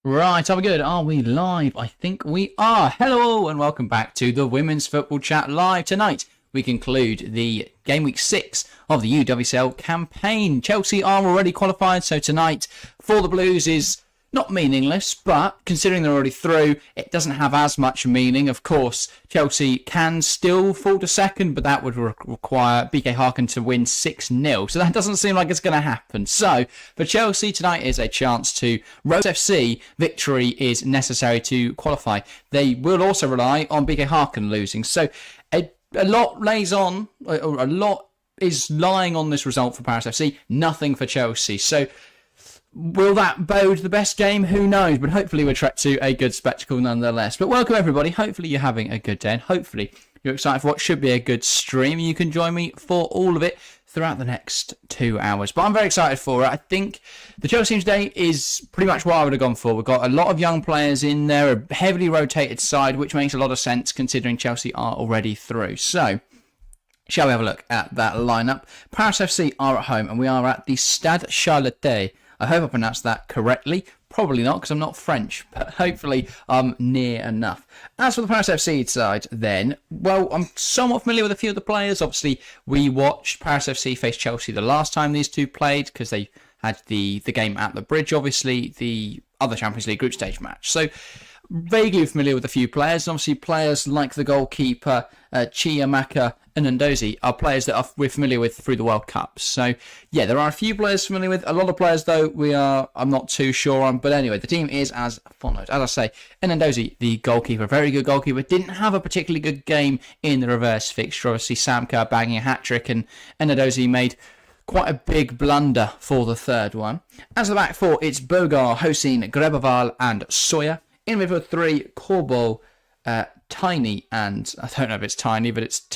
Right, are we good? Are we live? I think we are. Hello and welcome back to the Women's Football Chat Live. Tonight, we conclude the game week 6 of the UWCL campaign. Chelsea are already qualified, so tonight for the Blues is not meaningless, but considering they're already through, it doesn't have as much meaning. Of course, Chelsea can still fall to second, but that would require BK Harkin to win 6-0. So that doesn't seem like it's going to happen. So for Chelsea, tonight is a chance to Rose FC. Victory is necessary to qualify. They will also rely on BK Harkin losing. So a lot lays on, or a lot is lying on this result for Paris FC, nothing for Chelsea. So will that bode the best game? Who knows? But hopefully we're treated to a good spectacle nonetheless. But welcome everybody. Hopefully you're having a good day and hopefully you're excited for what should be a good stream. You can join me for all of it throughout the next 2 hours. But I'm very excited for it. I think the Chelsea team today is pretty much what I would have gone for. We've got a lot of young players in there, a heavily rotated side, which makes a lot of sense considering Chelsea are already through. So shall we have a look at that lineup? Paris FC are at home and we are at the Stade Charlotte. I hope I pronounced that correctly. Probably not because I'm not French, but hopefully I'm near enough. As for the Paris FC side then, well, I'm somewhat familiar with a few of the players. Obviously, we watched Paris FC face Chelsea the last time these two played because they had the game at the Bridge, obviously, the other Champions League group stage match. So vaguely familiar with a few players. Obviously, players like the goalkeeper, Chiamaka and Ndozi are players that we're familiar with through the World Cup. So, yeah, there are a few players familiar with. A lot of players, though, I'm not too sure on. But anyway, the team is as follows. As I say, Ndozi, the goalkeeper, very good goalkeeper, didn't have a particularly good game in the reverse fixture. Obviously, Sam Kerr banging a hat-trick and Ndozi made quite a big blunder for the third one. As the back four, it's Bogar, Hossein, Grebeval and Sawyer. In midfield three, Corbo, Tiny, and I don't know if it's Tiny, but it's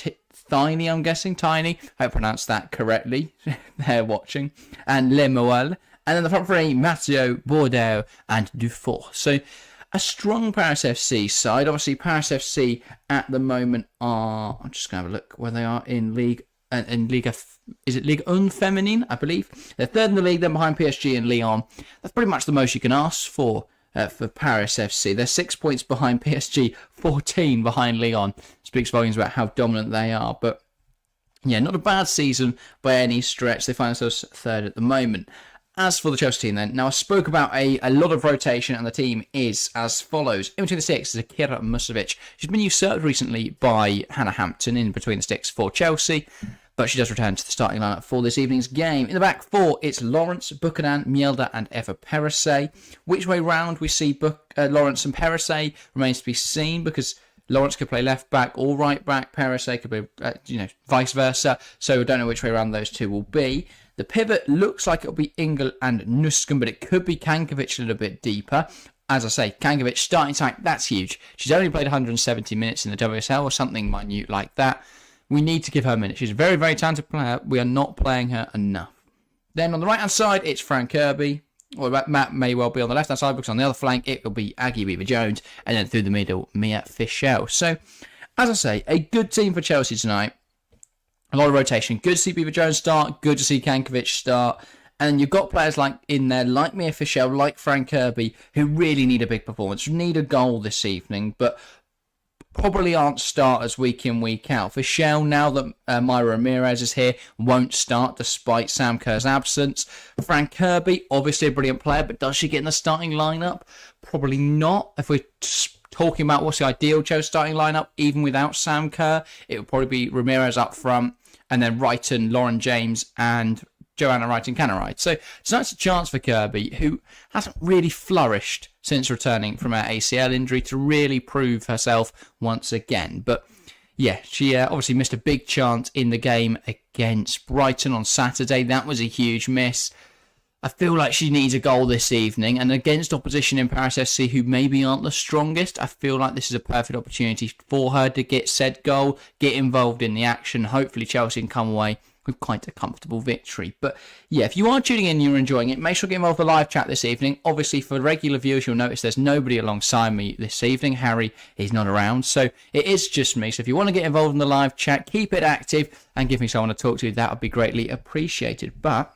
Tiny, I'm guessing. Tiny. I pronounced that correctly. They're watching. And Lemuel. And then the front three, Matteo, Bordeaux, and Dufour. So a strong Paris FC side. Obviously, Paris FC at the moment are, I'm just going to have a look where they are in League. Is it Ligue 1 Feminine, I believe? They're third in the league, then behind PSG and Lyon. That's pretty much the most you can ask for Paris FC. They're 6 points behind PSG, 14 behind Lyon. Speaks volumes about how dominant they are. But yeah, not a bad season by any stretch. They find themselves third at the moment. As for the Chelsea team then, now I spoke about a lot of rotation and the team is as follows. In between the sticks is Akira Musovic. She's been usurped recently by Hannah Hampton in between the sticks for Chelsea, but she does return to the starting lineup for this evening's game. In the back four, it's Lawrence, Buchanan, Mielda and Eva Perisset. Which way round we see Lawrence and Perisset remains to be seen because Lawrence could play left back or right back. Perisset could be, vice versa. So we don't know which way around those two will be. The pivot looks like it'll be Ingel and Nuskum, but it could be Kankovic a little bit deeper. As I say, Kankovic starting time, that's huge. She's only played 170 minutes in the WSL or something minute like that. We need to give her minutes. She's a very, very talented player. We are not playing her enough. Then on the right-hand side, it's Frank Kirby. Or Matt may well be on the left-hand side because on the other flank, it will be Aggie Beaver-Jones. And then through the middle, Mia Fischel. So, as I say, a good team for Chelsea tonight. A lot of rotation. Good to see Beaver-Jones start. Good to see Kankovic start. And you've got players like in there, like Mia Fischel, like Frank Kirby, who really need a big performance, need a goal this evening, but probably aren't starters week in, week out. Fischel, now that Myra Ramirez is here, won't start despite Sam Kerr's absence. Frank Kirby, obviously a brilliant player, but does she get in the starting lineup? Probably not. If we're talking about what's the ideal Chelsea starting lineup, even without Sam Kerr, it would probably be Ramirez up front, and then Wrighton, Lauren James, and Joanna Wrighton-Canaride. So tonight's a chance for Kirby, who hasn't really flourished since returning from her ACL injury, to really prove herself once again. But yeah, she obviously missed a big chance in the game against Brighton on Saturday. That was a huge miss. I feel like she needs a goal this evening, and against opposition in Paris FC who maybe aren't the strongest, I feel like this is a perfect opportunity for her to get said goal, get involved in the action. Hopefully Chelsea can come away with quite a comfortable victory. But yeah, if you are tuning in and you're enjoying it, make sure to get involved with the live chat this evening. Obviously, for regular viewers, you'll notice there's nobody alongside me this evening. Harry is not around, so it is just me. So if you want to get involved in the live chat, keep it active and give me someone to talk to. That would be greatly appreciated. But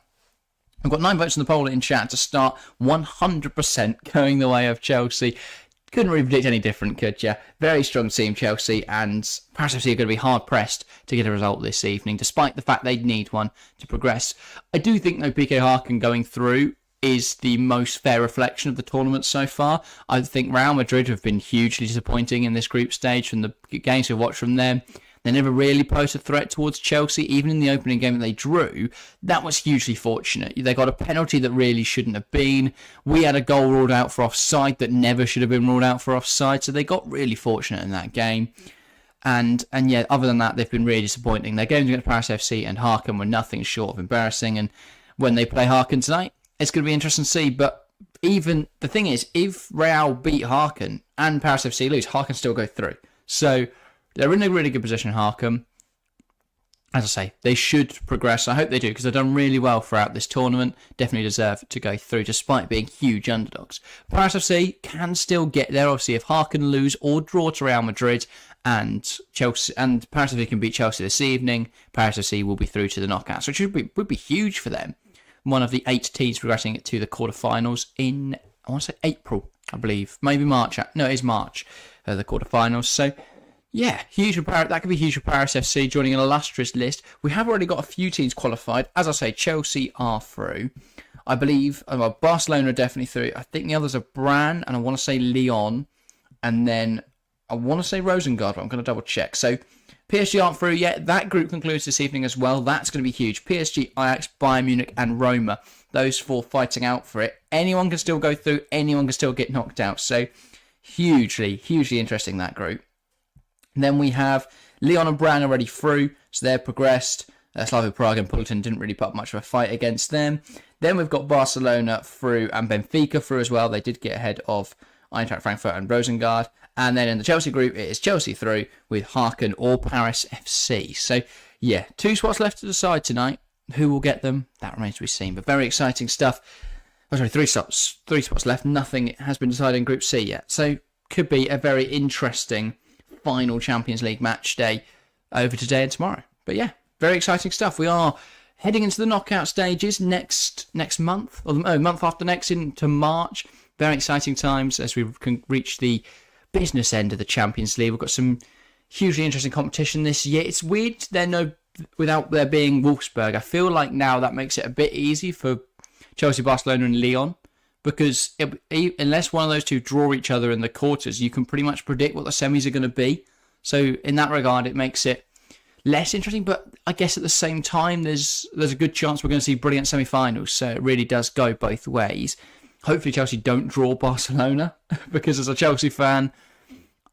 I've got 9 votes in the poll in chat to start 100% going the way of Chelsea. Couldn't really predict any different, could you? Very strong team, Chelsea, and Paris FC are going to be hard-pressed to get a result this evening, despite the fact they'd need one to progress. I do think, though, PK Harkin going through is the most fair reflection of the tournament so far. I think Real Madrid have been hugely disappointing in this group stage from the games we've watched from them. They never really posed a threat towards Chelsea, even in the opening game that they drew. That was hugely fortunate. They got a penalty that really shouldn't have been. We had a goal ruled out for offside that never should have been ruled out for offside, so they got really fortunate in that game. And yeah, other than that, they've been really disappointing. Their games against Paris FC and Harkin were nothing short of embarrassing, and when they play Harkin tonight, it's going to be interesting to see. But even the thing is, if Real beat Harkin and Paris FC lose, Harkin still go through. So they're in a really good position, Harkin. As I say, they should progress. I hope they do, because they've done really well throughout this tournament. Definitely deserve to go through, despite being huge underdogs. Paris FC can still get there, obviously, if Harkin lose or draw to Real Madrid, and Chelsea and Paris FC can beat Chelsea this evening. Paris FC will be through to the knockouts, which would be huge for them. One of the 8 teams progressing to the quarterfinals in, I want to say April, I believe. Maybe March. No, it is March, the quarterfinals. So, yeah, huge for Paris. That could be huge for Paris FC, joining an illustrious list. We have already got a few teams qualified. As I say, Chelsea are through. I believe Barcelona are definitely through. I think the others are Bran, and I want to say Lyon, and then I want to say Rosengard, but I'm going to double check. So PSG aren't through yet. That group concludes this evening as well. That's going to be huge. PSG, Ajax, Bayern Munich, and Roma. Those 4 fighting out for it. Anyone can still go through. Anyone can still get knocked out. So hugely interesting, that group. And then we have Lyon and Bran already through, so they're progressed. Slavia Prague and Fulton didn't really put much of a fight against them. Then we've got Barcelona through and Benfica through as well. They did get ahead of Eintracht Frankfurt and Rosengard. And then in the Chelsea group, it is Chelsea through with Harkin or Paris FC. So, yeah, 2 spots left to decide tonight. Who will get them? That remains to be seen. But very exciting stuff. Oh, sorry, 3 spots. 3 spots left. Nothing has been decided in Group C yet. So, could be a very interesting final Champions League match day over today and tomorrow. But yeah, very exciting stuff. We are heading into the knockout stages next month, or the month after next, into March. Very exciting times as we can reach the business end of the Champions League. We've got some hugely interesting competition this year. It's weird without there being Wolfsburg. I feel like now that makes it a bit easy for Chelsea, Barcelona and Lyon, because unless one of those two draw each other in the quarters, you can pretty much predict what the semis are going to be. So in that regard, it makes it less interesting, but I guess at the same time, there's a good chance we're going to see brilliant semi-finals. So it really does go both ways. Hopefully Chelsea don't draw Barcelona, because as a Chelsea fan,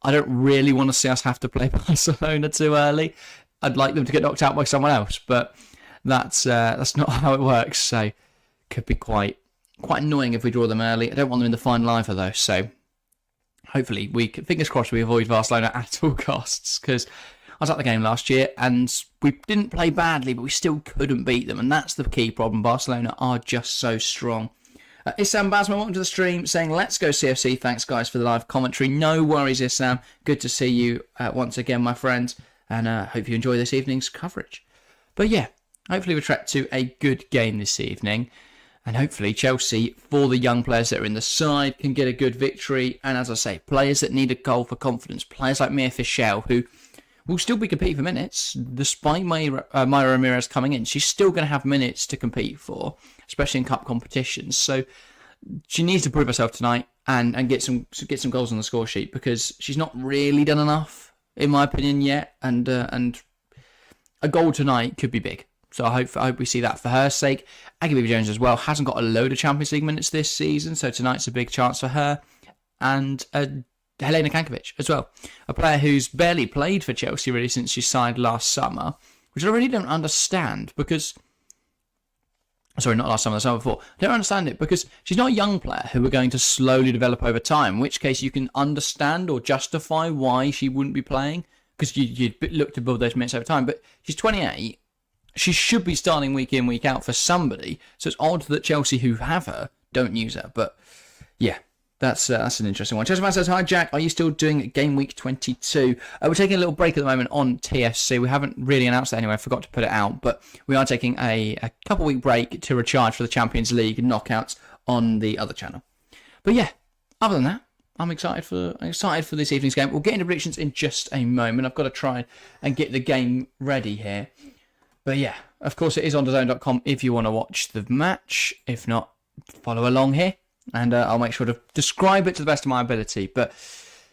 I don't really want to see us have to play Barcelona too early. I'd like them to get knocked out by someone else, but that's not how it works. So could be quite annoying if we draw them early. I don't want them in the final either, though. So hopefully fingers crossed, we avoid Barcelona at all costs, because I was at the game last year and we didn't play badly, but we still couldn't beat them, and that's the key problem. Barcelona are just so strong. Issam Basman, welcome to the stream, saying, let's go CFC. Thanks, guys, for the live commentary. No worries, Issam. Good to see you once again, my friend, and hope you enjoy this evening's coverage. But yeah, hopefully we track to a good game this evening, and hopefully Chelsea, for the young players that are in the side, can get a good victory. And as I say, players that need a goal for confidence, players like Mia Fischel, who will still be competing for minutes, despite Mayra Ramirez coming in. She's still going to have minutes to compete for, especially in cup competitions. So she needs to prove herself tonight and get some goals on the score sheet, because she's not really done enough, in my opinion, yet. And a goal tonight could be big. So I hope we see that for her sake. Aggie Baby Jones as well hasn't got a load of Champions League minutes this season, so tonight's a big chance for her. And Helena Kankovic as well, a player who's barely played for Chelsea really since she signed last summer, which I really don't understand, because... Sorry, not last summer, the summer before. I don't understand it, because she's not a young player who we're going to slowly develop over time, in which case you can understand or justify why she wouldn't be playing, because you'd look to build those minutes over time. But she's 28. She should be starting week in, week out for somebody. So it's odd that Chelsea, who have her, don't use her. But yeah, That's an interesting one. Chelsea says, hi Jack, are you still doing game week 22? We're taking a little break at the moment on TFC. We haven't really announced that anyway. I forgot to put it out. But we are taking a couple week break to recharge for the Champions League knockouts on the other channel. But yeah, other than that, I'm excited for this evening's game. We'll get into predictions in just a moment. I've got to try and get the game ready here. But yeah, of course it is on DAZN.com if you want to watch the match. If not, follow along here. And I'll make sure to describe it to the best of my ability. But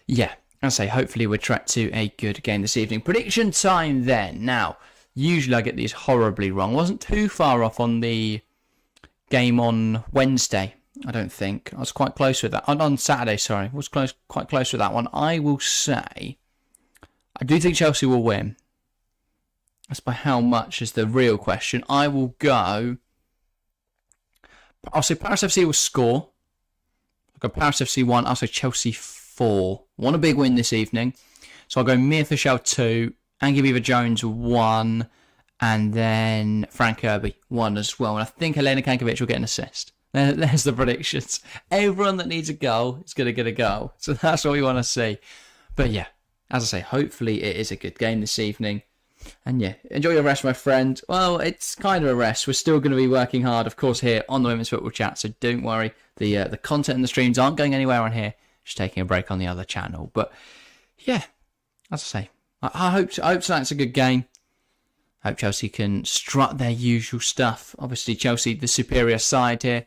yeah, as I say, hopefully we're tracked to a good game this evening. Prediction time then. Now, usually I get these horribly wrong. Wasn't too far off on the game on Wednesday, I don't think. I was quite close with that. On Saturday, sorry. I was quite close with that one. I will say, I do think Chelsea will win. That's by how much is the real question. I will go, I'll say Paris FC will score. I'll go Paris FC 1. I'll say Chelsea 4. Want a big win this evening. So I'll go Mia Fischel 2. Angie Beaver-Jones 1. And then Frank Kirby 1 as well. And I think Elena Kankovic will get an assist. There's the predictions. Everyone that needs a goal is going to get a goal. So that's what we want to see. But yeah, as I say, hopefully it is a good game this evening. And yeah, enjoy your rest, my friend. Well, it's kind of a rest. We're still going to be working hard, of course, here on the Women's Football Chat. So don't worry. The content and the streams aren't going anywhere on here. Just taking a break on the other channel. But yeah, as I say, I hope tonight's a good game. I hope Chelsea can strut their usual stuff. Obviously, Chelsea, the superior side here.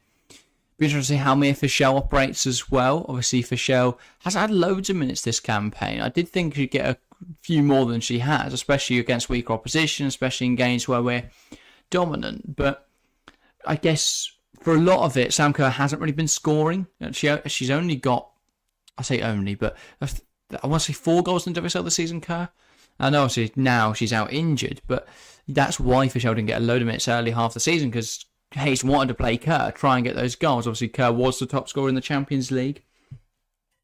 Be interesting to see how Mia Fischel operates as well. Obviously, Fischel has had loads of minutes this campaign. I did think she'd get a few more than she has, especially against weaker opposition, especially in games where we're dominant. But I guess for a lot of it, Sam Kerr hasn't really been scoring. She's only got, I say only, but I want to say 4 goals in WSL this season, Kerr. I know obviously now she's out injured, but that's why Fischel didn't get a load of minutes early half the season, because Hayes wanted to play Kerr, try and get those goals. Obviously, Kerr was the top scorer in the Champions League.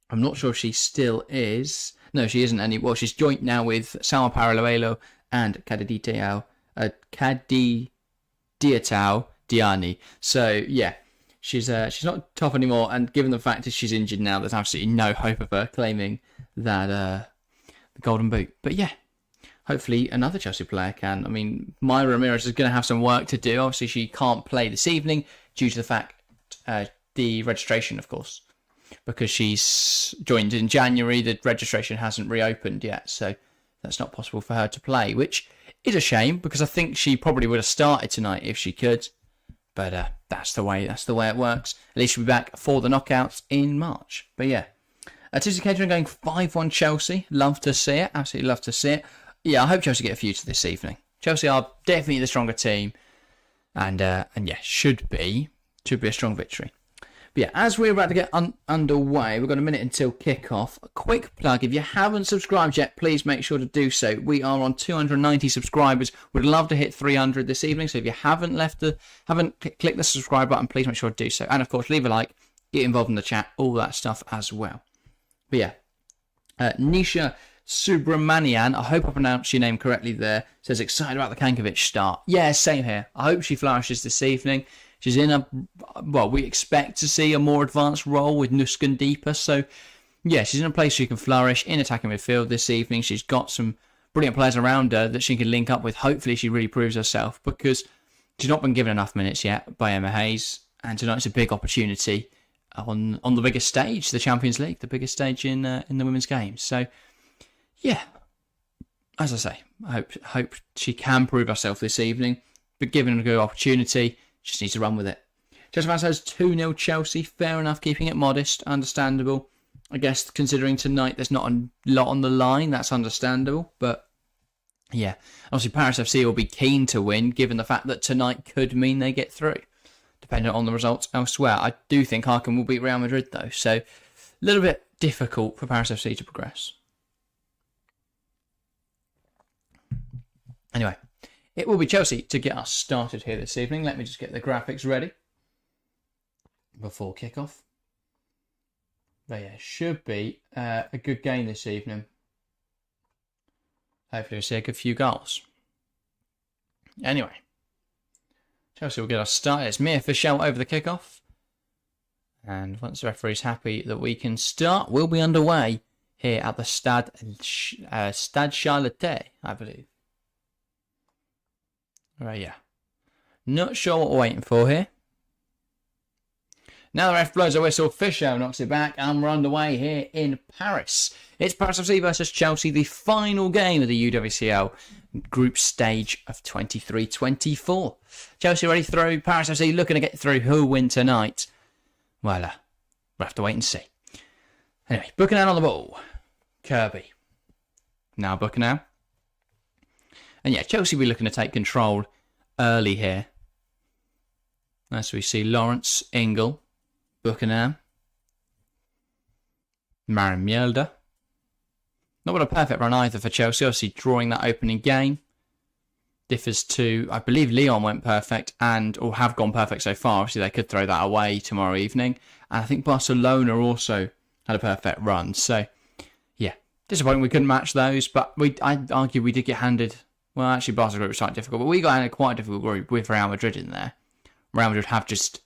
I'm not sure if she still is. No, she isn't any. Well, she's joint now with Salma Paralluelo and Kadiditao Diani. So yeah, she's not top anymore. And given the fact that she's injured now, there's absolutely no hope of her claiming that the Golden Boot. But yeah, hopefully another Chelsea player can. I mean, Maya Ramirez is going to have some work to do. Obviously, she can't play this evening due to the fact the registration, of course. Because she's joined in January, the registration hasn't reopened yet, so that's not possible for her to play, which is a shame because I think she probably would have started tonight if she could. But that's the way it works. At least she'll be back for the knockouts in March. But yeah, Tuesday Catering going 5-1 Chelsea. Love to see it. Absolutely love to see it. Yeah, I hope Chelsea get a future this evening. Chelsea are definitely the stronger team, and yeah, should be a strong victory. But yeah, as we're about to get underway, we've got a minute until kickoff. A quick plug, if you haven't subscribed yet, please make sure to do so. We are on 290 subscribers. We'd love to hit 300 this evening, so if you haven't clicked the subscribe button, please make sure to do so. And of course, leave a like, get involved in the chat, all that stuff as well. But yeah, Nisha Subramanian, I hope I pronounced your name correctly there, says excited about the Kankovic start. Yeah, same here. I hope she flourishes this evening. She's in we expect to see a more advanced role with Nuskan Deeper. So, yeah, she's in a place she can flourish in attacking midfield this evening. She's got some brilliant players around her that she can link up with. Hopefully, she really proves herself because she's not been given enough minutes yet by Emma Hayes. And tonight's a big opportunity on the biggest stage, the Champions League, the biggest stage in the women's games. So, yeah, as I say, I hope she can prove herself this evening. But given a good opportunity, just needs to run with it. Chelsea fans says 2-0 Chelsea. Fair enough, keeping it modest. Understandable. I guess considering tonight there's not a lot on the line, that's understandable. But yeah, obviously Paris FC will be keen to win, given the fact that tonight could mean they get through, depending on the results elsewhere. I do think Harkin will beat Real Madrid though, so a little bit difficult for Paris FC to progress. Anyway, it will be Chelsea to get us started here this evening. Let me just get the graphics ready before kickoff. But yeah, should be a good game this evening. Hopefully we'll see a good few goals. Anyway, Chelsea will get us started. It's Mia Fischel over the kickoff. And once the referee's happy that we can start, we'll be underway here at the Stade Charlotte, I believe. Right, yeah. Not sure what we're waiting for here. Now the ref blows a whistle, Fisher knocks it back, and we're underway here in Paris. It's Paris FC versus Chelsea, the final game of the UWCL group stage of 23-24. Chelsea ready through, Paris FC looking to get through. Who'll win tonight? Well, we'll have to wait and see. Anyway, Buchanan on the ball. Kirby. Now Buchanan. And yeah, Chelsea will be looking to take control early here. As we see Lawrence, Ingle, Buchanan, Marin Mjelde. Not been a perfect run either for Chelsea, obviously drawing that opening game. Differs to, I believe Lyon went perfect or have gone perfect so far. Obviously they could throw that away tomorrow evening. And I think Barcelona also had a perfect run. So, yeah, disappointing we couldn't match those. But I'd argue we did get handed, well actually Barca's group was quite difficult. But we got handed quite a difficult group with Real Madrid in there. Real Madrid have just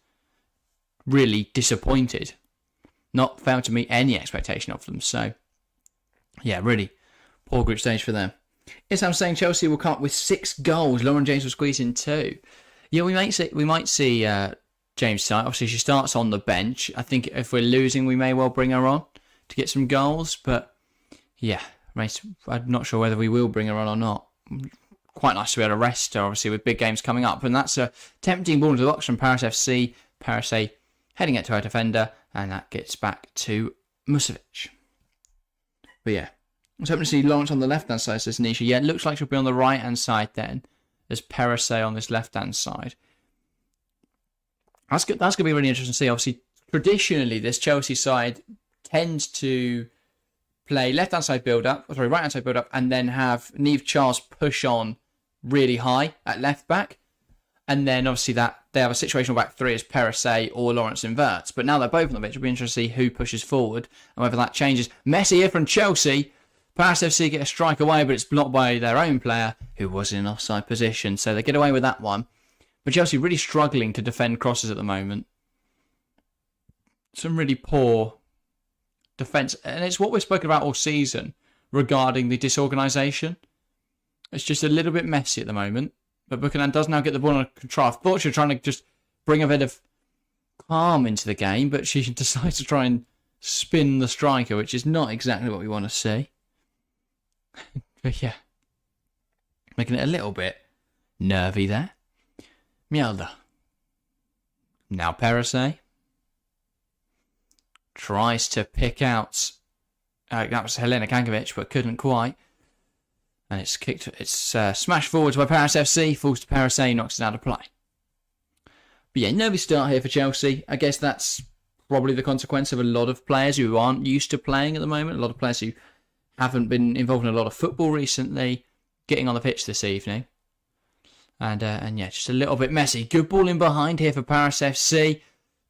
really disappointed. Not failed to meet any expectation of them. So, yeah, really poor group stage for them. Yes, I'm saying Chelsea will come up with 6 goals. Lauren James will squeeze in 2. Yeah, we might see James start. Obviously, she starts on the bench. I think if we're losing, we may well bring her on to get some goals. But, yeah, I'm not sure whether we will bring her on or not. Quite nice to be able to rest her, obviously, with big games coming up. And that's a tempting ball into the box from Paris FC. Paris A heading it to her defender, and that gets back to Musovic. But yeah, I was hoping to see Lawrence on the left-hand side, says Nisha. Yeah, it looks like she'll be on the right-hand side then. There's Paris A on this left-hand side. That's going to be really interesting to see. Obviously, traditionally, this Chelsea side tends to play left-hand side build-up, right-hand side build-up, and then have Niamh Charles push on really high at left-back. And then, obviously, that they have a situational back three as Paris A or Lawrence inverts. But now they're both on the pitch, it'll be interesting to see who pushes forward and whether that changes. Messi here from Chelsea. Paris FC get a strike away, but it's blocked by their own player who was in an offside position. So they get away with that one. But Chelsea really struggling to defend crosses at the moment. Some really poor defence. And it's what we've spoken about all season regarding the disorganisation. It's just a little bit messy at the moment. But Buchanan does now get the ball under control. I thought she was trying to just bring a bit of calm into the game, but she decides to try and spin the striker, which is not exactly what we want to see. But yeah, making it a little bit nervy there. Mjelde. Now Perese tries to pick out. That was Helena Kankovic, but couldn't quite. And it's kicked. It's smashed forwards by Paris FC. Falls to Paris A, knocks it out of play. But yeah, nervy start here for Chelsea. I guess that's probably the consequence of a lot of players who aren't used to playing at the moment. A lot of players who haven't been involved in a lot of football recently, getting on the pitch this evening. And yeah, just a little bit messy. Good ball in behind here for Paris FC.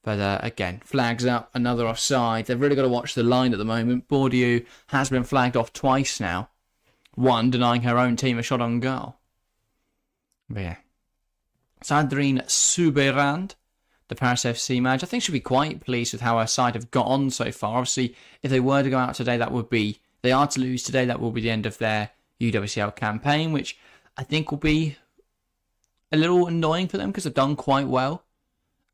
But again, flags up, another offside. They've really got to watch the line at the moment. Bourdieu has been flagged off twice now. One denying her own team a shot on goal. But yeah. Sandrine Soubeyrand, the Paris FC manager, I think she'll be quite pleased with how her side have got on so far. Obviously, if they were to go out today, they are to lose today, that will be the end of their UWCL campaign, which I think will be a little annoying for them because they've done quite well.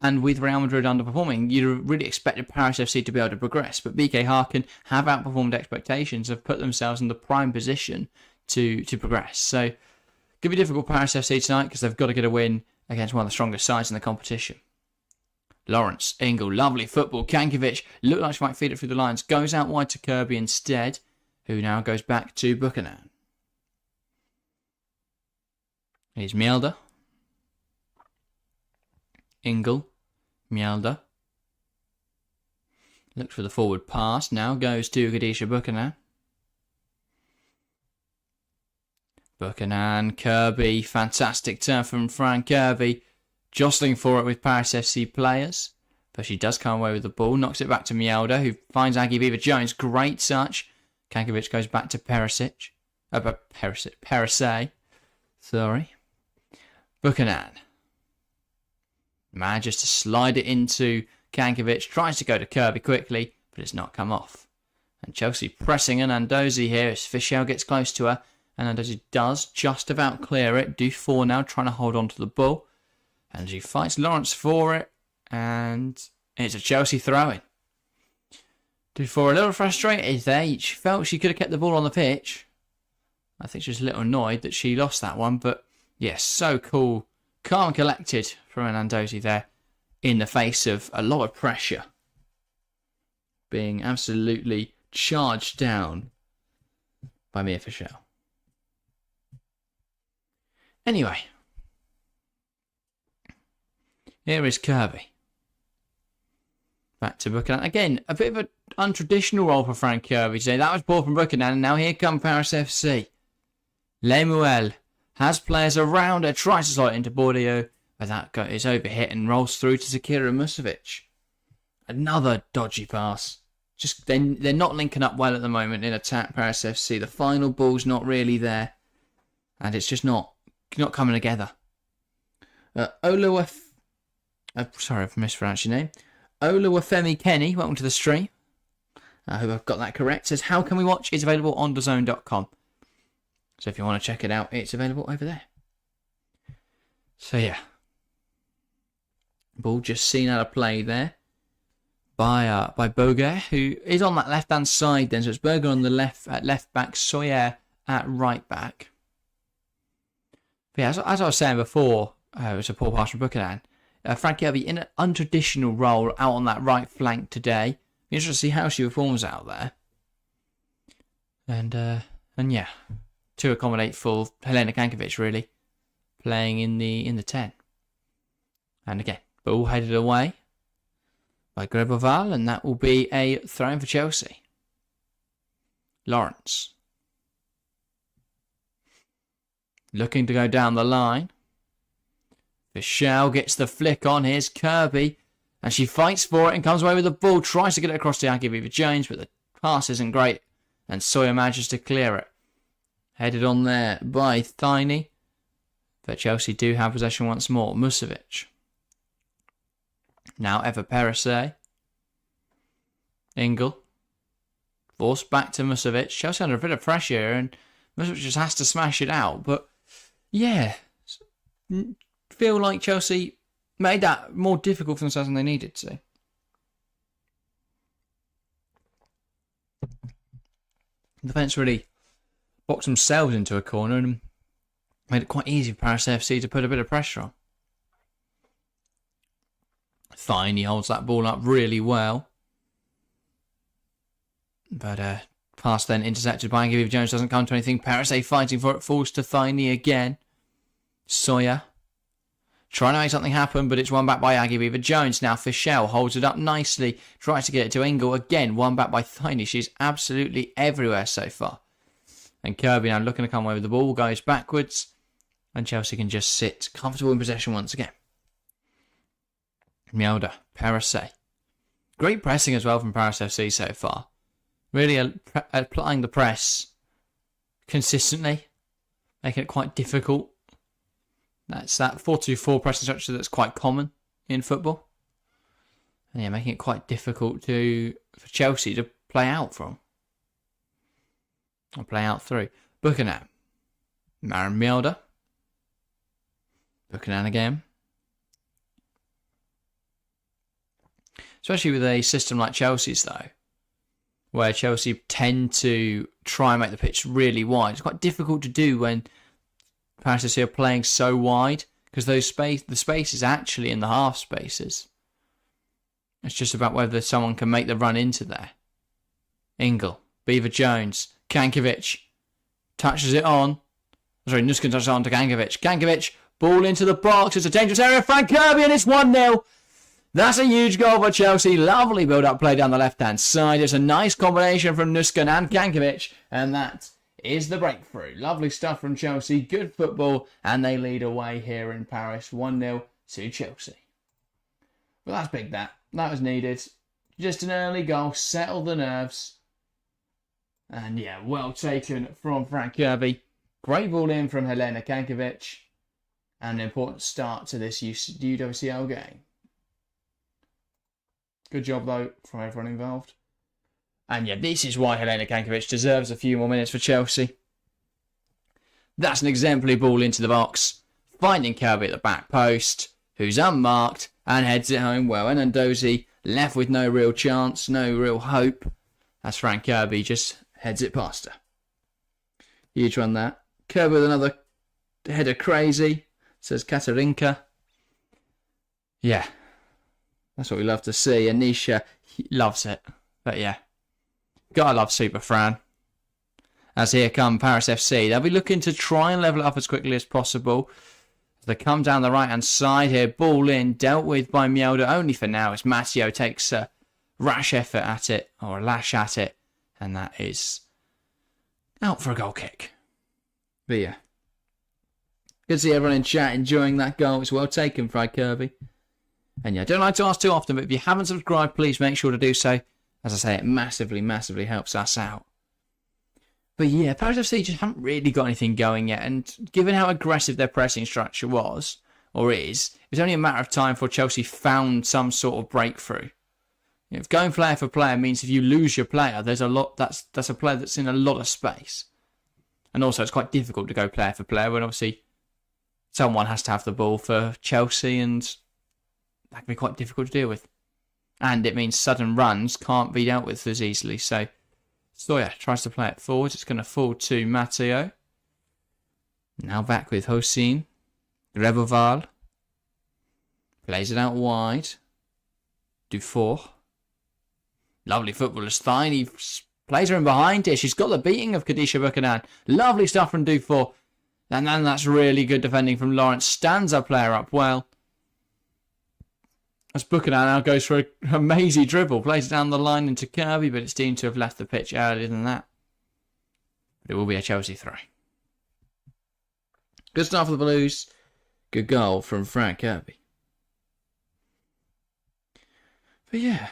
And with Real Madrid underperforming, you'd really expected Paris FC to be able to progress. But BK Harkin have outperformed expectations, have put themselves in the prime position to progress. So, could be difficult for Paris FC tonight because they've got to get a win against one of the strongest sides in the competition. Lawrence, Ingle, lovely football. Kankovic looked like she might feed it through the lines. Goes out wide to Kirby instead, who now goes back to Buchanan. Here's Mjelde. Ingle. Mjelde. Looks for the forward pass. Now goes to Khadija Buchanan. Buchanan, Kirby. Fantastic turn from Fran Kirby. Jostling for it with Paris FC players. But she does come away with the ball. Knocks it back to Mjelde, who finds Aggie Beaver-Jones. Great touch. Kankovic goes back to Perisic. Perese. Sorry. Buchanan. Manages to slide it into Kankovic tries to go to Kirby quickly, but it's not come off. And Chelsea pressing Anandozi here as Fischel gets close to her. Anandozi does just about clear it. Dufour now trying to hold on to the ball. And she fights Lawrence for it. And it's a Chelsea throw-in. Dufour a little frustrated there. She felt she could have kept the ball on the pitch. I think she was a little annoyed that she lost that one. But yes, so cool. Calm and collected from Anandozi there. In the face of a lot of pressure. Being absolutely charged down by Mia Fischel. Anyway. Here is Kirby. Back to Buchanan. Again, a bit of an untraditional role for Frank Kirby today. That was ball from Buchanan. And now here come Paris FC. Lemuel has players around her. Tries to slide into Bordeaux. But that is overhit and rolls through to Zakira Musovic. Another dodgy pass. Just they're not linking up well at the moment in attack, Paris FC. The final ball's not really there. And it's just not coming together. Sorry, I've mispronounced your name. Oluwafemi Kenny, welcome to the stream. I hope I've got that correct. Says, how can we watch? It's available on DAZN.com. So if you want to check it out, it's available over there. So yeah. Ball just seen out of play there by Boger, who is on that left-hand side then. So it's Boger on the left at left back, Sawyer at right back. But yeah, as I was saying before, it was a poor pass from Buchanan. Frank Kirby in an untraditional role out on that right flank today. Be interesting to see how she performs out there. And yeah, to accommodate for Helena Kankovic really playing in the 10. And again, ball headed away by Greboval, and that will be a throw-in for Chelsea. Lawrence looking to go down the line. Fischel gets the flick on. Here's Kirby. And she fights for it and comes away with the ball. Tries to get it across to Aguiviva-Jones, but the pass isn't great. And Sawyer manages to clear it. Headed on there by Thiney. But Chelsea do have possession once more. Musovic. Now Eva Perisset. Ingle. Forced back to Musovic. Chelsea under a bit of pressure and Musovic just has to smash it out. But yeah, feel like Chelsea made that more difficult for themselves than they needed to. The defence really boxed themselves into a corner and made it quite easy for Paris FC to put a bit of pressure on. Fine, he holds that ball up really well. But pass then intercepted by Aguiviva-Jones doesn't come to anything. Paris A fighting for it, falls to Thiney again. Sawyer trying to make something happen, but it's won back by Aguiviva-Jones. Now Fischel holds it up nicely, tries to get it to Ingle again, won back by Thiney. She's absolutely everywhere so far. And Kirby now looking to come away with the ball, goes backwards, and Chelsea can just sit comfortable in possession once again. Mjelde, Perisset. Great pressing as well from Paris FC so far. Really applying the press consistently, making it quite difficult. That's that 4-2-4 pressing structure that's quite common in football. And yeah, making it quite difficult for Chelsea to play out from. Or play out through. Buchanan. Maren Mjelde. Buchanan again. Especially with a system like Chelsea's though, where Chelsea tend to try and make the pitch really wide. It's quite difficult to do when Paris FC are playing so wide, because the space is actually in the half spaces. It's just about whether someone can make the run into there. Ingle, Beaver-Jones, Kankovic touches it on. Sorry, Nuskin touches it on to Kankovic. Kankovic, ball into the box. It's a dangerous area. Frank Kirby, and it's 1-0. That's a huge goal for Chelsea. Lovely build-up play down the left-hand side. It's a nice combination from Nuskin and Kankovic, and that is the breakthrough. Lovely stuff from Chelsea. Good football, and they lead away here in Paris. 1-0 to Chelsea. Well, that's big, that. That was needed. Just an early goal. Settled the nerves. And yeah, well taken from Frank Kirby. Great ball in from Helena Kankovic. And an important start to this UWCL game. Good job, though, from everyone involved. And yeah, this is why Helena Kankovic deserves a few more minutes for Chelsea. That's an exemplary ball into the box, finding Kirby at the back post, who's unmarked and heads it home well. And Ndozi left with no real chance, no real hope, as Frank Kirby just heads it past her. Huge one, that. Kirby with another header crazy, says Katarinka. Yeah, that's what we love to see. Anisha loves it. But yeah, gotta love Super Fran. As here come Paris FC. They'll be looking to try and level it up as quickly as possible. As they come down the right-hand side here. Ball in, dealt with by Mjolnir only for now, as Matteo takes a rash effort at it, or a lash at it. And that is out for a goal kick. But yeah, good to see everyone in chat enjoying that goal. It's well taken, Frank Kirby. And yeah, I don't like to ask too often, but if you haven't subscribed, please make sure to do so. As I say, it massively, massively helps us out. But yeah, Paris FC just haven't really got anything going yet. And given how aggressive their pressing structure was, or is, it was only a matter of time before Chelsea found some sort of breakthrough. You know, if going player for player means if you lose your player, there's a lot. That's a player that's in a lot of space. And also, it's quite difficult to go player for player when obviously someone has to have the ball for Chelsea, and that can be quite difficult to deal with. And it means sudden runs can't be dealt with as easily. So Sawyer tries to play it forward. It's going to fall to Matteo. Now back with Hossein. Reboval. Plays it out wide. Dufour. Lovely footballer's thigh. He plays her in behind here. She's got the beating of Khadija Buchanan. Lovely stuff from Dufour. And then that's really good defending from Lawrence. Stands our player up well. As Buchanan now goes for a mazy dribble. Plays it down the line into Kirby, but it's deemed to have left the pitch earlier than that. But it will be a Chelsea throw. Good start for the Blues. Good goal from Frank Kirby. But yeah,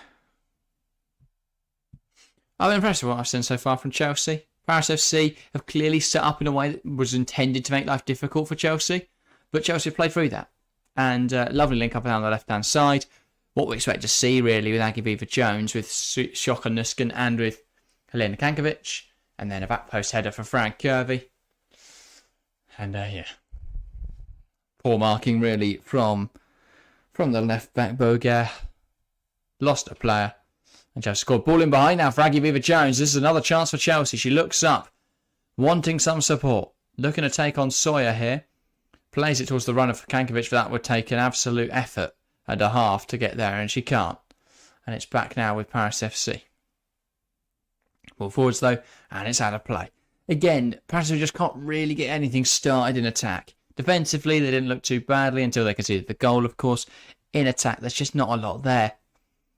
I've been impressed with what I've seen so far from Chelsea. Paris FC have clearly set up in a way that was intended to make life difficult for Chelsea. But Chelsea have played through that. And lovely link up down the left-hand side. What we expect to see, really, with Aggie Beaver-Jones, with Shoka Nuskin and with Helena Kankovic. And then a back post header for Frank Kirby. And, yeah. Poor marking, really, from the left-back Boger. Lost a player. And Chelsea scored. Ball in behind now for Aggie Beaver-Jones. This is another chance for Chelsea. She looks up, wanting some support. Looking to take on Sawyer here. Plays it towards the runner for Kankovic, but that would take an absolute effort and a half to get there, and she can't. And it's back now with Paris FC. Ball forwards though, and it's out of play. Again, Paris FC just can't really get anything started in attack. Defensively, they didn't look too badly until they conceded the goal, of course. In attack, there's just not a lot there.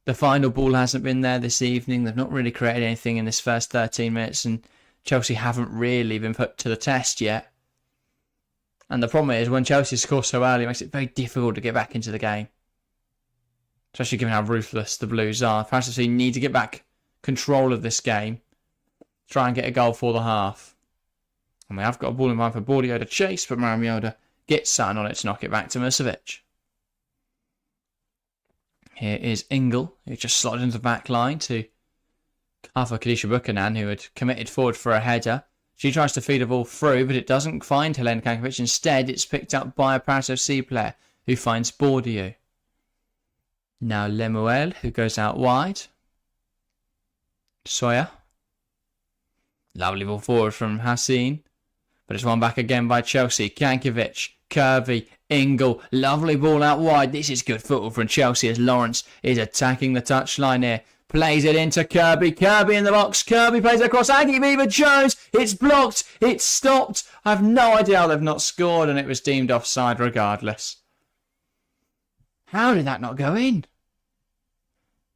The final ball hasn't been there this evening. They've not really created anything in this first 13 minutes, and Chelsea haven't really been put to the test yet. And the problem is, when Chelsea score so early, it makes it very difficult to get back into the game. Especially given how ruthless the Blues are. Paris FC need to get back control of this game. Try and get a goal for the half. And we have got a ball in mind for Bordio to chase, but Maramioda gets something on it to knock it back to Mircevic. Here is Ingle, who just slotted into the back line to cover Khadija Buchanan, who had committed forward for a header. She tries to feed a ball through, but it doesn't find Helena Kankovic. Instead, it's picked up by a Paris FC player who finds Bourdieu. Now Lemuel, who goes out wide. Sawyer. Lovely ball forward from Hassan. But it's won back again by Chelsea. Kankovic, Kirby, Ingle. Lovely ball out wide. This is good football from Chelsea as Lawrence is attacking the touchline here. Plays it into Kirby. Kirby in the box. Kirby plays it across Aggie Beaver-Jones. It's blocked. It's stopped. I have no idea how they've not scored, and it was deemed offside regardless. How did that not go in?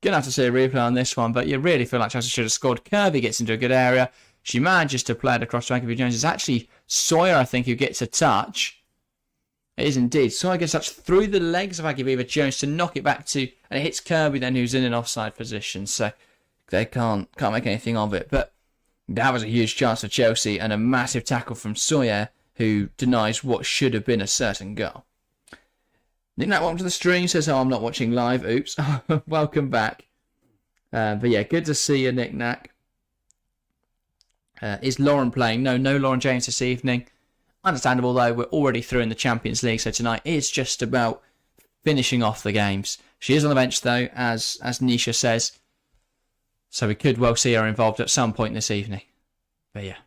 Gonna have to see a replay on this one, but you really feel like Chelsea should have scored. Kirby gets into a good area. She manages to play it across to Aggie Beaver-Jones. It's actually Sawyer, I think, who gets a touch. It is indeed. Sawyer gets touched through the legs of Aggie Beaver-Jones to knock it back to, and it hits Kirby then, who's in an offside position. So they can't make anything of it. But that was a huge chance for Chelsea and a massive tackle from Sawyer, who denies what should have been a certain goal. Nick Nat, welcome to the stream. Says, oh, I'm not watching live. Oops. Welcome back. But yeah, good to see you, Nick Knack. Is Lauren playing? No Lauren James this evening. Understandable though, we're already through in the Champions League, so tonight is just about finishing off the games. She is on the bench though, as Nisha says. So we could well see her involved at some point this evening. But yeah.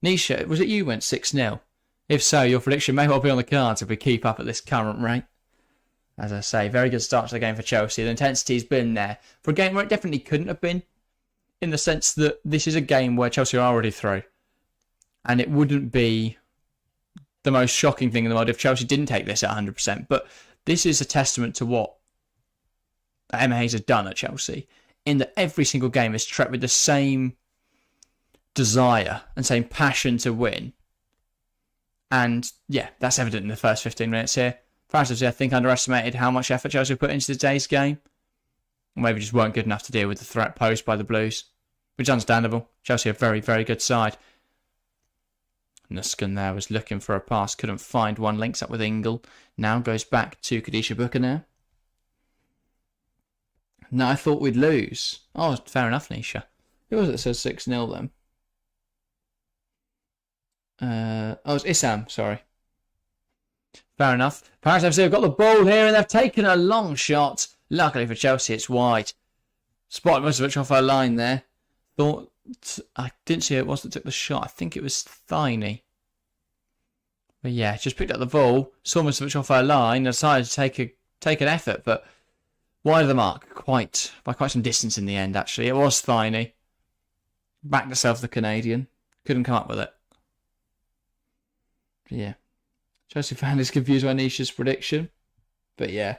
Nisha, was it you went 6-0? If so, your prediction may well be on the cards if we keep up at this current rate. As I say, very good start to the game for Chelsea. The intensity's been there for a game where it definitely couldn't have been, in the sense that this is a game where Chelsea are already through. And it wouldn't be the most shocking thing in the world if Chelsea didn't take this at 100%. But this is a testament to what Emma Hayes has done at Chelsea, in that every single game is treated with the same desire and same passion to win. And yeah, that's evident in the first 15 minutes here. Paris, I think, underestimated how much effort Chelsea put into today's game. Maybe just weren't good enough to deal with the threat posed by the Blues, which is understandable. Chelsea are a very, very good side. Nuskin there was looking for a pass, couldn't find one, links up with Ingle. Now goes back to Khadija Booker now. No, I thought we'd lose. Oh, fair enough, Nisha. Who was it that says 6-0 then? It's Issam, sorry. Fair enough. Paris FC have got the ball here and they've taken a long shot. Luckily for Chelsea, it's wide. Spotted Musovic off her line there. Thought I didn't see who it was that took the shot. I think it was Thiney. But yeah, just picked up the ball, saw Musovic off her line, and decided to take an effort, but wide of the mark, by quite some distance in the end. Actually, it was Thiney. Backed herself, the Canadian. Couldn't come up with it. But yeah. Chelsea fan is confused by Nisha's prediction. But yeah.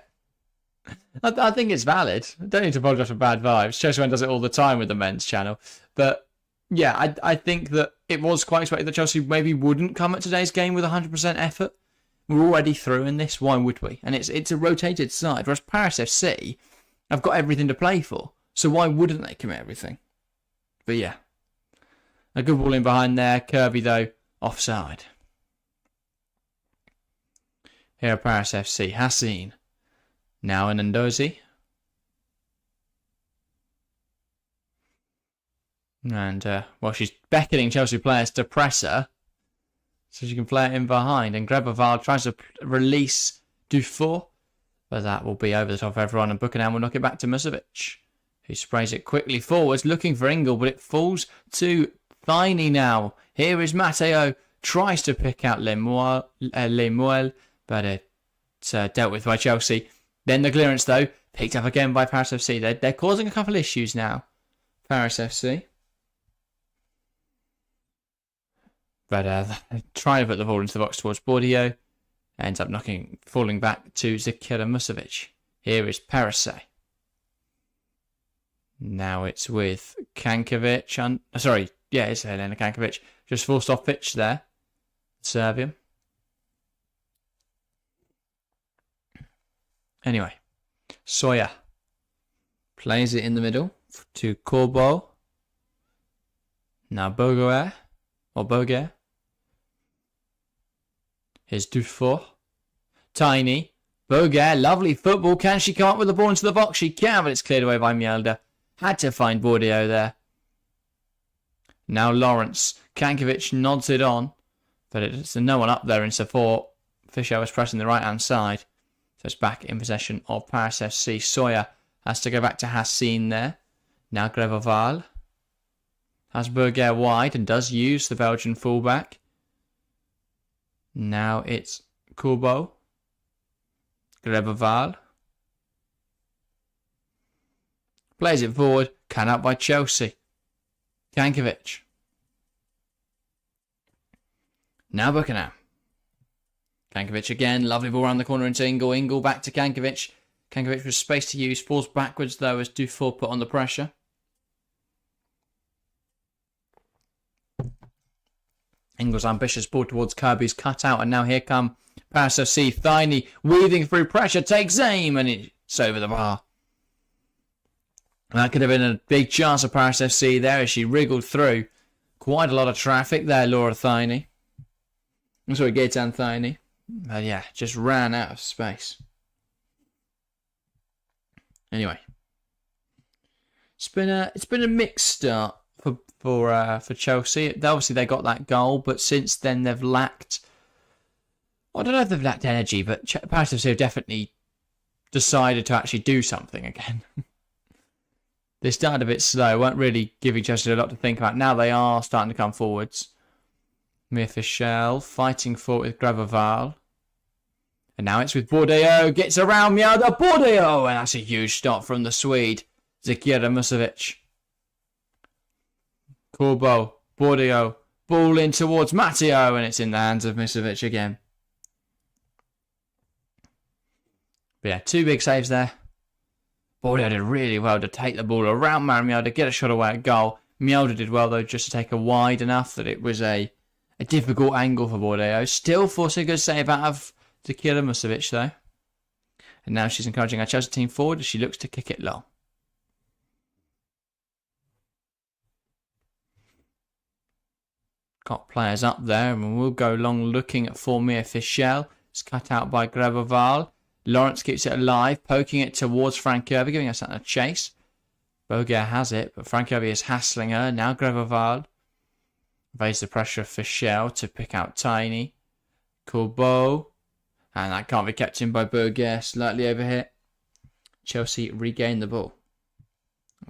I think it's valid. I don't need to apologise for bad vibes. Chelsea fan does it all the time with the men's channel. But yeah, I think that it was quite expected that Chelsea maybe wouldn't come at today's game with 100% effort. We're already through in this. Why would we? And it's a rotated side. Whereas Paris FC have got everything to play for. So why wouldn't they commit everything? But yeah. A good ball in behind there. Kirby, though, offside. Here at Paris FC, Hassin. Now in Ndozi. And, she's beckoning Chelsea players to press her. So she can play it in behind. And Greboval tries to release Dufour. But that will be over the top of everyone. And Buchanan will knock it back to Musovic, who sprays it quickly forwards, looking for Ingle. But it falls to Thiney now. Here is Matteo. Tries to pick out Lemuel. But it's dealt with by Chelsea. Then the clearance, though, picked up again by Paris FC. They're causing a couple of issues now, Paris FC. But trying to put the ball into the box towards Bordio. Ends up falling back to Zakira Musovic. Here is Parise. Now it's with Kankovic. It's Helena Kankovic. Just forced off pitch there. Serbian. Anyway, Soya plays it in the middle to Corbo. Now Boguer. Here's Dufour. Tiny. Boguer, lovely football. Can she come up with the ball into the box? She can, but it's cleared away by Mjelde. Had to find Bordio there. Now Lawrence. Kankovic nods it on, but it's no one up there in support. Fischer was pressing the right-hand side. So it's back in possession of Paris FC. Soya has to go back to Hassin there. Now Grevoval has Berger wide and does use the Belgian fullback. Now it's Kubo. Grevoval plays it forward. Cut out by Chelsea. Kankovic. Now Buchanan. Kankovic again, lovely ball around the corner into Ingle. Ingle back to Kankovic. Kankovic with space to use, falls backwards though as Dufour put on the pressure. Ingle's ambitious ball towards Kirby's cut out, and now here come Paris FC. Thiney weaving through pressure, takes aim, and it's over the bar. That could have been a big chance of Paris FC there as she wriggled through. Quite a lot of traffic there, Laura Thiney. I'm sorry, Gaetan Thiney. But yeah, just ran out of space. Anyway. It's been a mixed start for Chelsea. Obviously they got that goal, but since then they've lacked. I don't know if they've lacked energy, but Paris FC have definitely decided to actually do something again. They started a bit slow, weren't really giving Chelsea a lot to think about. Now they are starting to come forwards. Mia Fischel fighting for it with Graboval. And now it's with Bordeaux. Gets around Mialda. Bordeaux! And that's a huge stop from the Swede. Zekira Musovic. Corbeau. Bordeaux. Ball in towards Matteo. And it's in the hands of Musovic again. But yeah, 2 big saves there. Bordeaux did really well to take the ball around Mialda, get a shot away at goal. Mialda did well, though, just to take a wide enough that it was a difficult angle for Bordeaux. Still forcing a good save out of Zekira Musovic, though. And now she's encouraging our Chelsea team forward as she looks to kick it long. Got players up there, and we'll go long looking for Mia Fischel. It's cut out by Graboval. Lawrence keeps it alive, poking it towards Frank Kirby, giving us a chase. Boger has it, but Frank Kirby is hassling her. Now Graboval evades the pressure of Fischel to pick out Tiny. Corbeau. And that can't be kept in by Boger, slightly overhit. Chelsea regain the ball.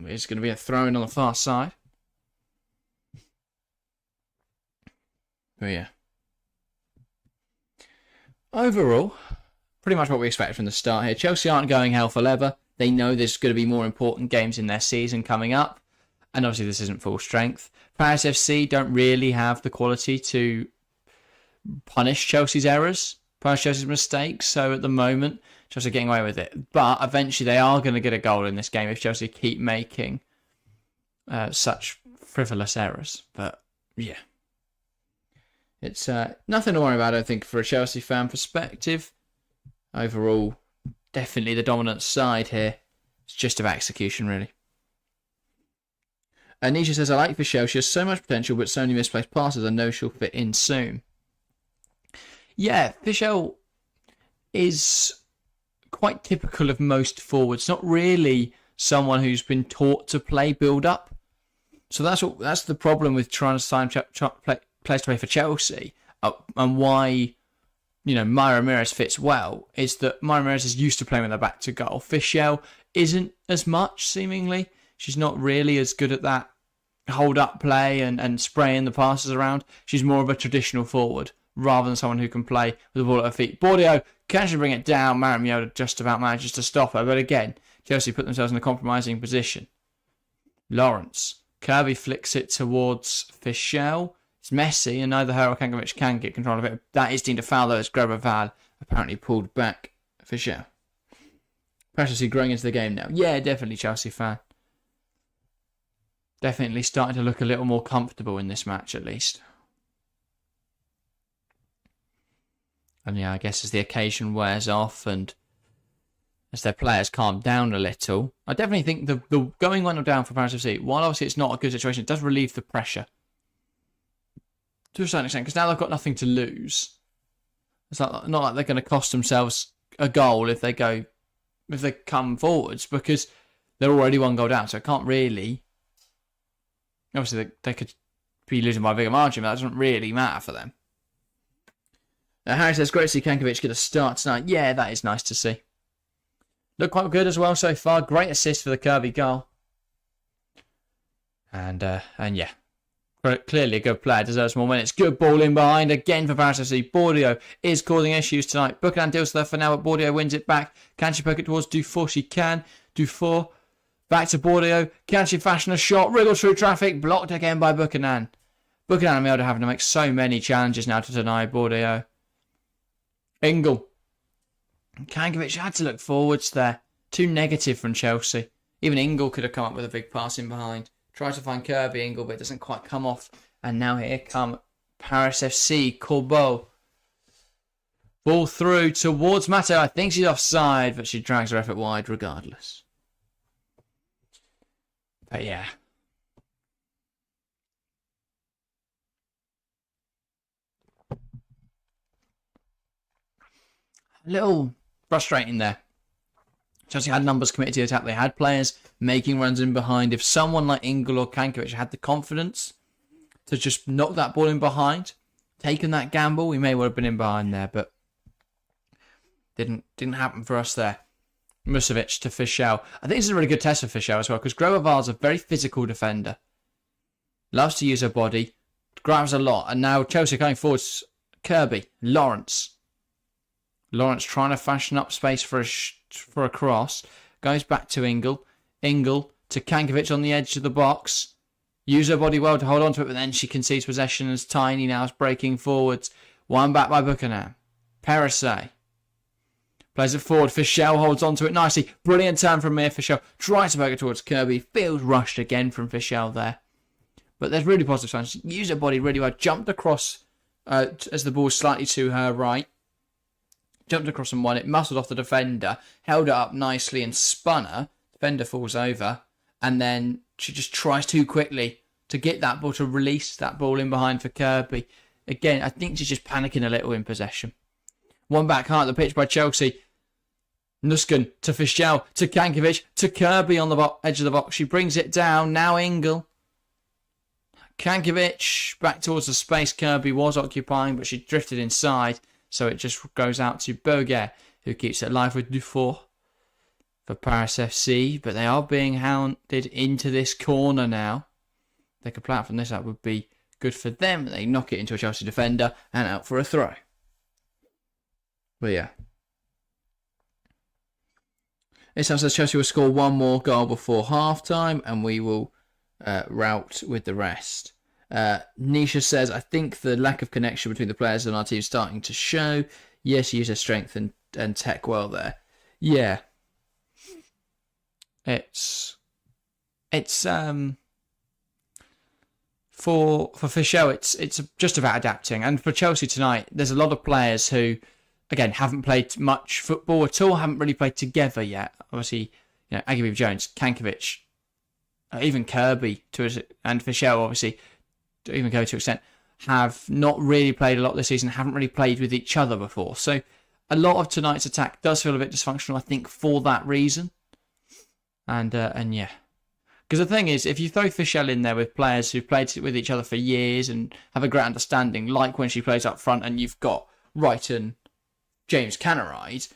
It's going to be a throw-in on the far side. But yeah. Overall, pretty much what we expected from the start here. Chelsea aren't going hell for leather. They know there's going to be more important games in their season coming up. And obviously this isn't full strength. Paris FC don't really have the quality to punish Chelsea's errors, punish Chelsea's mistakes. So at the moment, Chelsea are getting away with it. But eventually they are going to get a goal in this game if Chelsea keep making such frivolous errors. But yeah. It's nothing to worry about, I don't think, for a Chelsea fan perspective. Overall, definitely the dominant side here. It's just about execution, really. Anisha says, I like Fischel. She has so much potential, but so many misplaced passes. I know she'll fit in soon. Yeah, Fischel is quite typical of most forwards. Not really someone who's been taught to play build-up. So that's the problem with trying to sign players to play for Chelsea. And why, Myra Ramirez fits well is that Myra Ramirez is used to playing with her back to goal. Fischel isn't as much, seemingly. She's not really as good at that hold-up play and spraying the passes around. She's more of a traditional forward rather than someone who can play with the ball at her feet. Bordeaux can actually bring it down. Mara just about manages to stop her. But again, Chelsea put themselves in a compromising position. Lawrence. Kirby flicks it towards Fischel. It's messy, and neither her or Kankovic can get control of it. That is deemed a foul, though, as Graboval apparently pulled back Fischel. Precious growing into the game now. Yeah, definitely Chelsea fan. Definitely starting to look a little more comfortable in this match, at least. And yeah, I guess as the occasion wears off and as their players calm down a little, I definitely think the going on or down for Paris FC, while obviously it's not a good situation, it does relieve the pressure. To a certain extent, because now they've got nothing to lose. It's not like they're going to cost themselves a goal if they come forwards, because they're already 1 goal down, so it can't really. Obviously, they could be losing by a bigger margin, but that doesn't really matter for them. Harry says, great to see Kankovic get a start tonight. Yeah, that is nice to see. Look quite good as well so far. Great assist for the Kirby goal. And yeah. Clearly a good player, deserves more minutes. Good ball in behind again for Paris FC. Bordeaux is causing issues tonight. Buchanan deals with her for now, but Bordeaux wins it back. Can she poke it towards Dufour? She can. Dufour back to Bordeaux. Can she fashion a shot? Wriggles through traffic. Blocked again by Buchanan. Buchanan and Milder having to make so many challenges now to deny Bordeaux. Ingle. Kankovic had to look forwards there. Too negative from Chelsea. Even Ingle could have come up with a big pass in behind. Tries to find Kirby Ingle, but it doesn't quite come off. And now here come Paris FC. Corbeau. Ball through towards Matteo. I think she's offside, but she drags her effort wide regardless. But yeah. A little frustrating there Chelsea had numbers committed to the attack. They had players making runs in behind. If someone like Ingle or Kankovic had the confidence to just knock that ball in behind, taken that gamble, we may well have been in behind there, but didn't happen for us there. Musovic to Fischel. I think this is a really good test for Fischel as well, because Groeval's a very physical defender. Loves to use her body, grabs a lot, and now Chelsea going forwards. Kirby, Lawrence. Lawrence trying to fashion up space for a cross. Goes back to Ingle. Ingle to Kankovic on the edge of the box. Use her body well to hold on to it, but then she concedes possession as Tiny now is breaking forwards. One back by Buchanan. Perisset. Plays it forward. Fischel holds on to it nicely. Brilliant turn from Mia Fischel. Tries to poke it towards Kirby. Feels rushed again from Fischel there. But there's really positive signs. Used her body really well. Jumped across as the ball was slightly to her right. Jumped across and won it. Muscled off the defender. Held it up nicely and spun her. Defender falls over. And then she just tries too quickly to get that ball, to release that ball in behind for Kirby. Again, I think she's just panicking a little in possession. One back high at the pitch by Chelsea. Nusken to Fischel, to Kankovic, to Kirby on the edge of the box. She brings it down. Now Ingle. Kankovic back towards the space Kirby was occupying, but she drifted inside. So it just goes out to Boguer, who keeps it alive with Dufour for Paris FC. But they are being hounded into this corner now. They could play out from this. That would be good for them. They knock it into a Chelsea defender and out for a throw. But yeah. It sounds like Chelsea will score one more goal before half-time and we will rout with the rest. Nisha says, I think the lack of connection between the players and our team is starting to show. Yes, use her strength and tech well there. Yeah. It's for Fischel, it's just about adapting. And for Chelsea tonight, there's a lot of players who, again, haven't played much football at all, haven't really played together yet. Obviously, Aguilar Jones, Kankovic, even Kirby, and Fischel, obviously, even Kirby to an extent, have not really played a lot this season, haven't really played with each other before. So a lot of tonight's attack does feel a bit dysfunctional, I think, for that reason. And yeah. Because the thing is, if you throw Fischel in there with players who've played with each other for years and have a great understanding, like when she plays up front and you've got Wright and James Canneride,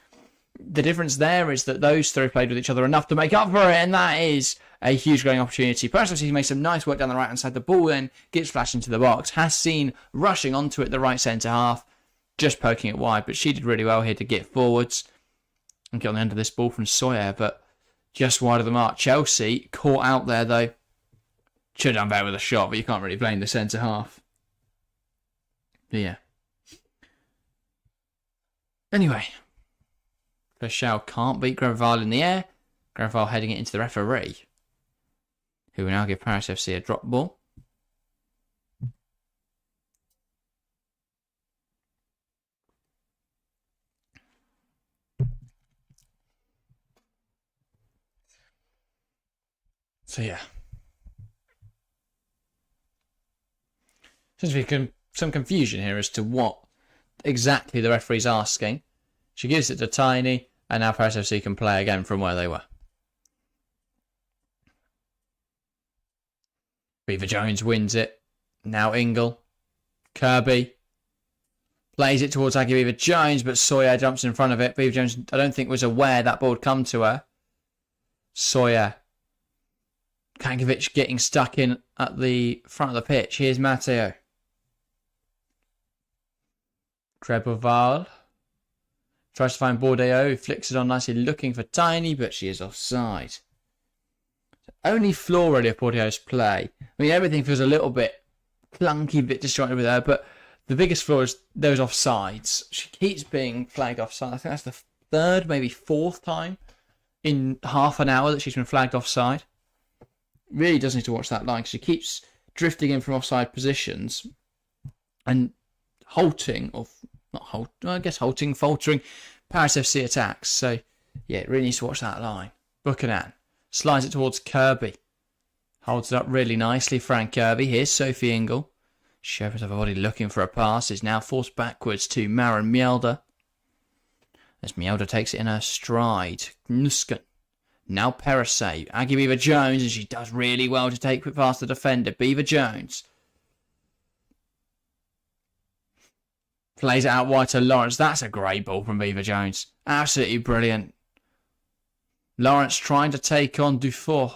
the difference there is that those three played with each other enough to make up for it, and that is a huge growing opportunity. Personally, he made some nice work down the right-hand side. The ball then gets flashed into the box. Has seen rushing onto it the right centre-half, just poking it wide, but she did really well here to get forwards and get on the end of this ball from Sawyer, but just wide of the mark. Chelsea caught out there, though. Should have done better with a shot, but you can't really blame the centre-half. But yeah. Anyway, Fischel can't beat Groeval in the air. Groeval heading it into the referee, who will now give Paris FC a drop ball. So yeah. Seems to be some confusion here as to what exactly the referee's asking. She gives it to Tiny, and now Paris FC can play again from where they were. Beaver Jones wins it. Now Ingle. Kirby. Plays it towards Aggie Beaver Jones, but Sawyer jumps in front of it. Beaver Jones, I don't think, was aware that ball would come to her. Sawyer. Kankovic getting stuck in at the front of the pitch. Here's Matteo. Groeval. Tries to find Bordeaux, who flicks it on nicely, looking for Tiny, but she is offside. Only flaw really of Bordeaux's play. I mean, everything feels a little bit clunky, a bit disjointed with her, but the biggest flaw is those offsides. She keeps being flagged offside. I think that's the third, maybe fourth time in half an hour that she's been flagged offside. Really does need to watch that line, because she keeps drifting in from offside positions and halting, or not halt, I guess halting, faltering Paris FC attacks. So yeah, it really needs to watch that line. Buchanan slides it towards Kirby. Holds it up really nicely, Frank Kirby. Here's Sophie Ingle. She opens up her body looking for a pass. Is now forced backwards to Maren Mjelder. as Mielda takes it in her stride. Nusken. Now Perisay. Aggie Beaver-Jones, and she does really well to take it past the defender. Beaver-Jones. Plays it out wide to Lawrence. That's a great ball from Beaver-Jones. Absolutely brilliant. Lawrence trying to take on Dufour.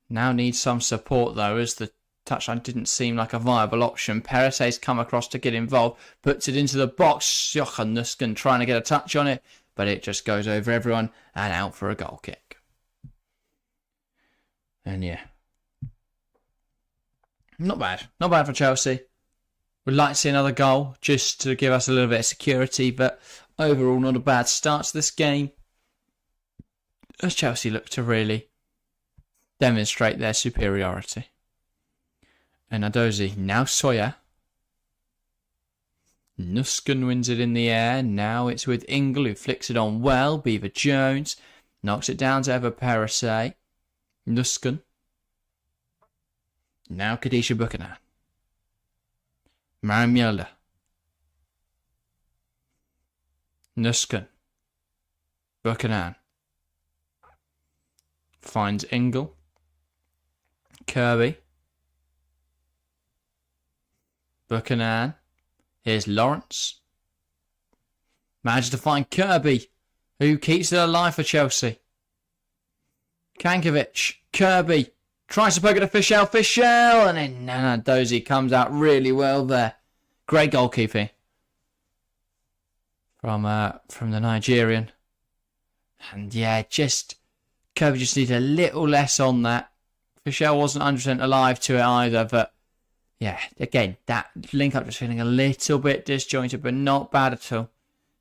Now needs some support though, as the touchline didn't seem like a viable option. Perisay's come across to get involved. Puts it into the box. Jochen Nusken trying to get a touch on it, but it just goes over everyone and out for a goal kick. And yeah. Not bad. Not bad for Chelsea. We'd like to see another goal just to give us a little bit of security, but overall not a bad start to this game, as Chelsea look to really demonstrate their superiority. And Adozi, now Sawyer. Nusken wins it in the air. Now it's with Ingle, who flicks it on well. Beaver-Jones knocks it down to Eva Perisay. Nusken. Now Kadisha Buchanan. Mariam Nusken. Buchanan. Finds Ingle. Kirby. Buchanan. Here's Lawrence. Manages to find Kirby, who keeps it alive for Chelsea. Kankovic. Kirby. Tries to poke it to Fischel. Fischel! And then Nana Dozie comes out really well there. Great goalkeeping from the Nigerian. And yeah, Kirby just needed a little less on that. Fischel wasn't 100% alive to it either, but yeah, again, that link-up just feeling a little bit disjointed, but not bad at all.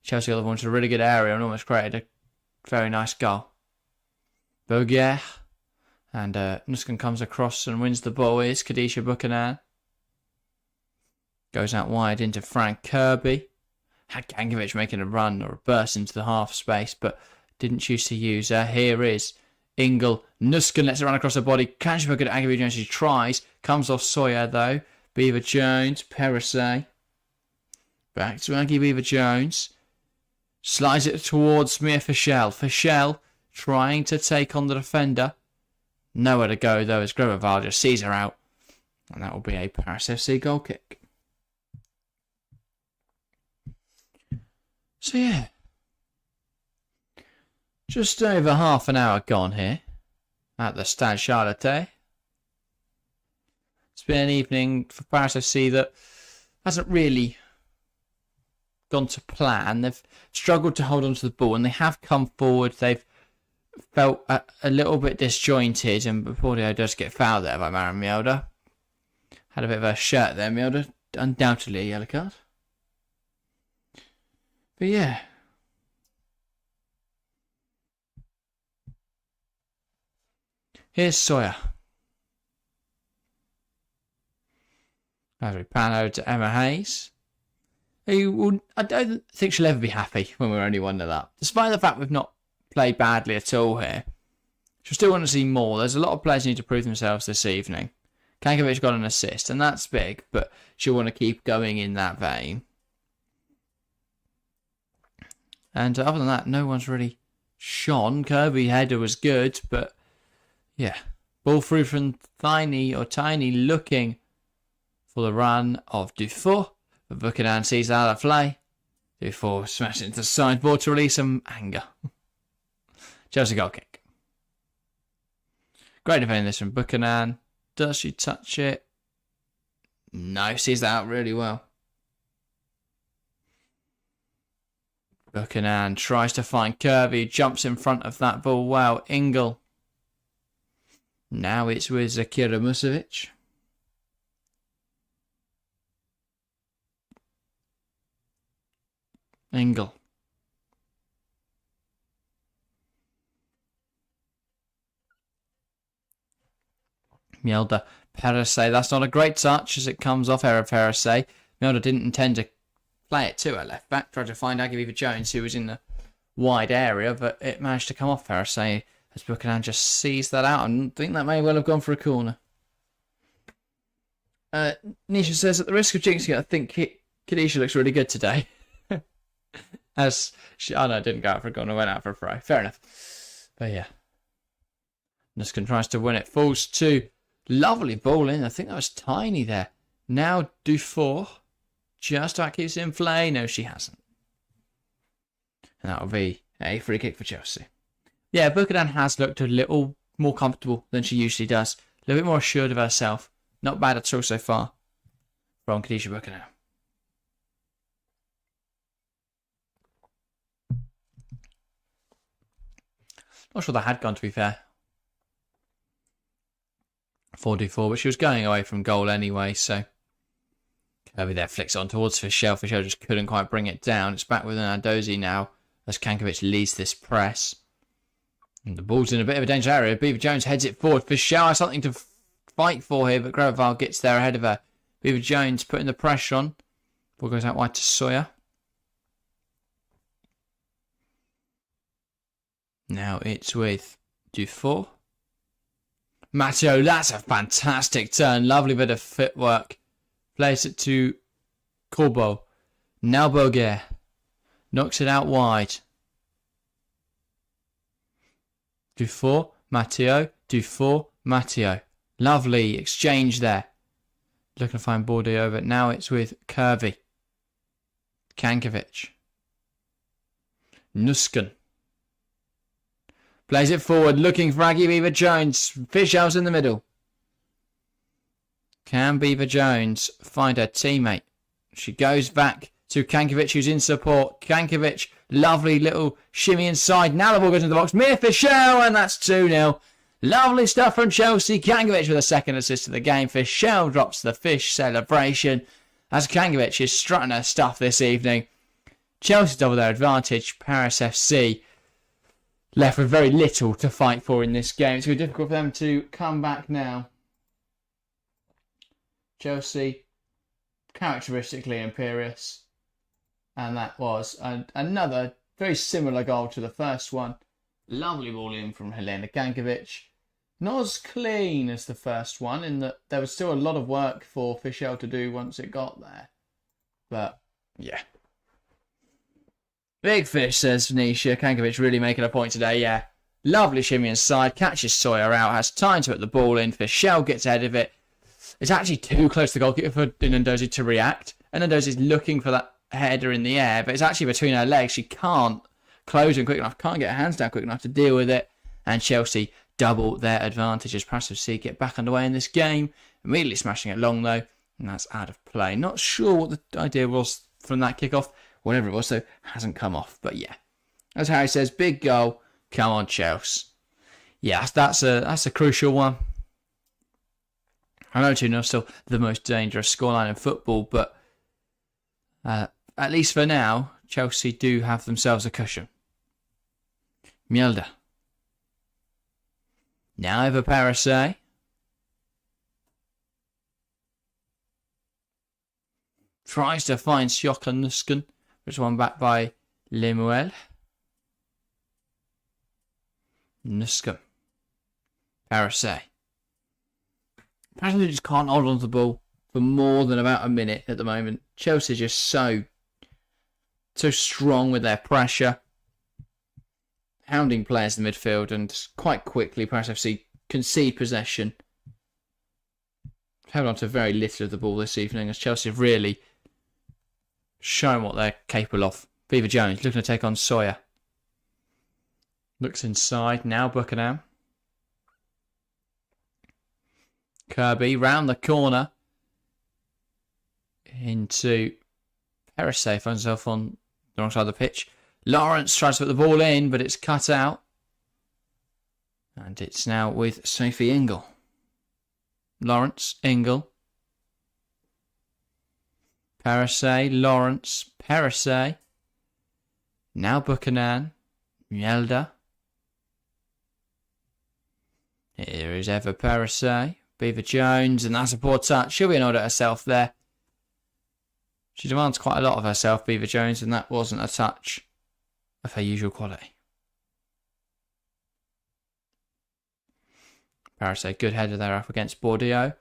Chelsea got the ball into a really good area and almost created a very nice goal. Boguer. And Nusken comes across and wins the ball. It's Kadisha Buchanan. Goes out wide into Frank Kirby. Had Kankovic making a run or a burst into the half space, but didn't choose to use her. Here is Ingle. Nusken lets it run across the body. Can she poke it at Aggie Beaver-Jones? She tries. Comes off Sawyer though. Beaver-Jones. Perisay. Back to Aggie Beaver-Jones. Slides it towards Mia Fischel. Fischel trying to take on the defender. Nowhere to go though, as Grover just sees her out. And that will be a Paris FC goal kick. So yeah. Just over half an hour gone here at the Stade Charlotte. It's been an evening for Paris FC that hasn't really gone to plan. They've struggled to hold on to the ball and they have come forward. They've felt a little bit disjointed, and Bordeaux does get fouled there by Mariam Mielda. Had a bit of a shirt there, Mielda. Undoubtedly a yellow card. But yeah. Here's Sawyer. As we pan over to Emma Hayes. I don't think she'll ever be happy when we're only 1-0 up. Despite the fact we've not played badly at all here, she'll still want to see more. There's a lot of players who need to prove themselves this evening. Kankovic got an assist, and that's big, but she'll want to keep going in that vein. And other than that, no one's really shone. Kirby header was good, but yeah. Ball through from Tiny looking for the run of Dufour. But Buchanan sees that out of play. Dufour smashed it into the sideboard to release some anger. Chelsea goal kick. Great defending this from Buchanan. Does she touch it? No, sees that out really well. Buchanan tries to find Kirby. Jumps in front of that ball well. Ingle. Now it's with Zakira Musovic. Ingle. Mielda. Perisay. That's not a great touch as it comes off Era Perisay. Mielda didn't intend to play it to her left back. Tried to find Aggie Beaver-Jones, who was in the wide area, but it managed to come off Perisay as Buchanan just sees that out, and I think that may well have gone for a corner. Nisha says, at the risk of jinxing it, I think Kadisha looks really good today. Oh no, it didn't go out for a goal. It went out for a throw. Fair enough. But yeah. Nuskin tries to win it. Falls to lovely ball in. I think that was tiny there. Now Dufour. Just about keeps it in play. No, she hasn't. And that'll be a free kick for Chelsea. Yeah, Buchanan has looked a little more comfortable than she usually does. A little bit more assured of herself. Not bad at all so far from Khadija Buchanan. Not sure that had gone, to be fair. 4-4, but she was going away from goal anyway, so Kirby there flicks on towards Fischel. Fischel just couldn't quite bring it down. It's back with Nandozi now as Kankovic leads this press. And the ball's in a bit of a dangerous area. Beaver Jones heads it forward. Fischel has something to fight for here, but Graval gets there ahead of her. Beaver Jones putting the pressure on. Ball goes out wide to Sawyer. Now it's with Dufour. Matteo, that's a fantastic turn. Lovely bit of footwork. Plays it to Corbeau. Now Boguer. Knocks it out wide. Dufour, Matteo. Dufour, Matteo. Lovely exchange there. Looking to find Bordeaux, but now it's with Kirby. Kankovic. Nusken. Plays it forward, looking for Aggie Beaver Jones. Fischel's in the middle. Can Beaver Jones find her teammate? She goes back to Kankovic, who's in support. Kankovic, lovely little shimmy inside. Now the ball goes into the box. Mia Fischel, and that's 2-0. Lovely stuff from Chelsea. Kankovic with a second assist of the game. Fischel drops the fish celebration as Kankovic is strutting her stuff this evening. Chelsea double their advantage. Paris FC left with very little to fight for in this game. It's going to be difficult for them to come back now. Chelsea, characteristically imperious. And that was another very similar goal to the first one. Lovely ball in from Helena Kankovic. Not as clean as the first one, in that there was still a lot of work for Fischel to do once it got there. But, yeah. Big fish, says Nisha. Kankovic really making a point today, yeah. Lovely shimmy inside, catches Sawyer out, has time to put the ball in. Fischel gets ahead of it. It's actually too close to the goalkeeper for Nandozi to react. And Nandozi's looking for that header in the air, but it's actually between her legs. She can't close him quick enough, can't get her hands down quick enough to deal with it. And Chelsea double their advantage as Paris FC get back underway in this game. Immediately smashing it long, though, and that's out of play. Not sure what the idea was from that kickoff. Whatever it was, though, hasn't come off. But yeah, as Harry says, big goal. Come on, Chelsea. Yeah, that's a crucial one. I know 2-0 is still the most dangerous scoreline in football, but at least for now, Chelsea do have themselves a cushion. Mjelde. Now over Paris, tries to find Sjoka Nusken. Which one back by Lemuel. Nusken. Paris. Paris just can't hold on to the ball for more than about a minute at the moment. Chelsea just so strong with their pressure. Hounding players in the midfield, and quite quickly Paris FC concede possession. Held on to very little of the ball this evening as Chelsea have really shown what they're capable of. Beaver Jones looking to take on Sawyer. Looks inside. Now Buchanan. Kirby round the corner. Into Perisset. Finds himself on the wrong side of the pitch. Lawrence tries to put the ball in, but it's cut out. And it's now with Sophie Ingle. Lawrence, Ingle. Perisset, Lawrence, Perisset. Now Buchanan, Mjelde. Here is Eva Perisset, Beaver Jones, and that's a poor touch. She'll be annoyed at herself there. She demands quite a lot of herself, Beaver Jones, and that wasn't a touch of her usual quality. Perisset, good header there up against Bordeaux.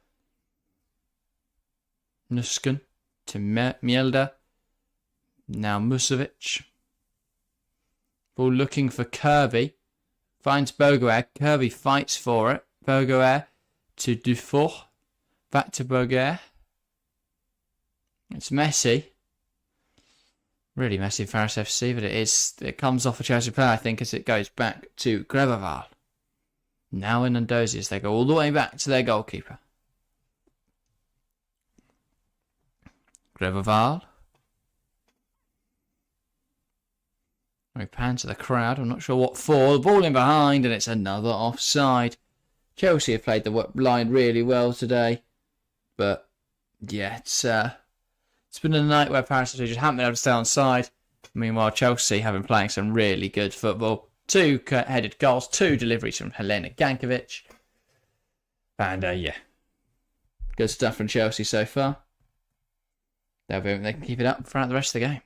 Nusken to Mjelde. Now Musovic. Ball looking for Kirby. Finds Boguer. Kirby fights for it. Boguer to Dufour. Back to Boguer. It's messy. Really messy for Paris FC, but it comes off a Chelsea player, I think, as it goes back to Grebeval. Now in Ndozi as they go all the way back to their goalkeeper. Grebeval. We pan to the crowd. I'm not sure what for. The ball in behind, and it's another offside. Chelsea have played the line really well today. But, yeah, it's been a night where Paris just haven't been able to stay on side. Meanwhile, Chelsea have been playing some really good football. 2 headed goals, 2 deliveries from Helena Gankovic. And, yeah, good stuff from Chelsea so far. They'll be hoping they can keep it up throughout the rest of the game.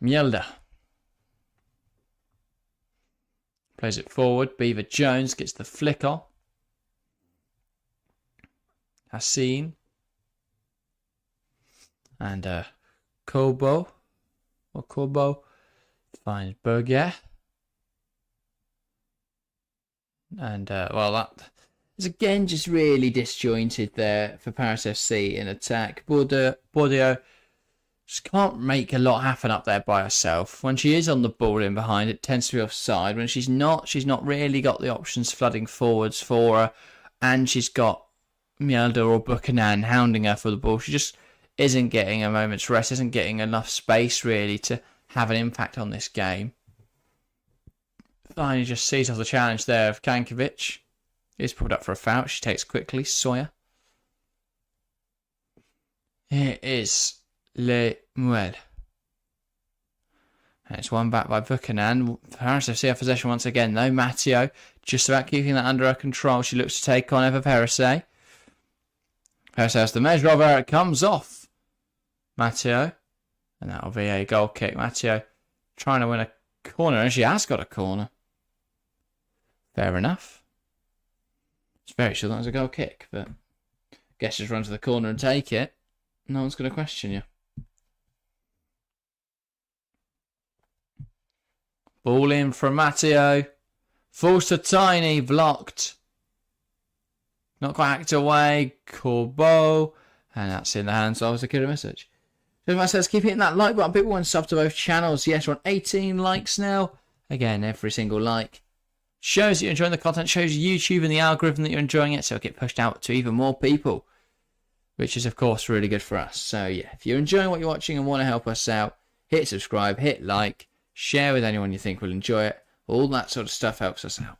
Mjelde plays it forward. Beaver Jones gets the flick on. Hassan and Kobo finds Berger. And well, that is again just really disjointed there for Paris FC in attack. Bordeaux just can't make a lot happen up there by herself. When she is on the ball in behind, it tends to be offside. When she's not really got the options flooding forwards for her, and she's got Mjelde or Buchanan hounding her for the ball. She just isn't getting a moment's rest, isn't getting enough space really to have an impact on this game. Finally just sees off the challenge there of Kankovic. Is pulled up for a foul. She takes quickly. Sawyer. Here is Le Muel. And it's won back by Buchanan. Paris FC have possession once again though. Matteo just about keeping that under her control. She looks to take on Eva Perisset. Perisset has the measure of her. It comes off Matteo. And that'll be a goal kick. Matteo trying to win a corner. And she has got a corner. Fair enough. It's very sure that was a goal kick. But I guess just run to the corner and take it. No one's going to question you. Ball in from Matteo. Falls to Tiny. Blocked. Not quite hacked away. Corbeau. And that's in the hands of Akira Message. So my says keep hitting that like button. People want to sub to both channels. Yes, we're on 18 likes now. Again, every single like shows that you're enjoying the content. Shows YouTube and the algorithm that you're enjoying it. So it'll get pushed out to even more people. Which is, of course, really good for us. So, yeah, if you're enjoying what you're watching and want to help us out, hit subscribe, hit like, share with anyone you think will enjoy it. All that sort of stuff helps us out.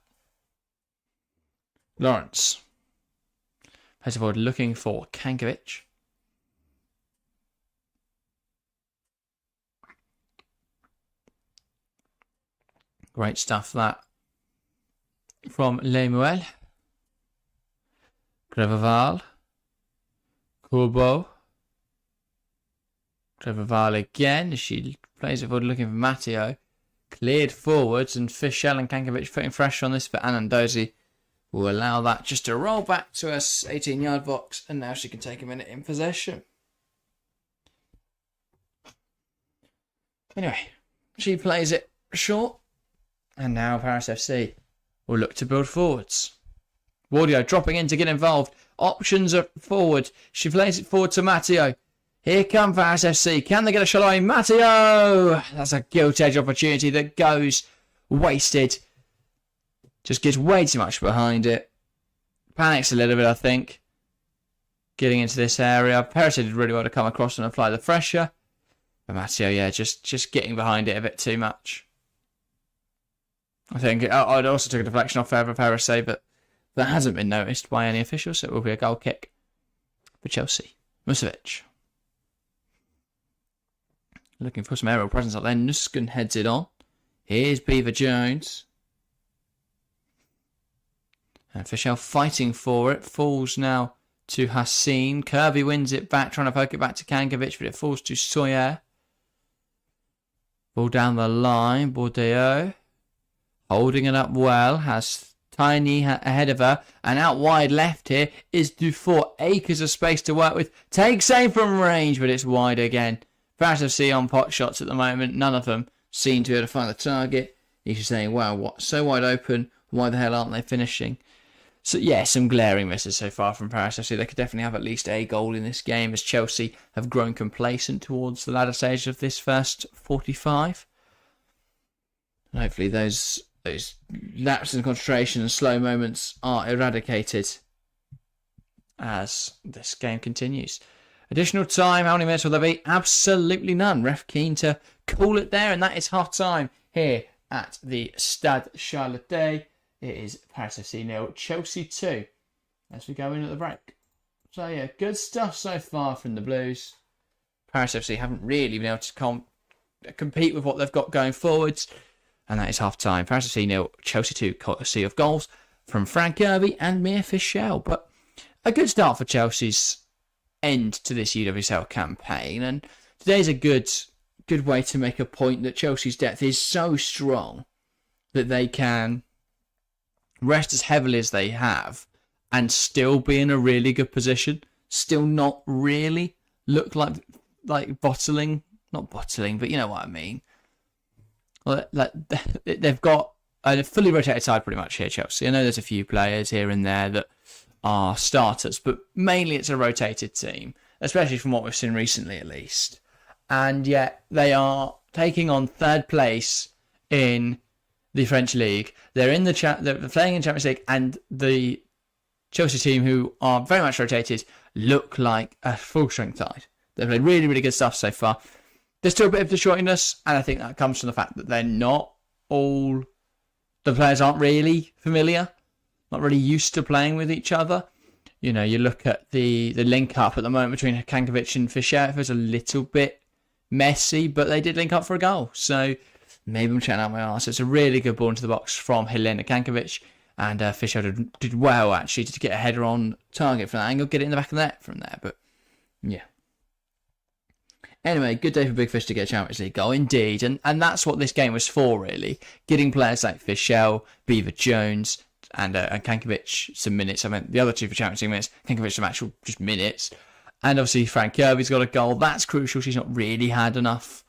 Lawrence. Plays forward looking for Kankovic. Great stuff, that. From Lemuel. Grebeval. Corbeau. Grebeval again. She plays it forward looking for Matteo. Cleared forwards and Fischel and Kankovic putting pressure on this, but Anandozi will allow that just to roll back to us 18-yard box, and now she can take a minute in possession. Anyway, she plays it short, and now Paris FC will look to build forwards. Wardio dropping in to get involved. Options are forward. She plays it forward to Matteo. Here come Paris FC. Can they get a shot away? Matteo! That's a gilt-edge opportunity that goes wasted. Just gets way too much behind it. Panics a little bit, I think. Getting into this area. Paris did really well to come across and apply the pressure. But Matteo, yeah, just getting behind it a bit too much. I think I'd also took a deflection off for Paris, but that hasn't been noticed by any officials, so it will be a goal kick for Chelsea. Musovic. Looking for some aerial presence up there. Nusken heads it on. Here's Beaver Jones. And Fischel fighting for it. Falls now to Hassan. Kirby wins it back, trying to poke it back to Kankovic, but it falls to Sawyer. Ball down the line. Bordeaux. Holding it up well. Has Tiny ahead of her, and out wide left here is Dufour. Acres of space to work with. Takes aim from range, but it's wide again. Paris FC on pot shots at the moment. None of them seem to be able to find the target. You're just saying, wow, what? So wide open. Why the hell aren't they finishing? So, yeah, some glaring misses so far from Paris FC. They could definitely have at least a goal in this game as Chelsea have grown complacent towards the latter stage of this first 45. And hopefully those lapses in concentration and slow moments are eradicated as this game continues. Additional time, how many minutes will there be? Absolutely none. Ref keen to call it there, and that is half time here at the Stade Charlotte. It is Paris FC 0, Chelsea 2 as we go in at the break. So yeah, good stuff so far from the Blues. Paris FC haven't really been able to compete with what they've got going forwards. And that is half time. Paris FC 0, Chelsea 2, courtesy of goals from Frank Kirby and Mia Fischel. But a good start for Chelsea's end to this UWCL campaign. And today's a good way to make a point that Chelsea's depth is so strong that they can rest as heavily as they have and still be in a really good position. Still not really look like bottling. Not bottling, but you know what I mean. Like they've got a fully rotated side pretty much here, Chelsea. I know there's a few players here and there that are starters, but mainly it's a rotated team, especially from what we've seen recently at least. And yet they are taking on third place in the French league. They're playing in Champions League, and the Chelsea team, who are very much rotated, look like a full strength side. They've played really, really good stuff so far. There's still a bit of disjointedness, and I think that comes from the fact that they're not all... The players aren't really familiar, not really used to playing with each other. You know, you look at the link up at the moment between Kankovic and Fischer. It was a little bit messy, but they did link up for a goal. So maybe I'm chatting out my arse. It's a really good ball into the box from Helena Kankovic, and Fischer did well, actually, to get a header on target from that angle, get it in the back of the net from there. But, yeah. Anyway, good day for Big Fish to get a Champions League goal, indeed. And that's what this game was for, really. Getting players like Fischel, Beaver Jones, and Kankovic some minutes. I mean, the other two for Champions League minutes. Kankovic some actual just minutes. And obviously, Frank Kirby's got a goal. That's crucial. She's not really had enough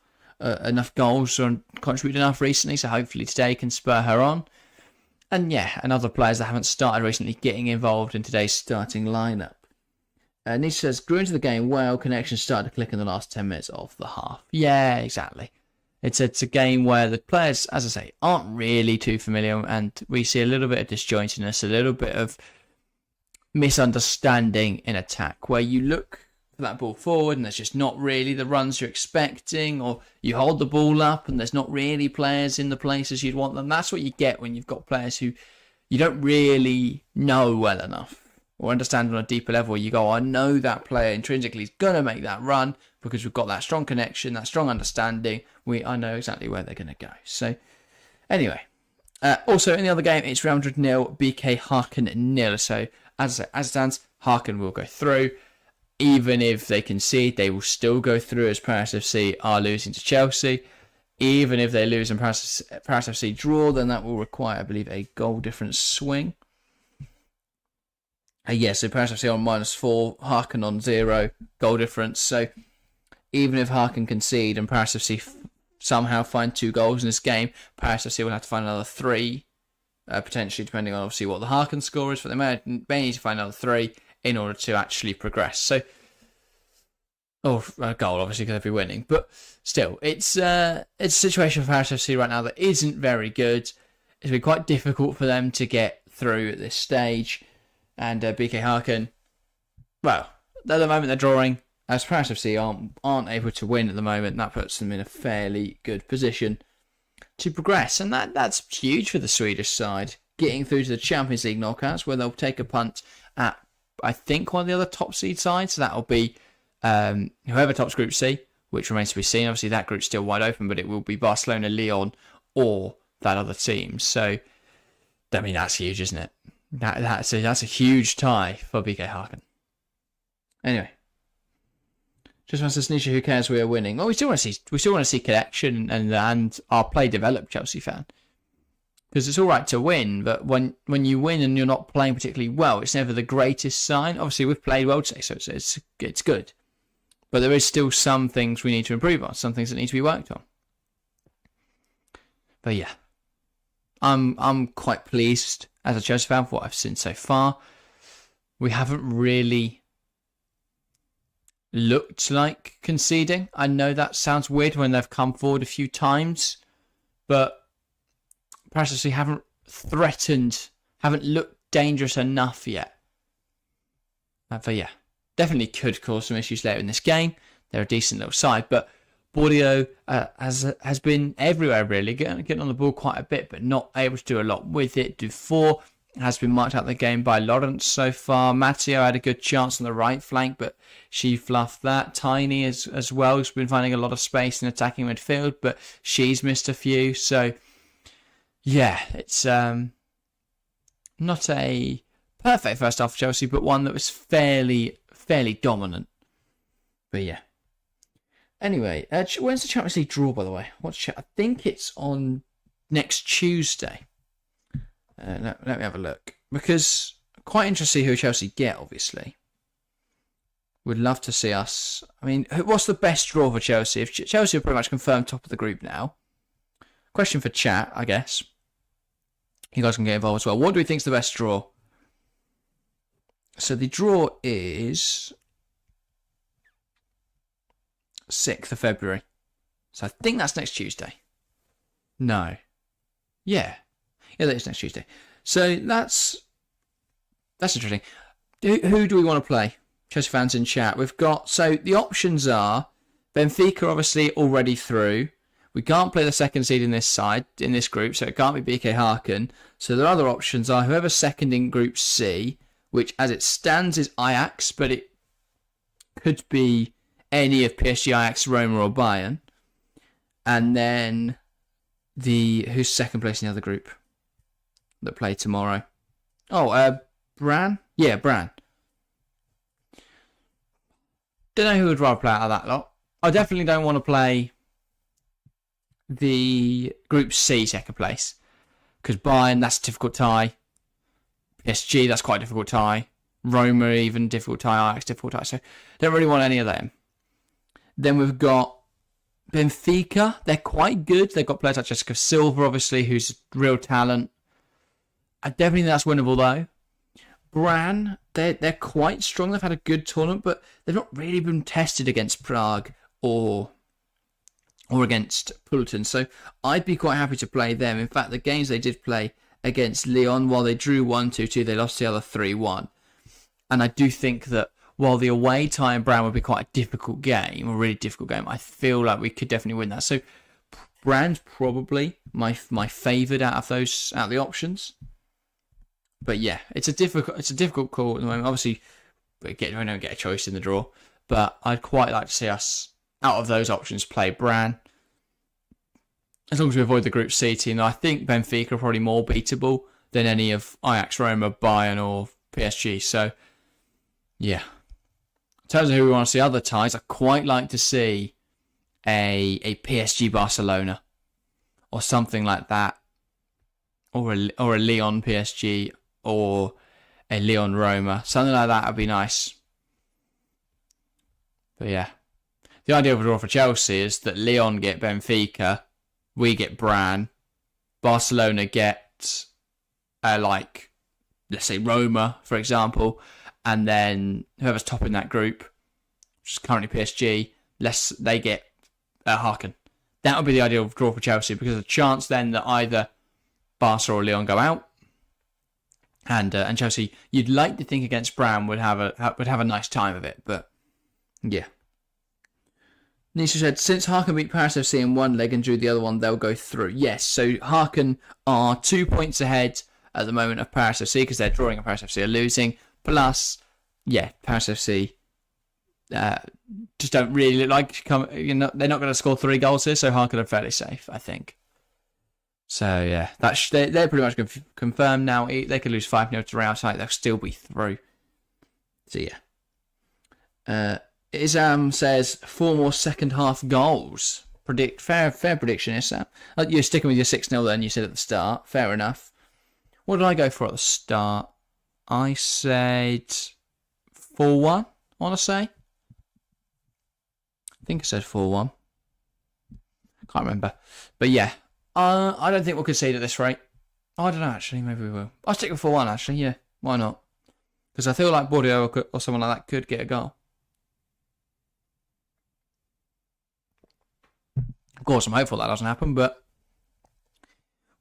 goals or contributed enough recently, so hopefully today can spur her on. And yeah, and other players that haven't started recently getting involved in today's starting lineup. Nisha says, grew into the game well, connections started to click in the last 10 minutes of the half. Yeah, exactly. It's a game where the players, as I say, aren't really too familiar, and we see a little bit of disjointedness, a little bit of misunderstanding in attack, where you look for that ball forward and there's just not really the runs you're expecting, or you hold the ball up and there's not really players in the places you'd want them. That's what you get when you've got players who you don't really know well enough or understand on a deeper level. You go, I know that player intrinsically is going to make that run because we've got that strong connection, that strong understanding. I know exactly where they're going to go. So, anyway. Also, in the other game, it's Real Madrid 0, BK Harken 0. So, as it stands, Harken will go through. Even if they concede, they will still go through as Paris FC are losing to Chelsea. Even if they lose and Paris FC draw, then that will require, I believe, a goal difference swing. So Paris FC on -4, Harken on 0, goal difference. So even if Harken concede and Paris FC somehow find 2 goals in this game, Paris FC will have to find another 3, potentially, depending on obviously what the Harken score is. But they may need to find another 3 in order to actually progress. So, a goal, obviously, because they'll be winning. But still, it's a situation for Paris FC right now that isn't very good. It's been quite difficult for them to get through at this stage. And BK Harken, well, at the moment they're drawing. As Paris FC aren't able to win at the moment, that puts them in a fairly good position to progress. And that's huge for the Swedish side, getting through to the Champions League knockouts, where they'll take a punt at, I think, one of the other top seed sides. So that'll be whoever tops Group C, which remains to be seen. Obviously, that group's still wide open, but it will be Barcelona, Lyon, or that other team. So, I mean, that's huge, isn't it? That's a huge tie for BK Harken. Anyway, just wants to sneeze. Who cares? We are winning. Well, we still want to see connection and our play develop, Chelsea fan. Because it's all right to win, but when you win and you're not playing particularly well, it's never the greatest sign. Obviously, we've played well today, so it's good. But there is still some things we need to improve on, some things that need to be worked on. But yeah, I'm quite pleased as a Chelsea fan for what I've seen so far. We haven't really looked like conceding. I know that sounds weird when they've come forward a few times, but perhaps we haven't threatened, haven't looked dangerous enough yet. But yeah, definitely could cause some issues later in this game. They're a decent little side, but Bordeaux has been everywhere really, getting on the ball quite a bit, but not able to do a lot with it. Dufour has been marked out of the game by Lawrence so far. Matteo had a good chance on the right flank, but she fluffed that. Tiny as well has been finding a lot of space in attacking midfield, but she's missed a few. So yeah, it's not a perfect first half for Chelsea, but one that was fairly dominant. But yeah. Anyway, when's the Champions League draw, by the way? I think it's on next Tuesday. Let me have a look. Because quite interested to see who Chelsea get, obviously. Would love to see us. I mean, what's the best draw for Chelsea? If Chelsea are pretty much confirmed top of the group now. Question for chat, I guess. You guys can get involved as well. What do we think is the best draw? So the draw is 6th of February. So I think that's next Tuesday. No. Yeah, that is next Tuesday. So that's interesting. Who do we want to play? Chelsea fans in chat. We've got, so the options are Benfica obviously already through. We can't play the second seed in this group, so it can't be BK Harken. So the other options are whoever's second in Group C, which as it stands is Ajax, but it could be any of PSG, Ajax, Roma or Bayern. And then who's second place in the other group that play tomorrow? Oh, Bran? Yeah, Bran. Don't know who would rather play out of that lot. I definitely don't want to play the Group C second place, because Bayern, that's a difficult tie. PSG, that's quite a difficult tie. Roma, even difficult tie. Ajax, difficult tie. So don't really want any of them. Then we've got Benfica. They're quite good. They've got players like Jessica Silva, obviously, who's a real talent. I definitely think that's winnable, though. Bran, they're quite strong. They've had a good tournament, but they've not really been tested against Prague or against Pulton. So I'd be quite happy to play them. In fact, the games they did play against Lyon, while they drew 1-2, they lost the other 3-1. And I do think that while the away tie in Bran would be quite a difficult game, a really difficult game, I feel like we could definitely win that. So Bran's probably my favoured out of the options. But yeah, it's a difficult call at the moment. Obviously, we don't get a choice in the draw, but I'd quite like to see us out of those options play Bran. As long as we avoid the Group C team, I think Benfica are probably more beatable than any of Ajax, Roma, Bayern or PSG. So yeah. In terms of who we want to see other ties, I'd quite like to see a PSG Barcelona or something like that, or a Lyon PSG or a Lyon Roma, something like that would be nice. But yeah, the ideal draw for Chelsea is that Lyon get Benfica, we get Bran, Barcelona get let's say Roma, for example, and then whoever's top in that group, which is currently PSG, they get Harken. That would be the ideal draw for Chelsea, because there's a chance then that either Barca or Lyon go out, and Chelsea, you'd like to think against Bran would have a nice time of it, but yeah. Nisha said, since Harken beat Paris FC in one leg and drew the other one, they'll go through. Yes, so Harken are 2 points ahead at the moment of Paris FC, because they're drawing and Paris FC are losing. Plus, yeah, Paris FC just don't really look like they're not going to score 3 goals here, so Harken are fairly safe, I think. So yeah, they're pretty much confirmed now. They could lose 5-0 to Real Madrid, they'll still be through. So yeah. Isam says 4 more second half goals. Fair prediction, Isam. You're sticking with your 6-0 then, you said at the start. Fair enough. What did I go for at the start? I said 4-1, I want to say. I think I said 4-1. Can't remember. But yeah, I don't think we'll concede at this rate. I don't know, actually. Maybe we will. I'll stick with 4-1, actually. Yeah, why not? Because I feel like Bordeaux or someone like that could get a goal. Of course, I'm hopeful that doesn't happen, but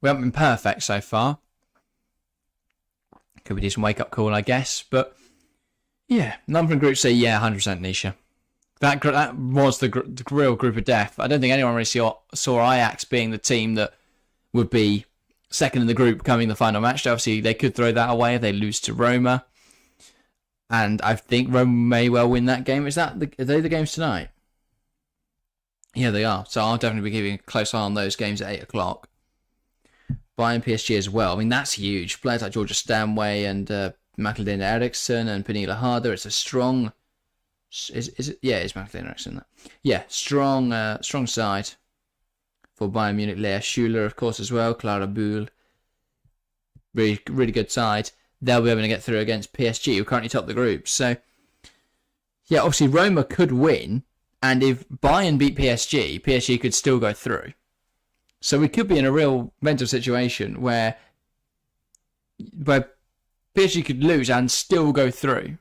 we haven't been perfect so far. Could we do some wake-up call, I guess. But yeah, number from Group C, yeah, 100% Nisha. That was the real group of death. I don't think anyone really saw Ajax being the team that would be second in the group coming the final match. Obviously, they could throw that away if they lose to Roma. And I think Roma may well win that game. Are they the games tonight? Yeah, they are. So I'll definitely be keeping a close eye on those games at 8 o'clock. Bayern PSG as well. I mean, that's huge. Players like Georgia Stanway and Magdalena Eriksson and Pernilla Harder. It's a strong... Is it? Yeah, it's Magdalena Eriksson. Yeah, strong side for Bayern Munich. Lea Schuler, of course, as well. Clara Buhl. Really, really good side. They'll be able to get through against PSG, who currently top the group. So, yeah, obviously Roma could win, and if Bayern beat PSG, PSG could still go through. So we could be in a real mental situation where PSG could lose and still go through.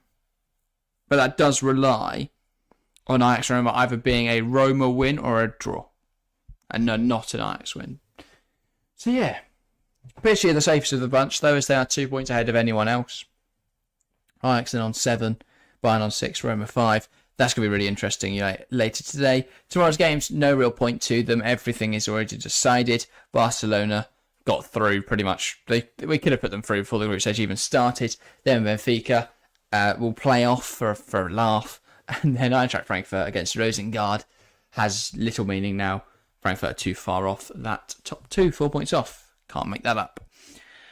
But that does rely on Ajax Roma either being a Roma win or a draw. And no, not an Ajax win. So yeah. PSG are the safest of the bunch, though, as they are 2 points ahead of anyone else. Ajax on 7, Bayern on 6, Roma 5. That's going to be really interesting later today. Tomorrow's games, no real point to them. Everything is already decided. Barcelona got through pretty much. We could have put them through before the group stage even started. Then Benfica will play off for a laugh. And then Eintracht Frankfurt against Rosengard has little meaning now. Frankfurt are too far off that top 2, 4 points off. Can't make that up.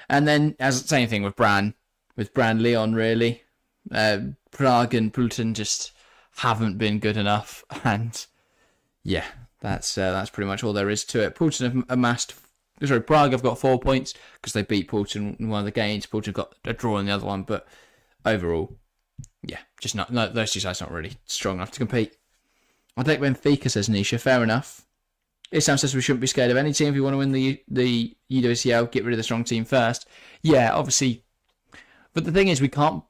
And then, as same thing with Brann Lyon, really. Prague and Pulten just haven't been good enough. And yeah, that's pretty much all there is to it. Pulten have Prague have got 4 points because they beat Pulten in one of the games. Pulten got a draw in the other one, but overall, yeah, just not those two sides not really strong enough to compete. I'll take Benfica, says Nisha. Fair enough. Isam says we shouldn't be scared of any team if we want to win the UWCL. Get rid of the strong team first. Yeah, obviously. But the thing is, we can't.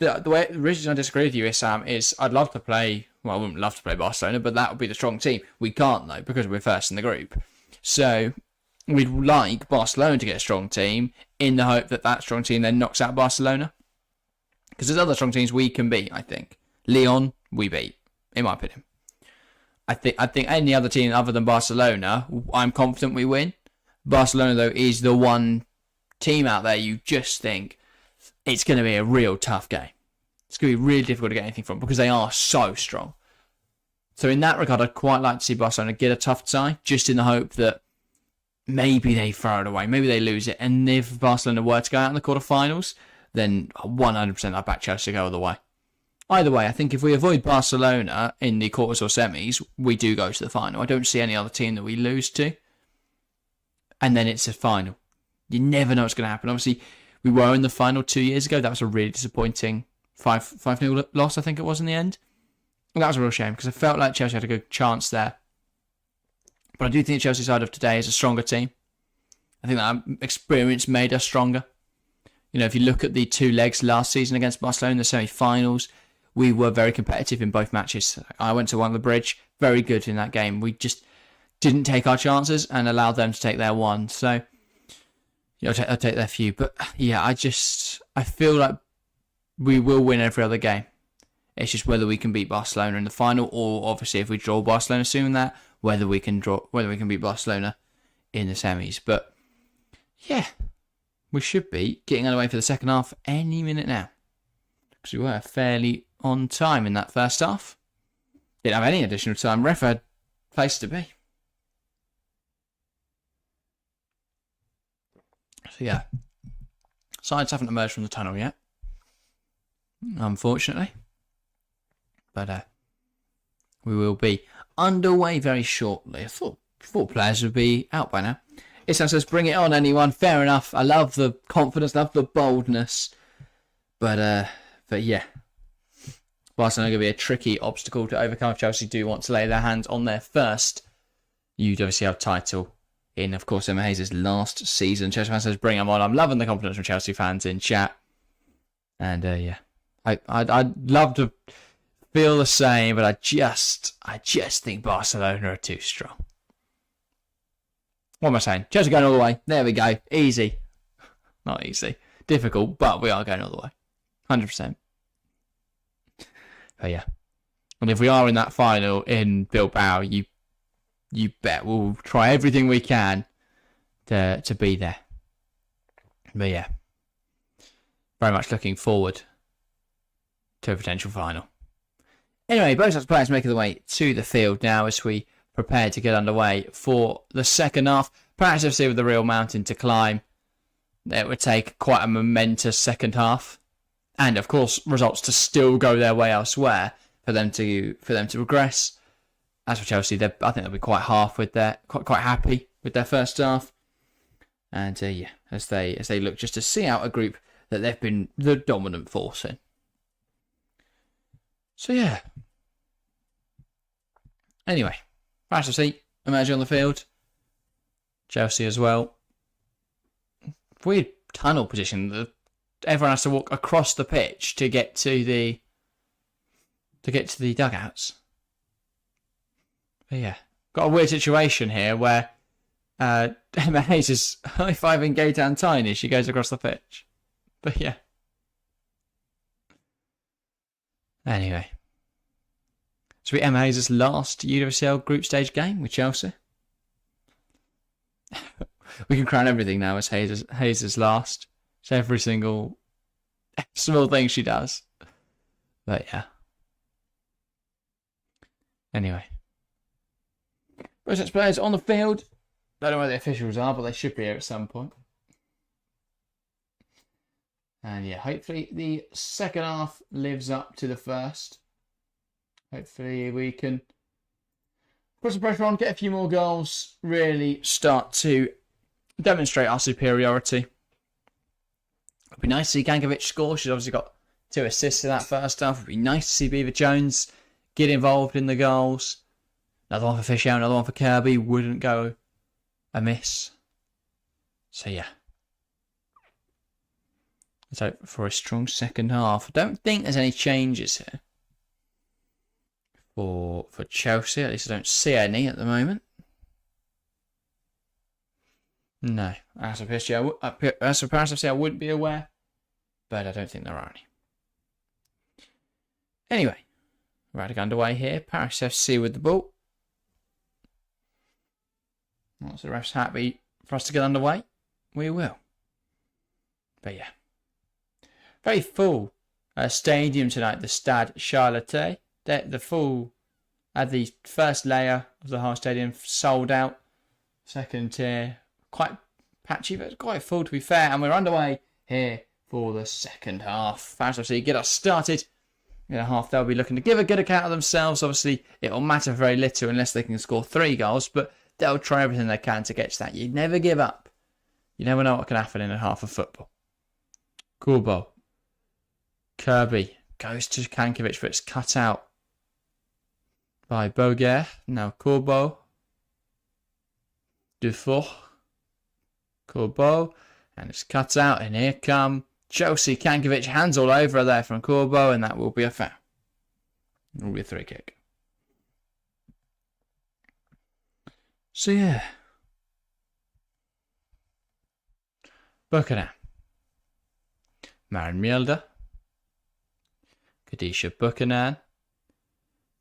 The reason I disagree with you, Isam, is I'd love to play. Well, I wouldn't love to play Barcelona, but that would be the strong team. We can't though because we're first in the group. So we'd like Barcelona to get a strong team in the hope that that strong team then knocks out Barcelona. Because there's other strong teams we can beat. I think Lyon we beat, in my opinion. I think any other team other than Barcelona, I'm confident we win. Barcelona, though, is the one team out there you just think it's going to be a real tough game. It's going to be really difficult to get anything from because they are so strong. So in that regard, I'd quite like to see Barcelona get a tough tie, just in the hope that maybe they throw it away, maybe they lose it. And if Barcelona were to go out in the quarterfinals, then 100% I'd back Chelsea to go all the way. Either way, I think if we avoid Barcelona in the quarters or semis, we do go to the final. I don't see any other team that we lose to. And then it's a final. You never know what's going to happen. Obviously, we were in the final 2 years ago. That was a really disappointing 5-0 loss, I think it was in the end. And that was a real shame because I felt like Chelsea had a good chance there. But I do think the Chelsea side of today is a stronger team. I think that experience made us stronger. You know, if you look at the 2 legs last season against Barcelona in the semi-finals, we were very competitive in both matches. I went to one of the bridge, very good in that game. We just didn't take our chances and allowed them to take their one. So, you know, I'll take their few. But yeah, I feel like we will win every other game. It's just whether we can beat Barcelona in the final, or obviously if we draw Barcelona, assuming that, whether we can beat Barcelona in the semis. But yeah, we should be getting underway for the second half any minute now, because we were fairly on time in that first half. Didn't have any additional time. Ref had place to be. So yeah, sides haven't emerged from the tunnel yet, unfortunately. But we will be underway very shortly. I thought players would be out by now. Isam says, bring it on, anyone. Fair enough. I love the confidence, love the boldness. But yeah. Barcelona going to be a tricky obstacle to overcome if Chelsea do want to lay their hands on their first UWCL title in, of course, Emma Hayes' last season. Chelsea fans says, bring them on. I'm loving the confidence from Chelsea fans in chat. And, yeah, I'd love to feel the same, but I just think Barcelona are too strong. What am I saying? Chelsea going all the way. There we go. Easy. Not easy. Difficult, but we are going all the way. 100%. But yeah. And if we are in that final in Bilbao, you bet we'll try everything we can to be there. But yeah. Very much looking forward to a potential final. Anyway, both sets players making their way to the field now as we prepare to get underway for the second half. Paris FC with the real mountain to climb. It would take quite a momentous second half. And of course, results to still go their way elsewhere for them to progress. As for Chelsea, I think they'll be quite happy with their first half. And yeah, as they look just to see out a group that they've been the dominant force in. So yeah. Anyway, Paris FC emerging on the field. Chelsea as well. Weird tunnel position. Everyone has to walk across the pitch to get to the dugouts. But yeah, got a weird situation here where Emma Hayes is high-fiving Gaetan Tyne as she goes across the pitch. But yeah. Anyway. So Emma Hayes' last UWCL group stage game with Chelsea. We can crown everything now as Hayes' last. It's every single small thing she does. But yeah. Anyway. Both sets players on the field. Don't know where the officials are, but they should be here at some point. And yeah, hopefully the second half lives up to the first. Hopefully we can put some pressure on, get a few more goals, really start to demonstrate our superiority. It'd be nice to see Gankovic score. She's obviously got 2 assists in that first half. It'd be nice to see Beaver Jones get involved in the goals. Another one for Fisher, another one for Kirby. Wouldn't go amiss. So yeah. Let's hope for a strong second half. I don't think there's any changes here for Chelsea. At least I don't see any at the moment. No. As for Paris FC, I wouldn't be aware. But I don't think there are any. Anyway. We're to get underway here. Paris FC with the ball. Once the ref's happy for us to get underway, we will. But yeah. Very full stadium tonight, the Stade Charlotte. The full, the first layer of the whole stadium sold out. Second tier, quite patchy, but quite full to be fair. And we're underway here for the second half. Paris FC get us started. In a half, they'll be looking to give a good account of themselves. Obviously, it'll matter very little unless they can score 3 goals, but they'll try everything they can to get to that. You never give up. You never know what can happen in a half of football. Cool ball. Kirby goes to Kankovic, but it's cut out by Boguer. Now Corbeau. Dufour. Corbeau. And it's cut out. And here come Chelsea. Kankovic, hands all over there from Corbeau. And that will be a foul. It will be a 3 kick. So yeah. Buchanan. Maren Mjelde. Kadisha Buchanan.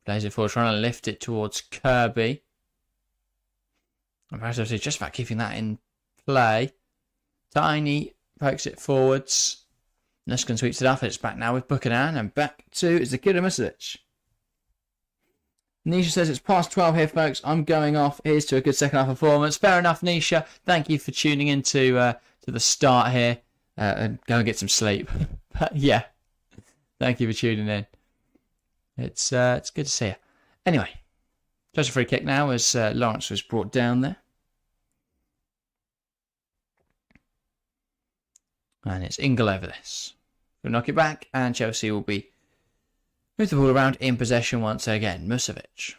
Plays it forward, trying to lift it towards Kirby. And Paris FC just about keeping that in play. Tiny pokes it forwards. Nuskin sweeps it up. It's back now with Buchanan. And back to Zakira Misic. Nisha says it's past 12 here, folks. I'm going off. Here's to a good second half performance. Fair enough, Nisha. Thank you for tuning in to the start here. And go and get some sleep. But yeah. Thank you for tuning in. It's good to see you. Anyway, just a free kick now as Lawrence was brought down there. And it's Ingle over this. We'll knock it back and Chelsea will be Move the ball around in possession once again. Musovic.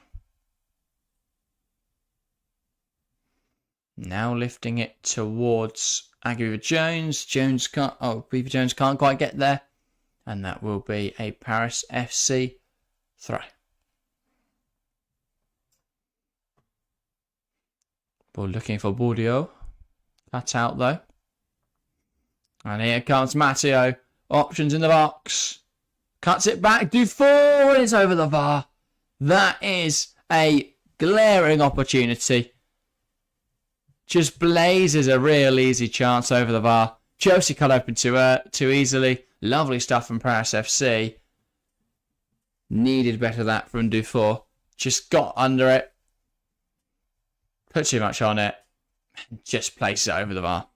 Now lifting it towards Aguilar Jones. Beaver Jones can't quite get there. And that will be a Paris FC throw. Ball looking for Bordeaux. Cut out though. And here comes Matteo. Options in the box. Cuts it back. Dufour, and it's over the bar. That is a glaring opportunity. Just blazes a real easy chance over the bar. Chelsea cut open too easily. Lovely stuff from Paris FC. Needed better than that from Dufour. Just got under it. Put too much on it. Just places it over the bar.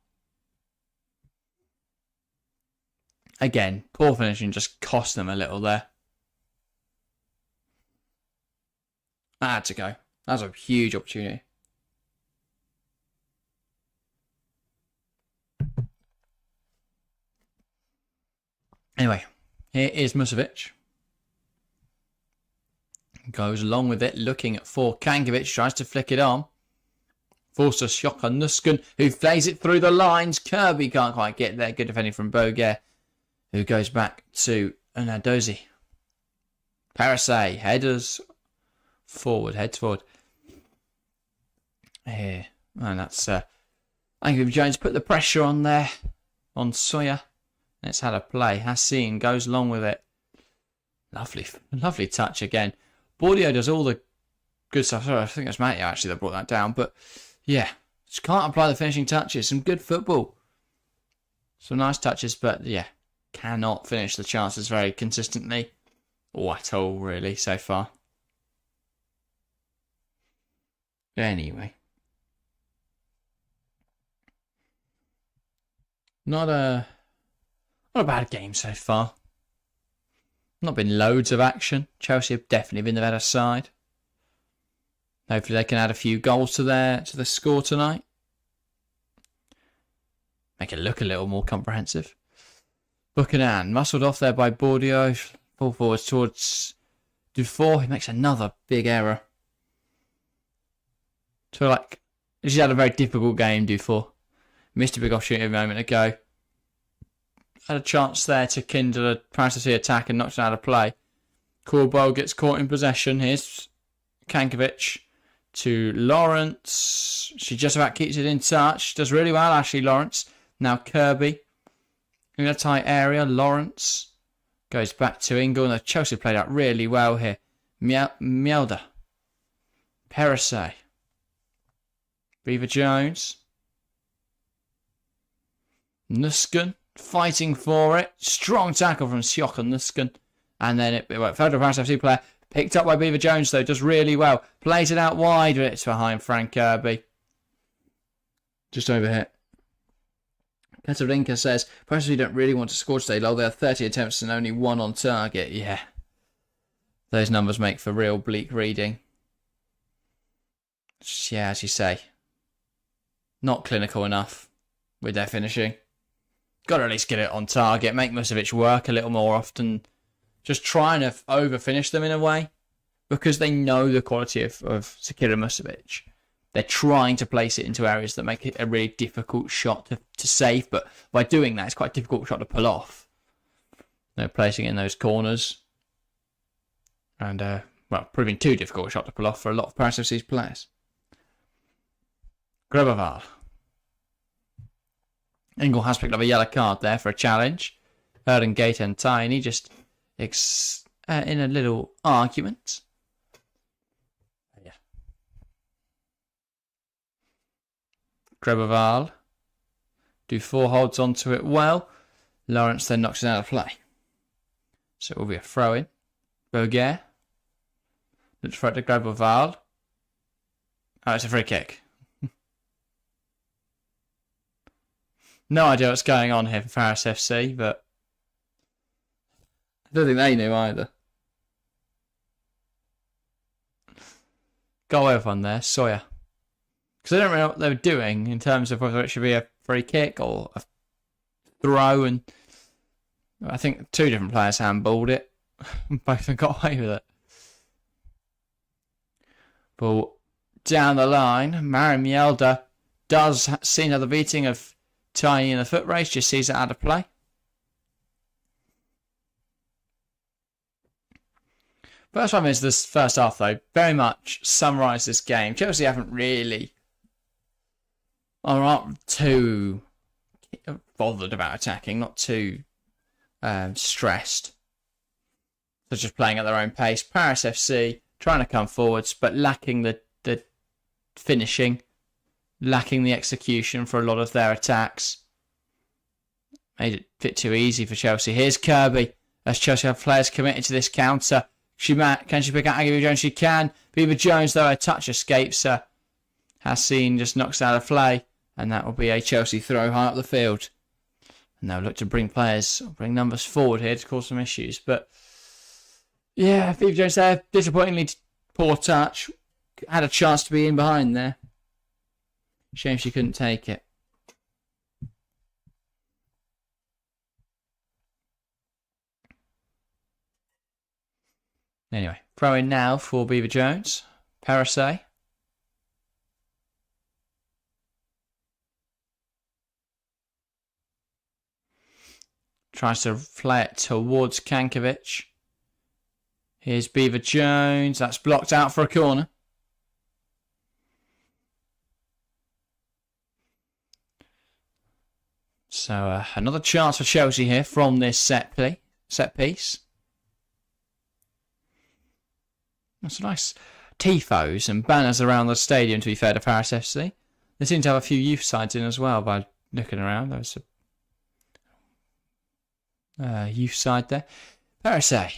Again, poor finishing just cost them a little there. That had to go. That was a huge opportunity. Anyway, here is Musovic. Goes along with it, looking for Kankovic, tries to flick it on. Forces a shock on Nusken, who plays it through the lines. Kirby can't quite get there. Good defending from Boguer, who goes back to Nadozi. Parasay heads forward. Here, and that's Angus Jones put the pressure on there on Sawyer. Let's have a play. Hassan goes along with it. Lovely touch again. Bordeaux does all the good stuff. Sorry, I think it's Matty actually that brought that down. But yeah, just can't apply the finishing touches. Some good football. Some nice touches, but yeah, cannot finish the chances very consistently. Or at all, really, so far. Anyway. Not a bad game so far. Not been loads of action. Chelsea have definitely been the better side. Hopefully they can add a few goals to the score tonight. Make it look a little more comprehensive. Buchanan muscled off there by Bordeaux. Ball forwards towards Dufour. He makes another big error. So he's had a very difficult game, Dufour. Missed a big opportunity a moment ago. Had a chance there to kindle a Paris FC attack and knocked it out of play. Corbeau gets caught in possession. Here's Kankovic to Lawrence. She just about keeps it in touch. Does really well, Ashley Lawrence. Now Kirby. In a tight area, Lawrence goes back to Ingle. And Chelsea played out really well here. Mielda. Perisay. Beaver Jones. Nusken. Fighting for it. Strong tackle from Siok and Nusken. And then it went further to Paris FC player. Picked up by Beaver Jones though. Does really well. Plays it out wide. But it's behind Frank Kirby. Just over here. Katarina says, Paris FC don't really want to score today. Lol, there are 30 attempts and only 1 on target. Yeah. Those numbers make for real bleak reading. Yeah, as you say. Not clinical enough with their finishing. Got to at least get it on target. Make Musovic work a little more often. Just trying to over-finish them in a way. Because they know the quality of Sakira Musovic. They're trying to place it into areas that make it a really difficult shot to save. But by doing that, it's quite a difficult shot to pull off. They're placing it in those corners. And, proving too difficult a shot to pull off for a lot of Paris FC's players. Grebeval. Ingle has picked up a yellow card there for a challenge. Erdengate and Tiny just in a little argument. Yeah. Grebeval. Dufour holds onto it well. Lawrence then knocks it out of play. So it will be a throw-in. Boguer. Let's throw it to Grebeval. Oh, it's a free kick. No idea what's going on here for Paris FC, but I don't think they knew either. Go over on there, Sawyer. Because they don't really know what they were doing in terms of whether it should be a free kick or a throw, and I think 2 different players handballed it. Both of them got away with it. Ball down the line. Mariam Yelda does see another beating of Tiny in the foot race. Just sees it out of play. First 5 minutes of this first half, though, very much summarise this game. Chelsea haven't really, aren't too bothered about attacking, not too stressed. They're just playing at their own pace. Paris FC trying to come forwards, but lacking the finishing, lacking the execution for a lot of their attacks. Made it a bit too easy for Chelsea. Here's Kirby, as Chelsea have players committed to this counter. Can she pick out Beaver Jones? She can. Beaver Jones, though, a touch escapes her. Hassan just knocks out of play, and that will be a Chelsea throw high up the field. And they'll look to bring numbers forward here to cause some issues. But yeah, Beaver Jones there, disappointingly poor touch. Had a chance to be in behind there. Shame she couldn't take it. Anyway, throw in now for Beaver Jones. Parasay. Tries to play it towards Kankovic. Here's Beaver Jones. That's blocked out for a corner. So another chance for Chelsea here from this set piece. That's nice tifos and banners around the stadium, to be fair to Paris FC. They seem to have a few youth sides in as well by looking around. There's a youth side there. Paris A.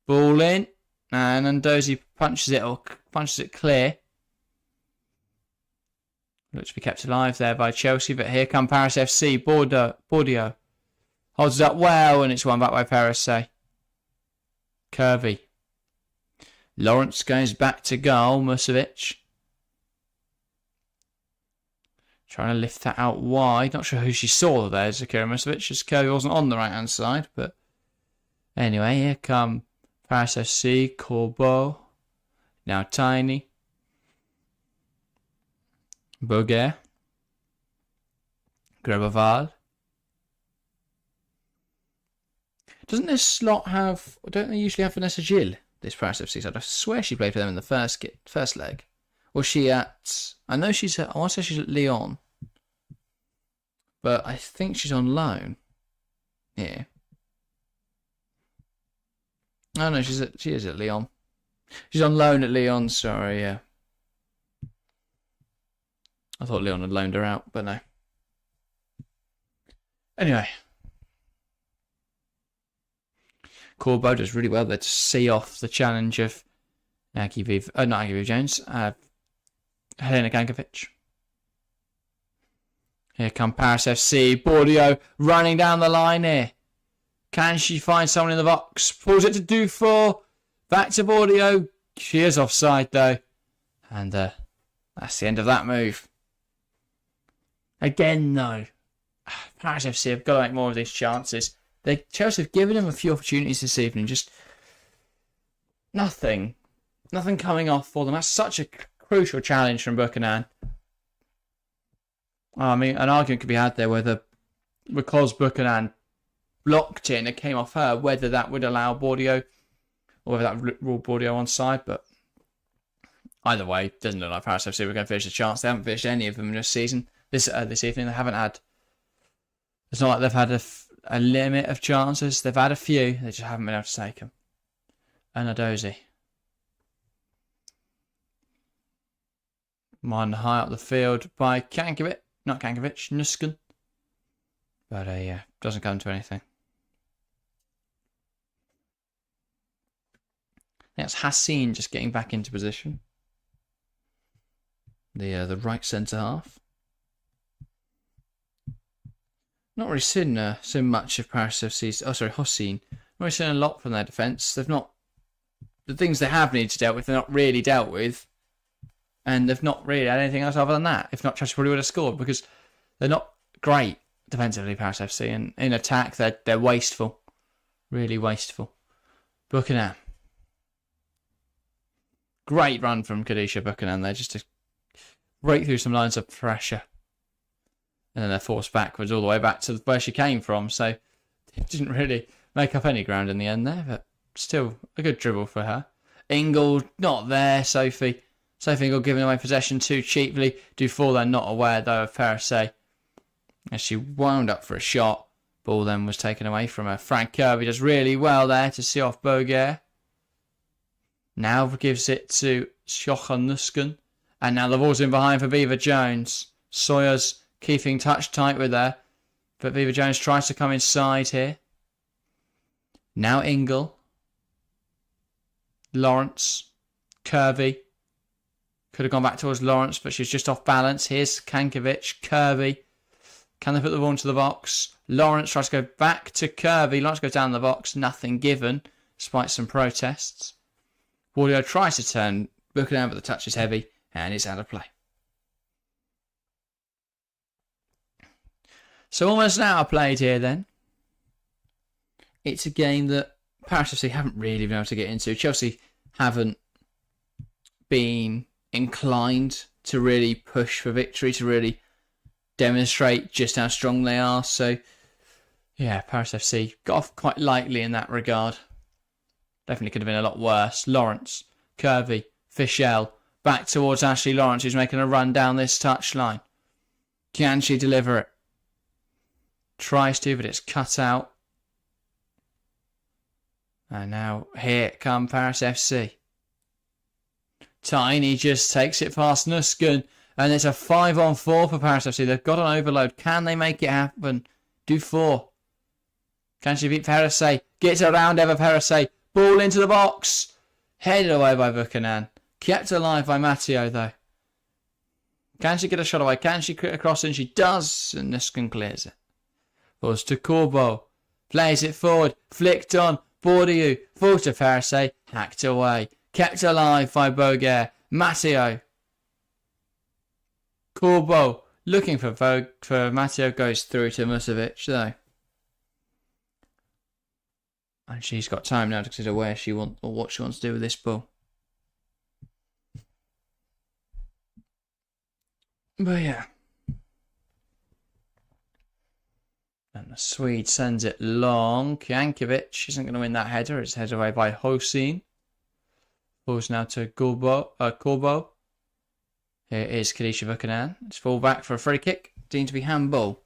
Ball in. And Ndozi punches it clear. Looks to be kept alive there by Chelsea, but here come Paris FC. Bordeaux holds it up well, and it's won back by Paris A. Curvy. Lawrence goes back to goal. Musovic trying to lift that out wide. Not sure who she saw there, Zakira Musovic, as Kirby wasn't on the right hand side. But anyway, here come Paris FC. Corbeau. Now Tiny. Boguer. Grebeval. Doesn't this slot have... Don't they usually have Vanessa Gilles? This Paris FC side. I swear she played for them in the first leg. Was she at... I know she's at... I want to say she's at Lyon. But I think she's on loan. Yeah. Oh no, she is at Lyon. She's on loan at Lyon, sorry, yeah. I thought Lyon had loaned her out, but no. Anyway. Corbeau does really well there to see off the challenge of not Aggie Jones, Helena Kankovic. Here come Paris FC. Bordeaux running down the line here. Can she find someone in the box? Pulls it to Dufour. Back to Bordeaux. She is offside though. And that's the end of that move. Again though, Paris FC have got to make more of these chances. Chelsea have given him a few opportunities this evening, just nothing coming off for them. That's such a crucial challenge from Buchanan. I mean, an argument could be had there whether, because Buchanan blocked it and it came off her, whether that would allow Bordeaux, or whether that would rule Bordeaux onside. But either way, it doesn't look like Paris FC were going to finish the chance. They haven't finished any of them this season. This evening, they haven't had. It's not like they've had a limit of chances. They've had a few. They just haven't been able to take them. Anadozi. One high up the field by Kankovic. Not Kankovic, Nuskin. But doesn't come to anything. That's Hassan just getting back into position. The right centre half. Not really seen much of Paris FC's. Oh, sorry, Hossein. Not really seen a lot from their defence. They've not. The things they have needed to deal with, they're not really dealt with. And they've not really had anything else other than that. If not, Chelsea probably would have scored because they're not great defensively, Paris FC. And in attack, they're wasteful. Really wasteful. Buchanan. Great run from Khadijah Buchanan there, just to break through some lines of pressure. And then they're forced backwards all the way back to where she came from. So it didn't really make up any ground in the end there, but still a good dribble for her. Ingle not there. Sophie Ingle giving away possession too cheaply. Dufour then not aware though of Perisset as she wound up for a shot. Ball then was taken away from her. Frank Kirby does really well there to see off Boguer. Now gives it to Schochenusken. And now the ball's in behind for Beaver Jones. Sawyer's keeping touch tight with her. But Beaver Jones tries to come inside here. Now Ingle. Lawrence. Kirby. Could have gone back towards Lawrence, but she's just off balance. Here's Kankovic. Kirby. Can they put the ball into the box? Lawrence tries to go back to Kirby. Lawrence goes down the box. Nothing given, despite some protests. Wardio tries to turn Buchanan, but the touch is heavy, and it's out of play. So almost an hour played here then. It's a game that Paris FC haven't really been able to get into. Chelsea haven't been inclined to really push for victory, to really demonstrate just how strong they are. So, yeah, Paris FC got off quite lightly in that regard. Definitely could have been a lot worse. Lawrence, Kirby, Fischel, back towards Ashley Lawrence, who's making a run down this touchline. Can she deliver it? Tries to, but it's cut out. And now here come Paris FC. Tiny just takes it past Nusken. And it's a 5-on-4 for Paris FC. They've got an overload. Can they make it happen? Dufour. Can she beat Perisset? Gets around Eva Perisset. Ball into the box. Headed away by Buchanan. Kept alive by Matteo, though. Can she get a shot away? Can she crit across? And she does. And Nusken clears it. Falls to Corbo. Plays it forward. Flicked on. Bourdieu. Falls to Perisset. Hacked away. Kept alive by Boguer. Matteo. Corbo looking for Matteo, goes through to Musovic though. And she's got time now to consider where she wants or what she wants to do with this ball. But yeah. And the Swede sends it long. Jankovic isn't going to win that header. It's headed away by Hossein. Balls now to Corbo. Here is Khadijah Buchanan. It's full back for a free kick. Deemed to be handball.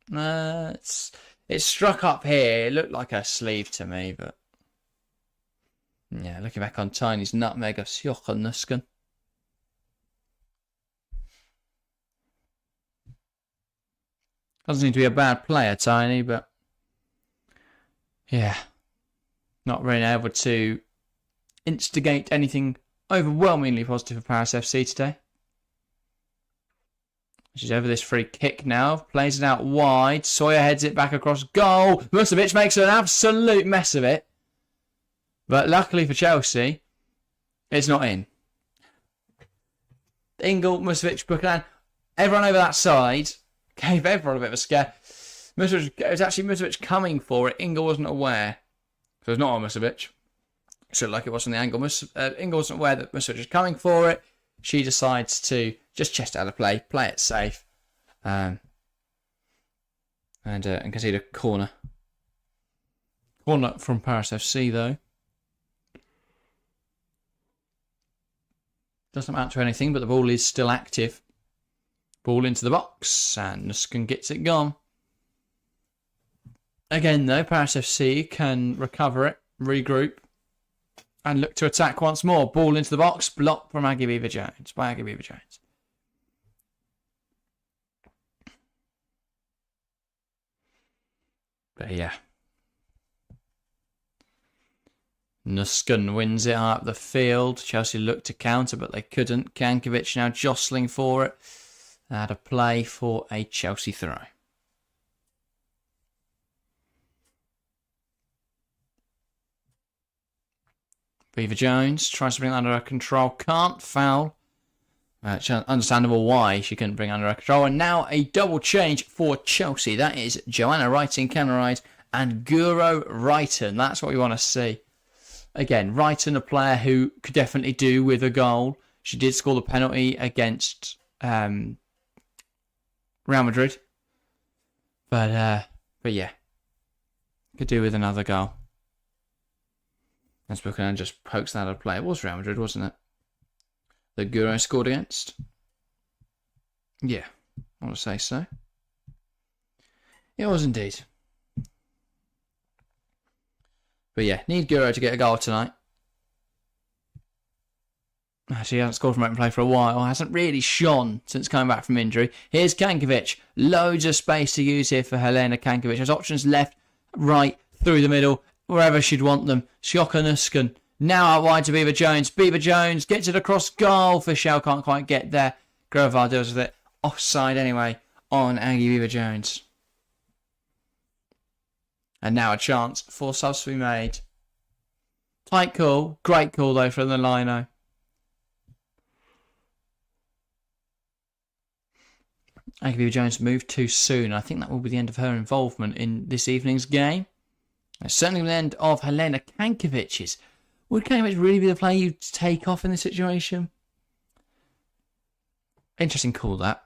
It's struck up here. It looked like a sleeve to me, but yeah, looking back on Tiny's nutmeg of Schochenusken. Doesn't seem to be a bad player, Tiny, but yeah, not really able to instigate anything overwhelmingly positive for Paris FC today. She's over this free kick now. Plays it out wide. Sawyer heads it back across goal. Musovic makes an absolute mess of it. But luckily for Chelsea, it's not in. Ingle, Musovic, Buchanan, everyone over that side gave everyone a bit of a scare. It was actually Musovic coming for it. Ingle wasn't aware. So it's not on Musovic. So like it was on the angle. Ingle wasn't aware that Musovic was coming for it. She decides to just chest out of play it safe, and concede a corner. Corner from Paris FC though. Doesn't amount to anything, but the ball is still active. Ball into the box, and Nusken gets it gone. Again though, Paris FC can recover it, regroup, and look to attack once more. Ball into the box. Blocked from Aggie Beaver-Jones. By Aggie Beaver-Jones. But yeah. Nusken wins it up the field. Chelsea looked to counter, but they couldn't. Kankovic now jostling for it. They had a play for a Chelsea throw. Beaver-Jones tries to bring it under her control. Can't foul. Understandable why she couldn't bring it under her control. And now a double change for Chelsea. That is Joanna Wright in Cameron and Guro Wrighton. That's what we want to see. Again, Wrighton, a player who could definitely do with a goal. She did score the penalty against Real Madrid. But yeah, could do with another goal. As Buchanan just pokes that out of play. It was Real Madrid, wasn't it? That Guro scored against? Yeah, I want to say so. It was indeed. But yeah, need Guro to get a goal tonight. She hasn't scored from open play for a while. Hasn't really shone since coming back from injury. Here's Kankovic. Loads of space to use here for Helena Kankovic. Has options left, right, through the middle, wherever she'd want them. Shioka Nuskan. Now out wide to Beaver Jones. Beaver Jones gets it across goal. Fischel can't quite get there. Grovar deals with it. Offside anyway on Aggie Beaver Jones. And now a chance for subs to be made. Tight call. Great call though from the lino. Aggie Beaver Jones moved too soon. I think that will be the end of her involvement in this evening's game. It's certainly the end of Helena Kankovic's. Would Kankovic really be the player you'd take off in this situation? Interesting call that.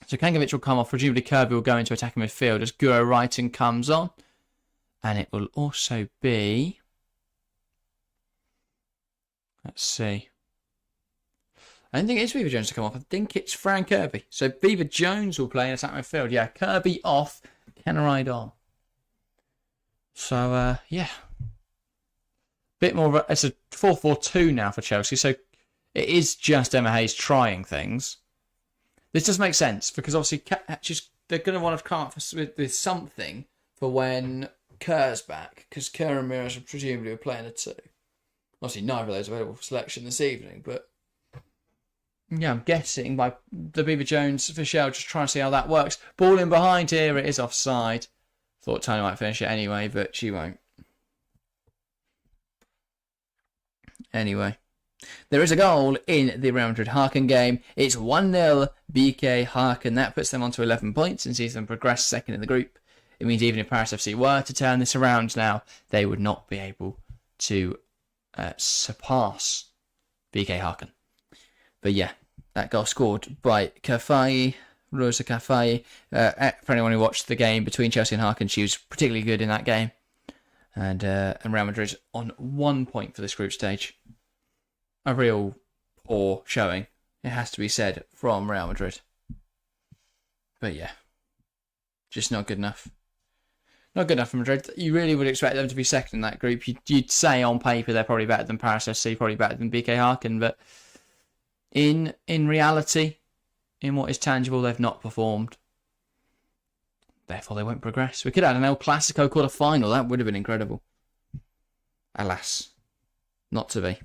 So Kankovic will come off. Presumably Kirby will go into attacking midfield as Guro Wrighton comes on. And it will also be... Let's see. I don't think it's Beaver Jones to come off. I think it's Fran Kirby. So Beaver Jones will play in attack midfield. Yeah, Kirby off. Kenneride on. So, yeah. Bit more of a... It's a 4-4-2 now for Chelsea. So it is just Emma Hayes trying things. This does make sense because obviously they're going to want to come up with something for when Kerr's back. Because Kerr and Miras presumably are playing a 2. Obviously neither of those available for selection this evening. But yeah, I'm guessing by the Beaver Jones Fischel just trying to see how that works. Ball in behind here. It is offside. Thought Tony might finish it anyway, but she won't. Anyway. There is a goal in the Real Madrid Harken game. It's 1-0 BK Harken. That puts them onto 11 points and sees them progress second in the group. It means even if Paris FC were to turn this around now, they would not be able to surpass BK Harken. But yeah, that goal scored by Kafai, Rosa Kafai. For anyone who watched the game between Chelsea and Harken, she was particularly good in that game. And Real Madrid on 1 point for this group stage. A real poor showing, it has to be said, from Real Madrid. But yeah, just not good enough. Not good enough for Madrid. You really would expect them to be second in that group. You'd say on paper they're probably better than Paris FC, probably better than BK Harken, but in reality, in what is tangible, they've not performed. Therefore, they won't progress. We could have an El Clasico quarter-final. That would have been incredible. Alas, not to be.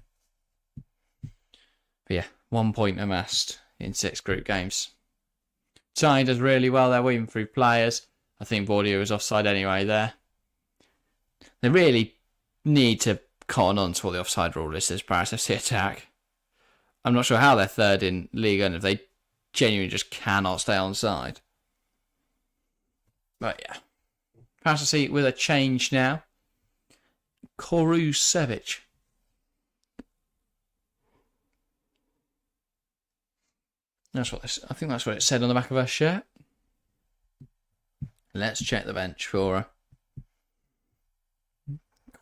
But yeah, 1 point amassed in 6 group games. China does really well. They're weaving through players. I think Bordeaux was offside anyway there. They really need to cotton on to what the offside rule is. This Paris FC attack. I'm not sure how they're third in Liga and if they genuinely just cannot stay on side. But yeah. Paris FC with a change now. Korusevic. I think that's what it said on the back of her shirt. Let's check the bench for her.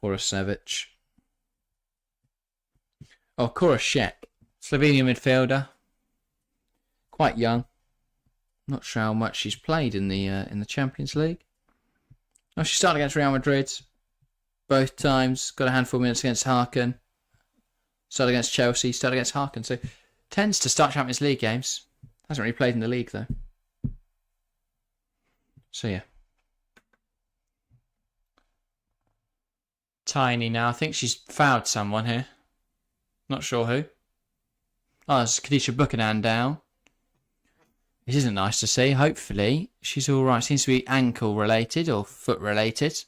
Korusevic. Oh, Korosek. Slovenian midfielder. Quite young. Not sure how much she's played in the Champions League. Oh, she started against Real Madrid. Both times. Got a handful of minutes against Harken. Started against Chelsea. Started against Harken. So tends to start Champions League games. Hasn't really played in the league though. So yeah. Tiny now. I think she's fouled someone here. Not sure who. Oh, it's Khadija Buchanan down. This isn't nice to see. Hopefully she's alright. Seems to be ankle related or foot related.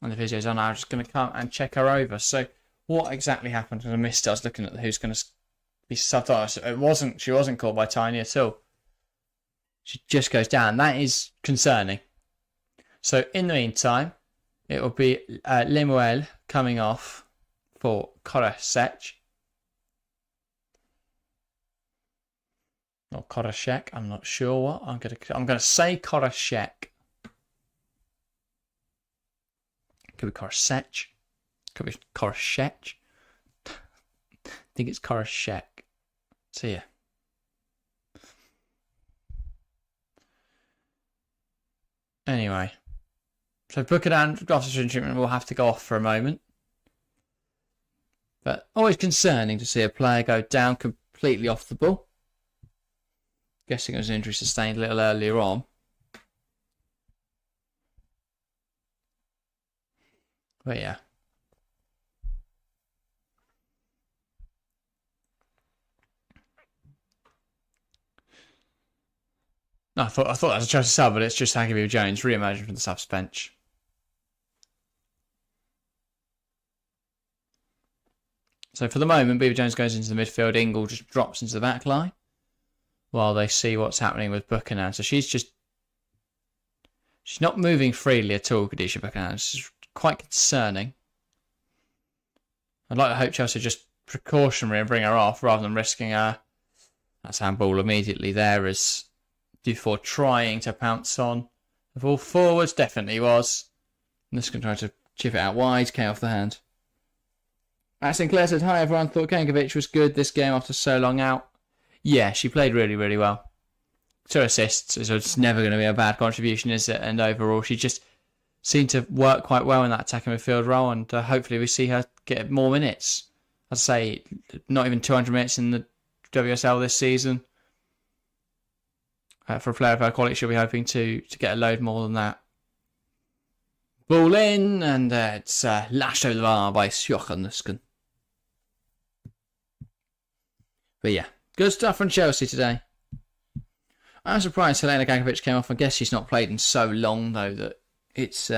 And the video's on. I'm just going to come and check her over. So what exactly happened? I missed it. I was looking at who's going to be subbed on. She wasn't caught by Tiny at all. She just goes down. That is concerning. So in the meantime, it will be Lemuel coming off for Korosek. Or Korosek, I'm not sure what. I'm gonna say Korosek. Could be Korosek. Could be Korosek. I think it's Korosek. See ya. Anyway. So Buchanan, after treatment, will have to go off for a moment. But always concerning to see a player go down completely off the ball. Guessing it was an injury sustained a little earlier on. But yeah. No, I thought that was a choice to sub, but it's just Agnew Jones re-emerging from the subs bench. So for the moment, Beaver Jones goes into the midfield. Ingle just drops into the back line while they see what's happening with Buchanan. So she's not moving freely at all, Khadijah Buchanan. It's quite concerning. I'd like to hope Chelsea just precautionary and bring her off rather than risking her. That's handball immediately there as Dufour trying to pounce on the ball forwards. Definitely was. And this can try to chip it out wide. Came off the hand. Sinclair said, hi everyone, thought Kankovic was good this game after so long out. Yeah, she played really, really well. 2 assists, so it's never going to be a bad contribution, is it? And overall, she just seemed to work quite well in that attacking midfield role, and hopefully we see her get more minutes. I'd say not even 200 minutes in the WSL this season. For a player of her quality, she'll be hoping to get a load more than that. Ball in, and it's lashed over the bar by Sjochen. But yeah, good stuff from Chelsea today. I'm surprised Helena Kankovic came off. I guess she's not played in so long, though, that it's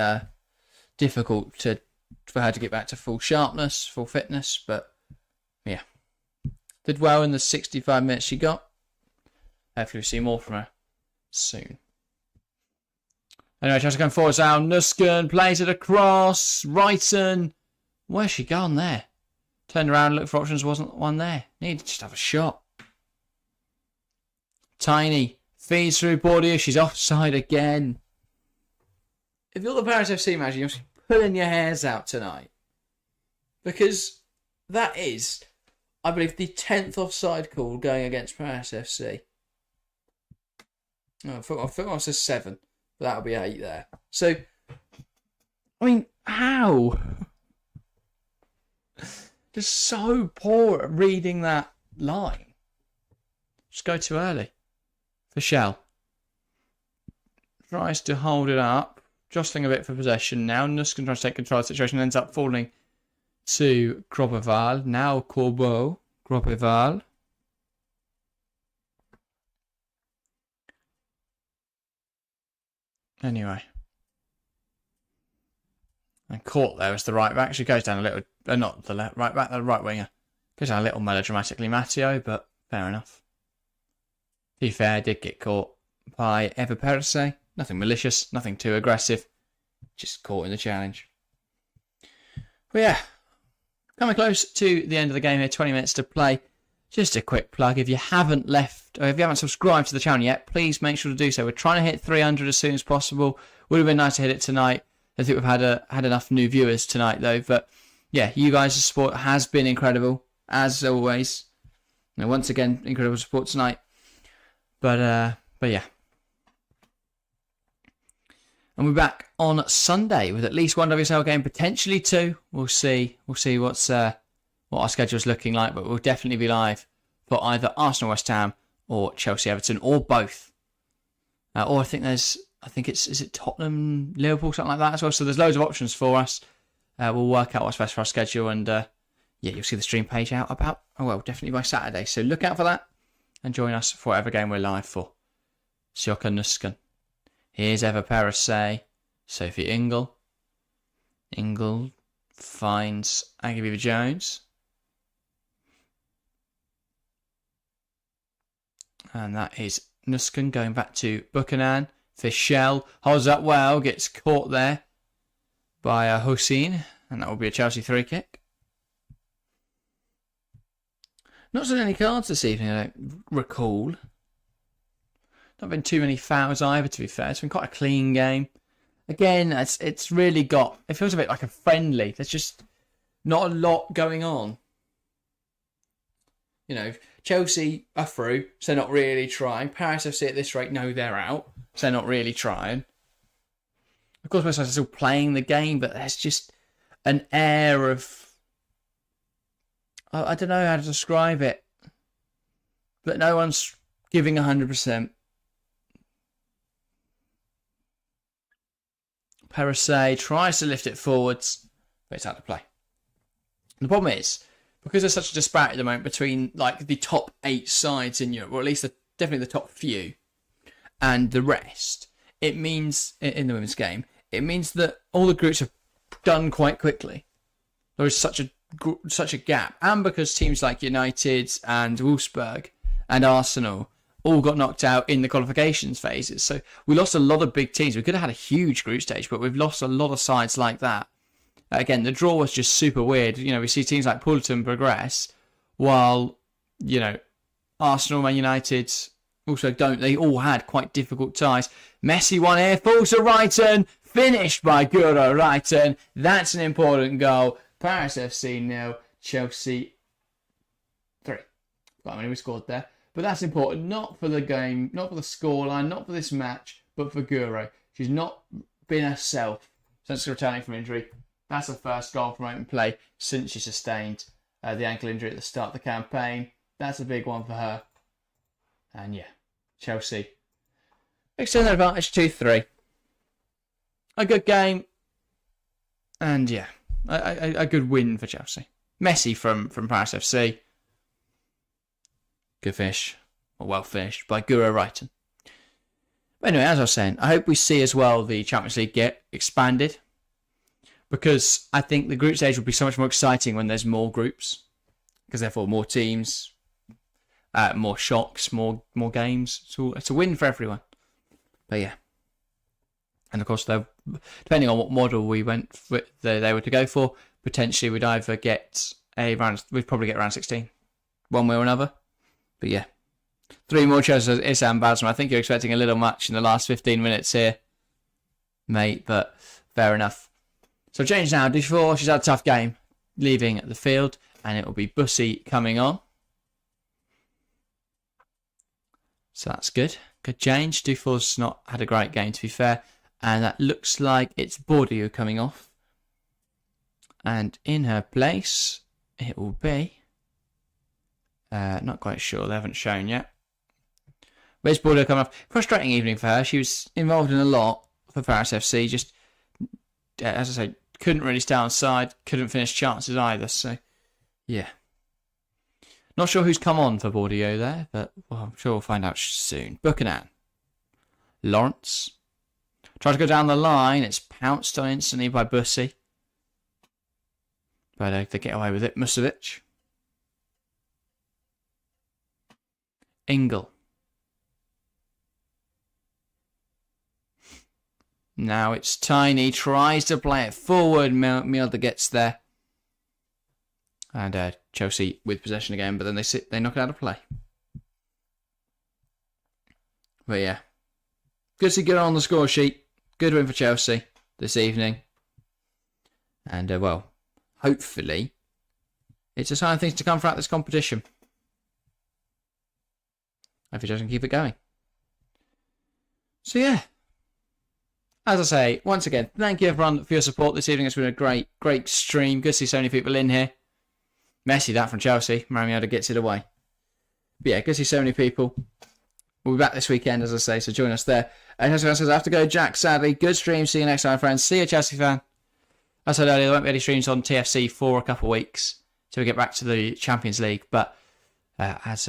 difficult for her to get back to full sharpness, full fitness. But yeah, did well in the 65 minutes she got. Hopefully we'll see more from her soon. Anyway, Chelsea going forwards now. Nusken plays it across. Wrighton. Where's she gone there? Turned around, looked for options, wasn't one there. Needed to just have a shot. Tiny feeds through Bordeaux. She's offside again. If you're the Paris FC manager, you're pulling your hairs out tonight. Because that is, I believe, the 10th offside call going against Paris FC. Oh, football says 7. But that'll be 8 there. So, I mean, how? Just so poor at reading that line. Just go too early. For Shell. Tries to hold it up. Jostling a bit for possession now. Nusken tries to take control of the situation. Ends up falling to Grobeval. Now Corbeau. Grobeval. Anyway. And caught there as the right back. She goes down a little... not the left, right back, the right winger. Goes down a little melodramatically, Matteo, but fair enough. To be fair, did get caught by Eva Perse. Nothing malicious, nothing too aggressive. Just caught in the challenge. But yeah, coming close to the end of the game here, 20 minutes to play. Just a quick plug, if you haven't left, or if you haven't subscribed to the channel yet, please make sure to do so. We're trying to hit 300 as soon as possible. Would have been nice to hit it tonight. I think we've had enough new viewers tonight though. But yeah, you guys' support has been incredible, as always. And once again, incredible support tonight. But yeah. And we're back on Sunday with at least one WSL game, potentially 2. We'll see. We'll see what our schedule's looking like, but we'll definitely be live for either Arsenal West Ham or Chelsea Everton or both. Or I think is it Tottenham Liverpool, something like that as well. So there's loads of options for us. We'll work out what's best for our schedule, and yeah, you'll see the stream page out about definitely by Saturday. So look out for that and join us for whatever game we're live for. Sjoka Nusken. Here's Eva Perse, Sophie Ingle. Ingle finds Aggie Jones. And that is Nusken going back to Buchanan. Fischel holds up well, gets caught there by Hussein, and that will be a Chelsea free kick. Not so many cards this evening, I don't recall. Not been too many fouls either, to be fair. It's been quite a clean game. Again, it's really got... It feels a bit like a friendly. There's just not a lot going on. You know, Chelsea are through, so they're not really trying. Paris FC at this rate know they're out, so they're not really trying. Of course, most sides are still playing the game, but there's just an air of... I don't know how to describe it. But no one's giving 100%. Paris tries to lift it forwards, but it's out of play. The problem is, because there's such a disparity at the moment between like the top 8 sides in Europe, or at least definitely the top few, and the rest, it means, in the women's game, it means that all the groups are done quite quickly. There is such a gap. And because teams like United and Wolfsburg and Arsenal all got knocked out in the qualifications phases. So we lost a lot of big teams. We could have had a huge group stage, but we've lost a lot of sides like that. Again, the draw was just super weird. You know, we see teams like Fulham progress, while, you know, Arsenal, Man United also don't. They all had quite difficult ties. Messi one here, falls to Reiten, finished by Guro Reiten. That's an important goal. Paris FC 0, Chelsea 3. Well, I mean, we scored there. But that's important, not for the game, not for the scoreline, not for this match, but for Guro. She's not been herself since returning from injury. That's the first goal from open play since she sustained the ankle injury at the start of the campaign. That's a big one for her. And yeah, Chelsea extend their advantage 2-3. A good game. And yeah, a good win for Chelsea. Messi from Paris FC. Good fish, or well fished, by Guro Reiten. But anyway, as I was saying, I hope we see as well the Champions League get expanded, because I think the group stage will be so much more exciting when there's more groups, because therefore more teams, more shocks, more games. It's a win for everyone. But yeah, and of course, depending on what model we went with, they were to go for, potentially we'd either get we'd probably get round 16, one way or another. But yeah, 3 more chances is Issam Basma. I think you're expecting a little much in the last 15 minutes here, mate, but fair enough. So change now. Dufour, she's had a tough game, leaving the field, and it will be Bussy coming on. So that's good. Good change. Dufour's not had a great game, to be fair. And that looks like it's Bordeaux coming off. And in her place, it will be... not quite sure. They haven't shown yet. Where's Bordeaux coming off? Frustrating evening for her. She was involved in a lot for Paris FC. Just, as I say, couldn't really stay on side. Couldn't finish chances either. So, yeah. Not sure who's come on for Bordeaux there, but well, I'm sure we'll find out soon. Buchanan. Lawrence. Tried to go down the line. It's pounced on instantly by Bussy. But they get away with it. Musovic. Ingle. Now it's Tiny. Tries to play it forward. Milder gets there. And Chelsea with possession again. But then they knock it out of play. But yeah. Good to see good on the score sheet. Good win for Chelsea this evening. And well, hopefully it's a sign of things to come throughout this competition. If he doesn't keep it going. So yeah. As I say, once again, thank you everyone for your support this evening. It's been a great stream. Good to see so many people in here. Messi, that from Chelsea. Maramiota gets it away. But yeah, good to see so many people. We'll be back this weekend, as I say, so join us there. And as I says, I have to go, Jack, sadly. Good stream. See you next time, friends. See you, Chelsea fan. As I said earlier, there won't be any streams on TFC for a couple of weeks till we get back to the Champions League. But as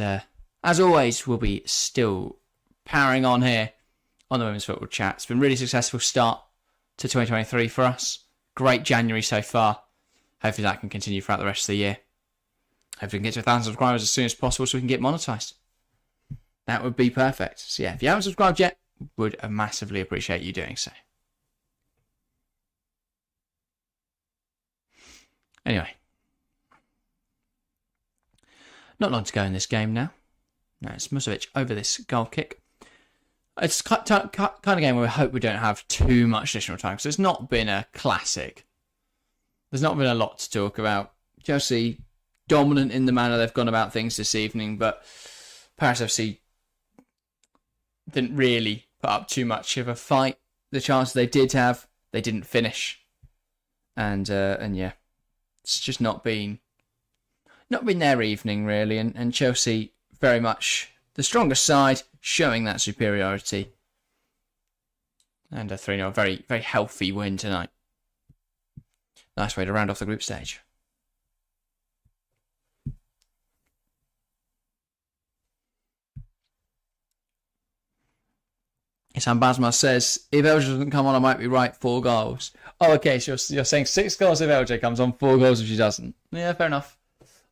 always, we'll be still powering on here on the Women's Football Chat. It's been a really successful start to 2023 for us. Great January so far. Hopefully that can continue throughout the rest of the year. Hopefully we can get to 1,000 subscribers as soon as possible so we can get monetized. That would be perfect. So yeah, if you haven't subscribed yet, would massively appreciate you doing so. Anyway. Not long to go in this game now. No, it's Musovic over this goal kick. It's kind of game where we hope we don't have too much additional time, because it's not been a classic. There's not been a lot to talk about. Chelsea dominant in the manner they've gone about things this evening, but Paris FC didn't really put up too much of a fight. The chances they did have, they didn't finish. And yeah, it's just not been their evening, really, and Chelsea very much the stronger side, showing that superiority. And a 3-0, very, very healthy win tonight. Nice way to round off the group stage. Isan Basma says, if LJ doesn't come on, I might be right, 4 goals. Oh, okay, so you're saying 6 goals if LJ comes on, 4 goals if she doesn't. Yeah, fair enough.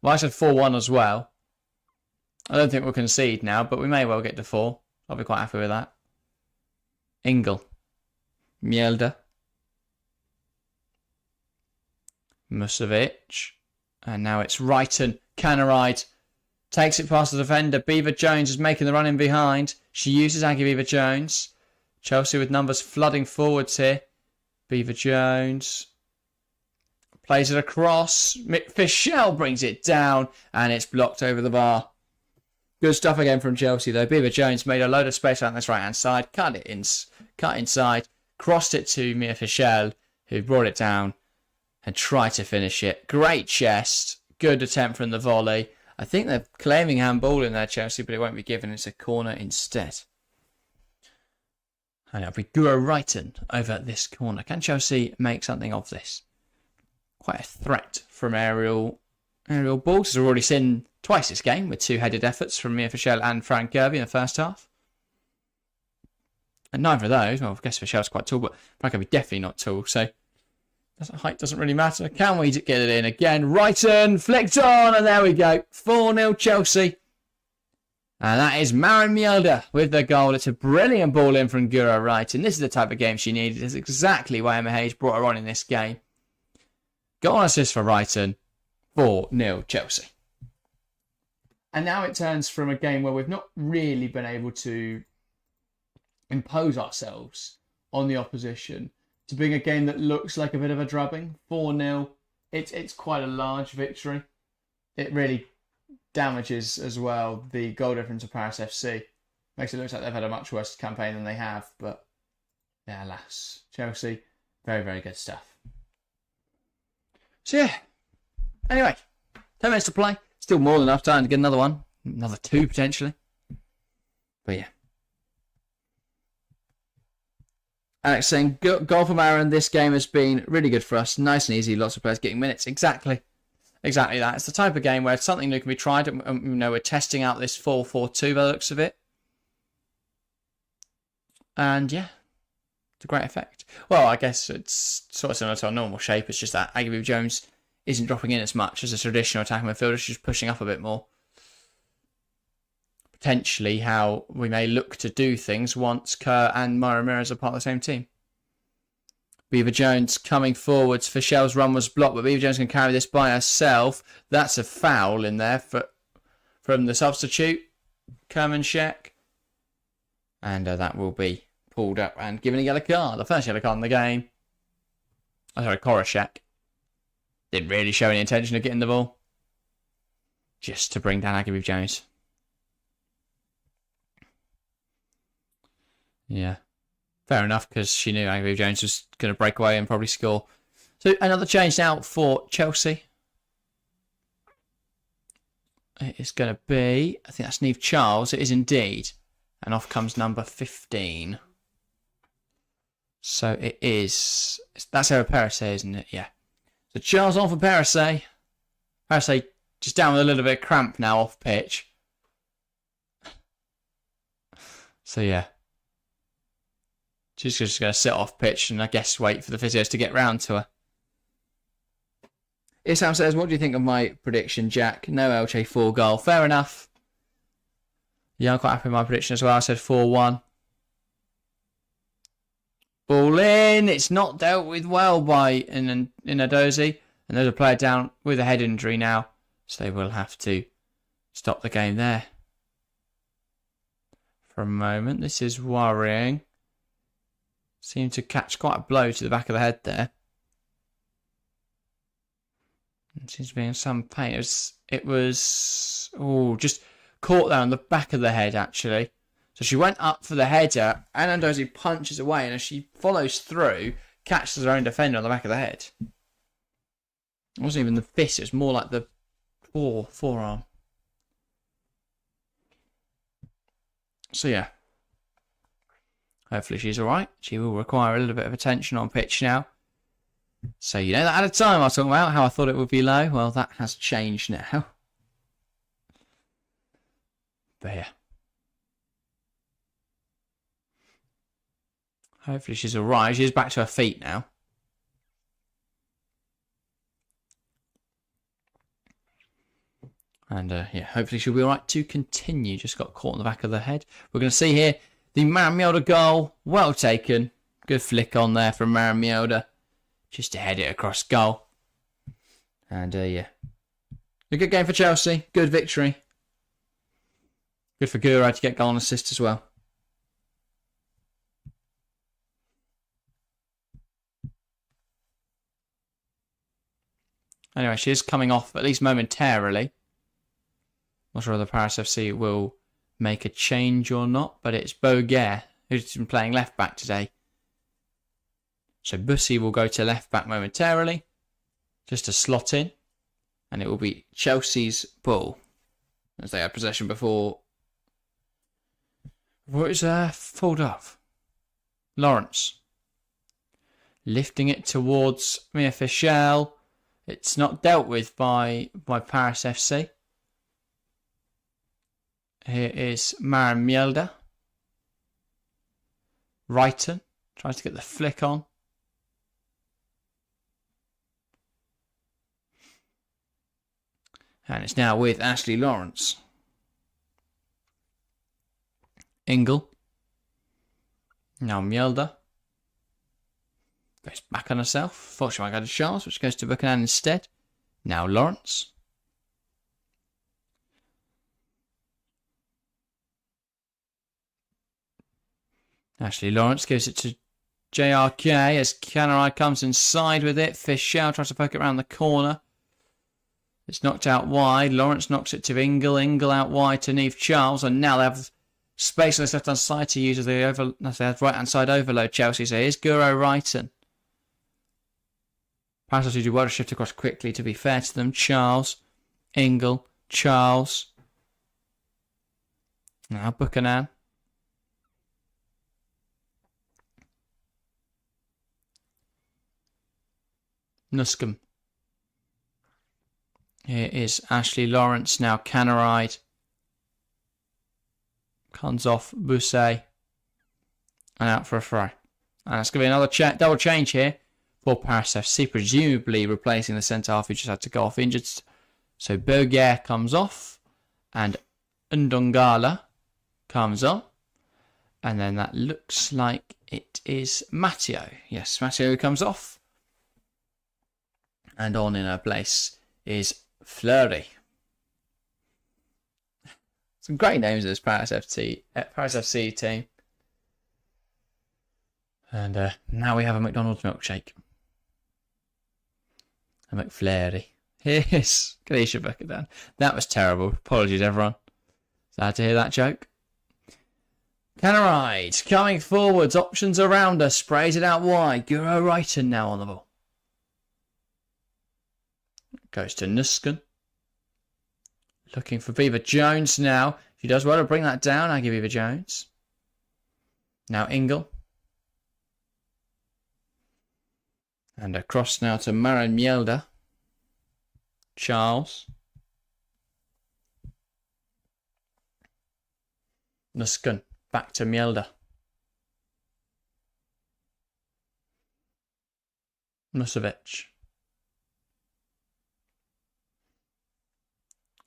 Well, I said 4-1 as well. I don't think we'll concede now, but we may well get to 4. I'll be quite happy with that. Ingle. Mjelde. Musovic. And now it's Wrighton. Canaride takes it past the defender. Beaver Jones is making the run in behind. She uses Aggie Beaver Jones. Chelsea with numbers flooding forwards here. Beaver Jones plays it across. Fischel brings it down, and it's blocked over the bar. Good stuff again from Chelsea, though. Beaver Jones made a load of space on this right-hand side, cut inside, crossed it to Mia Fischel, who brought it down and tried to finish it. Great chest, good attempt from the volley. I think they're claiming handball in there, Chelsea, but it won't be given. It's a corner instead. And it'll be Guro Wrighton over this corner. Can Chelsea make something of this? Quite a threat from aerial balls. As we've already seen twice this game with 2-headed efforts from Mia Fischel and Fran Kirby in the first half. And neither of those, well, I guess Fichel's quite tall, but Fran Kirby definitely not tall, so height doesn't really matter. Can we get it in again? Wrighton flicked on, and there we go. 4-0 Chelsea. And that is Maren Mjelde with the goal. It's a brilliant ball in from Guro Wrighton. This is the type of game she needed. It's exactly why Emma Hayes brought her on in this game. Goal assist for Wrighton. 4-0 Chelsea. And now it turns from a game where we've not really been able to impose ourselves on the opposition to being a game that looks like a bit of a drubbing. 4-0. It's quite a large victory. It really damages as well the goal difference of Paris FC. Makes it look like they've had a much worse campaign than they have, but yeah, alas. Chelsea, very, very good stuff. So yeah. Anyway, 10 minutes to play. Still more than enough time to get another one. Another 2 potentially. But yeah. Alex saying, goal from Aaron this game has been really good for us. Nice and easy. Lots of players getting minutes. Exactly that. It's the type of game where something new can be tried. We're testing out this 4-4-2 by the looks of it. And yeah, it's a great effect. Well, I guess it's sort of similar to our normal shape. It's just that Aggie Jones isn't dropping in as much as a traditional attacking midfielder. She's just pushing up a bit more. Potentially how we may look to do things once Kerr and Moira Ramirez are part of the same team. Beaver Jones coming forwards. Fichel's run was blocked, but Beaver Jones can carry this by herself. That's a foul in there from the substitute, Kermanshek. And that will be pulled up and given a yellow card. The first yellow card in the game. Oh, sorry, Korashek. Didn't really show any intention of getting the ball. Just to bring down Aggie Jones. Yeah. Fair enough, because she knew Aggie Jones was going to break away and probably score. So another change now for Chelsea. It's going to be, I think that's Niamh Charles. It is indeed. And off comes number 15. So it is, that's Sarah Perisset, isn't it? Yeah. So Charles on for Perisset. Perisset just down with a little bit of cramp now off pitch. So yeah. She's just going to sit off pitch and I guess wait for the physios to get round to her. Isam says, what do you think of my prediction, Jack? No LJ 4 goal. Fair enough. Yeah, I'm quite happy with my prediction as well. I said 4-1. Ball in. It's not dealt with well by Inadozi. And there's a player down with a head injury now. So they will have to stop the game there. For a moment. This is worrying. Seemed to catch quite a blow to the back of the head there. It seems to be in some pain. It was just caught there on the back of the head, actually. So she went up for the header, and Andozi punches away, and as she follows through, catches her own defender on the back of the head. It wasn't even the fist, it was more like the forearm. So yeah. Hopefully she's alright. She will require a little bit of attention on pitch now. So you know that at a time I was talking about how I thought it would be low. Well, that has changed now. But yeah. Hopefully she's alright. She's back to her feet now. And yeah, hopefully she'll be alright to continue. Just got caught on the back of the head. We're going to see here the Maramioda goal. Well taken. Good flick on there from Maramioda. Just to head it across goal. And yeah. A good game for Chelsea. Good victory. Good for Guro to get goal and assist as well. Anyway, she is coming off, at least momentarily. Not sure whether Paris FC will make a change or not, but it's Boguer who's been playing left back today. So Bussy will go to left back momentarily, just to slot in, and it will be Chelsea's ball as they had possession before it was pulled off. Lawrence lifting it towards Mia Fischel. It's not dealt with by Paris FC. Here is Maramioda. Wrighton tries to get the flick on. And it's now with Ashley Lawrence. Ingle. Now Mjelde. Goes back on herself. Fortunately, I got a chance, which goes to Buchanan instead. Now Lawrence. Ashley Lawrence gives it to JRK as Canarai comes inside with it. Fischel tries to poke it around the corner. It's knocked out wide. Lawrence knocks it to Ingle. Ingle out wide to Niamh Charles. And now they have space on this left-hand side to use as they have right-hand side overload Chelsea. So here's Guro Wrighton. Paris do well to shift across quickly, to be fair to them. Charles. Ingle. Charles. Now Buchanan. Nuscombe. Here is Ashley Lawrence, now Canaride. Comes off Bousset. And out for a throw. And it's going to be another double change here for Paris FC, presumably replacing the centre-half who just had to go off injured. So Boguer comes off. And Ndongala comes on. And then that looks like it is Matteo. Yes, Matteo comes off. And on in her place is Fleury. Some great names in this Paris FC team. And now we have a McDonald's milkshake. A McFlurry. Here's Kadisha Buchanan. That was terrible. Apologies, everyone. Sad to hear that joke. Canaride coming forwards. Options around her. Sprays it out wide. Guro Wrighton now on the ball. Goes to Nuscombe. Looking for Viva Jones now. She does well to bring that down. I give Viva Jones. Now Ingle. And across now to Maramioda. Charles. Nuscombe. Back to Mjelde. Musovic.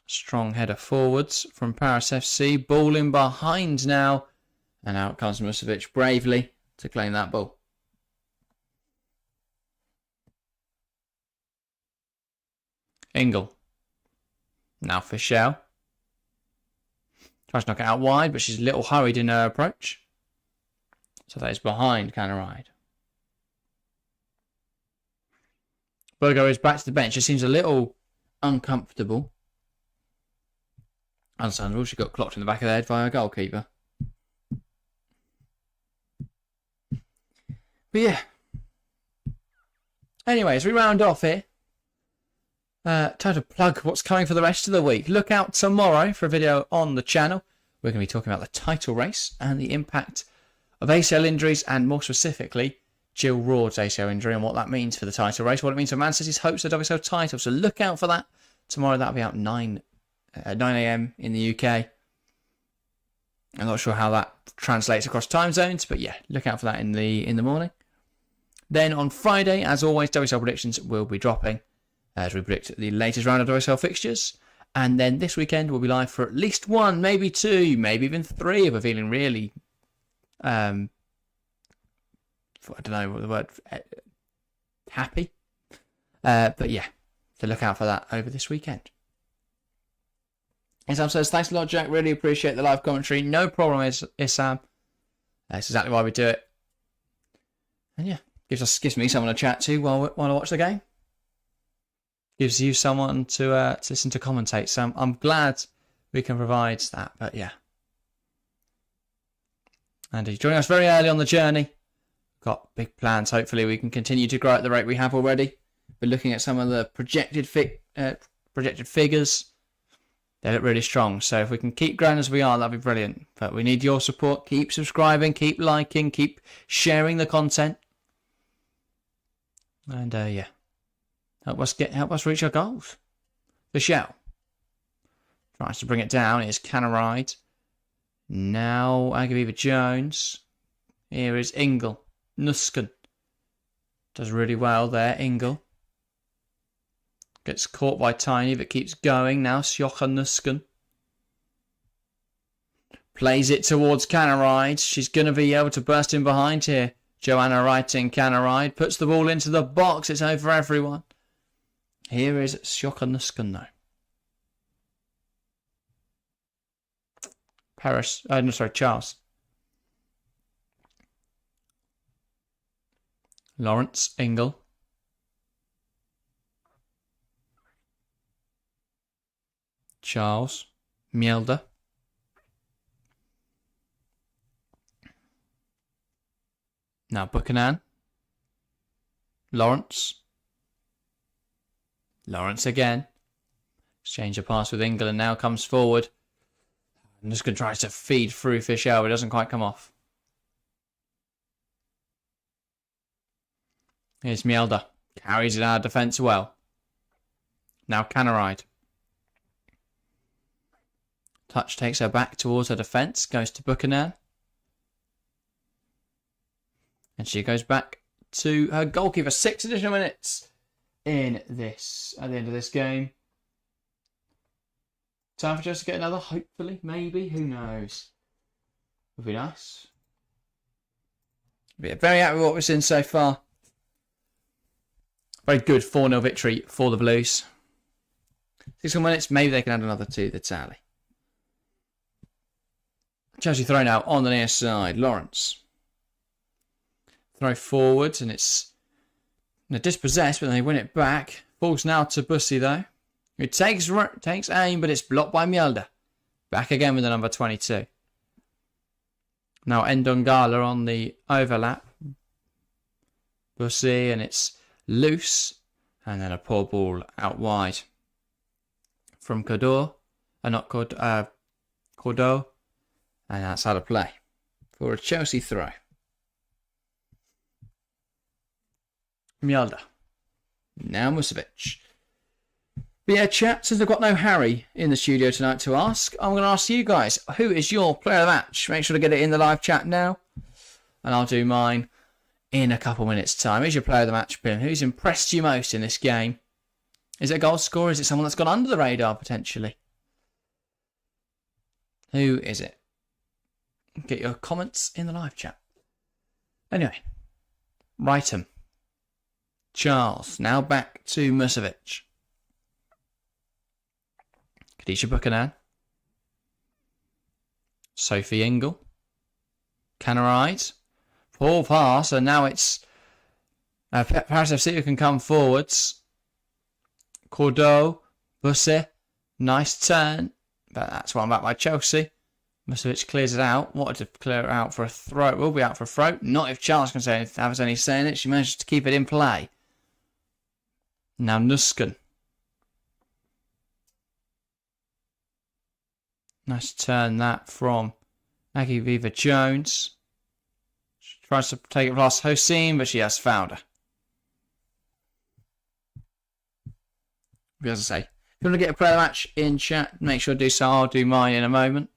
Strong header forwards from Paris FC. Ball in behind now. And out comes Musovic bravely to claim that ball. Ingle. Now Fischel. Tries to knock it out wide, but she's a little hurried in her approach. So that is behind Canaride. Burgo is back to the bench. She seems a little uncomfortable. Understandable. She got clocked in the back of the head by her goalkeeper. But yeah. Anyway, as we round off here, time to plug what's coming for the rest of the week. Look out tomorrow for a video on the channel. We're going to be talking about the title race and the impact of ACL injuries, and more specifically, Jill Roard's ACL injury and what that means for the title race, what it means for Man City's hopes of the WSL title. So look out for that tomorrow. That'll be out 9 a.m. in the UK. I'm not sure how that translates across time zones, but yeah, look out for that in the morning. Then on Friday, as always, WSL predictions will be dropping as we predict the latest round of WSL fixtures. And then this weekend we'll be live for at least one, maybe two, maybe even three if we're feeling really, I don't know what the word, happy. But yeah, so look out for that over this weekend. Isam says, thanks a lot, Jack. Really appreciate the live commentary. No problem, Isam. That's exactly why we do it. And yeah, gives me someone to chat to while I watch the game. Gives you someone to listen to commentate. So I'm glad we can provide that. But yeah. And he's joining us very early on the journey. Got big plans. Hopefully we can continue to grow at the rate we have already. We're looking at some of the projected figures. They look really strong. So if we can keep growing as we are, that'd be brilliant. But we need your support. Keep subscribing, keep liking, keep sharing the content. And yeah. Help us reach our goals. Fischel tries to bring it down. Here's Canaride. Now Agaviva Jones. Here is Ingle. Nusken does really well there. Ingle gets caught by Tiny, but keeps going. Now Sjocha Nusken plays it towards Canaride. She's going to be able to burst in behind here. Joanna Writing Canaride puts the ball into the box. It's over everyone. Here is Sjocha Nusken though. Charles. Lawrence Ingle. Charles. Mjelde. Now Buchanan. Lawrence. Lawrence again. Exchange a pass with Ingle and now comes forward. I'm just going to try to feed through Fischel, but it doesn't quite come off. Here's Mjelde. Carries it out of defence well. Now Canaride. Touch takes her back towards her defence. Goes to Buchanan. And she goes back to her goalkeeper. 6 additional minutes in this, at the end of this game. Time for Chelsea to get another, hopefully, maybe, who knows. Would be nice. But very happy with what we've seen so far. Very good 4-0 victory for the Blues. 6 more minutes, maybe they can add another to the tally. Chelsea throw now on the near side. Lawrence. Throw forwards and it's dispossessed, but they win it back. Falls now to Bussy though. It takes aim, but it's blocked by Mjelde. Back again with the number 22. Now Ndongala on the overlap. Bussy, and it's loose. And then a poor ball out wide. From Cordor. Cordor. And that's out of play. For a Chelsea throw. Mjelde. Now Musovic. But yeah, chat, since I've got no Harry in the studio tonight to ask, I'm going to ask you guys, who is your player of the match? Make sure to get it in the live chat now. And I'll do mine in a couple minutes' time. Who's your player of the match, Pim? Who's impressed you most in this game? Is it a goal scorer? Is it someone that's gone under the radar, potentially? Who is it? Get your comments in the live chat. Anyway, Wrightham. Charles. Now back to Musovic. Khadija Buchanan. Sophie Ingle. Canaride. Poor pass, and now it's Paris FC who can come forwards. Cordeaux. Busse. Nice turn. But that's one back by Chelsea. Musovic clears it out. Wanted to clear it out for a throw. It will be out for a throw. Not if Charles can have any say in it. She managed to keep it in play. Now Nusken. Nice turn that from Aggie Viva Jones. She tries to take it past Hossein, but she has found her. But as I say, if you want to get a player match in chat, make sure to do so. I'll do mine in a moment.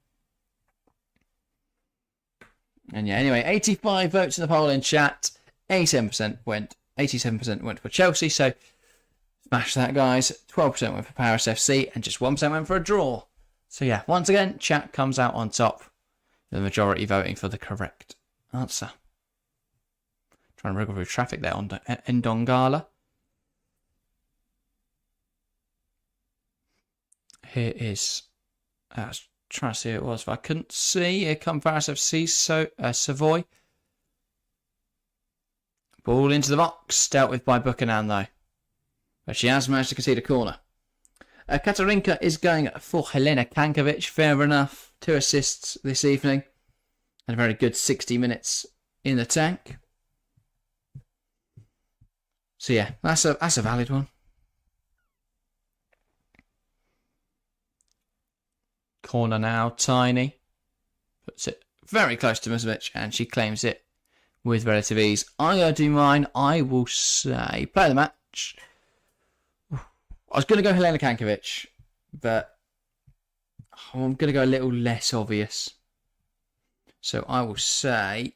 And yeah, anyway, 85 votes in the poll in chat. 87% went for Chelsea. So smash that, guys. 12% went for Paris FC, and just 1% went for a draw. So yeah, once again, chat comes out on top. The majority voting for the correct answer. Trying to wriggle through traffic there on Ndongala. Here is. I was trying to see who it was, if I couldn't see. Here come Paris FC, Savoy. Ball into the box, dealt with by Buchanan though. But she has managed to concede a corner. Katarinka is going for Helena Kankovic. Fair enough. 2 assists this evening. And a very good 60 minutes in the tank. So yeah, that's a valid one. Corner now, Tiny. Puts it very close to Musovic, and she claims it with relative ease. I'm going to do mine. I will say, play of the match. I was going to go Helena Kankovic, but I'm going to go a little less obvious. So I will say...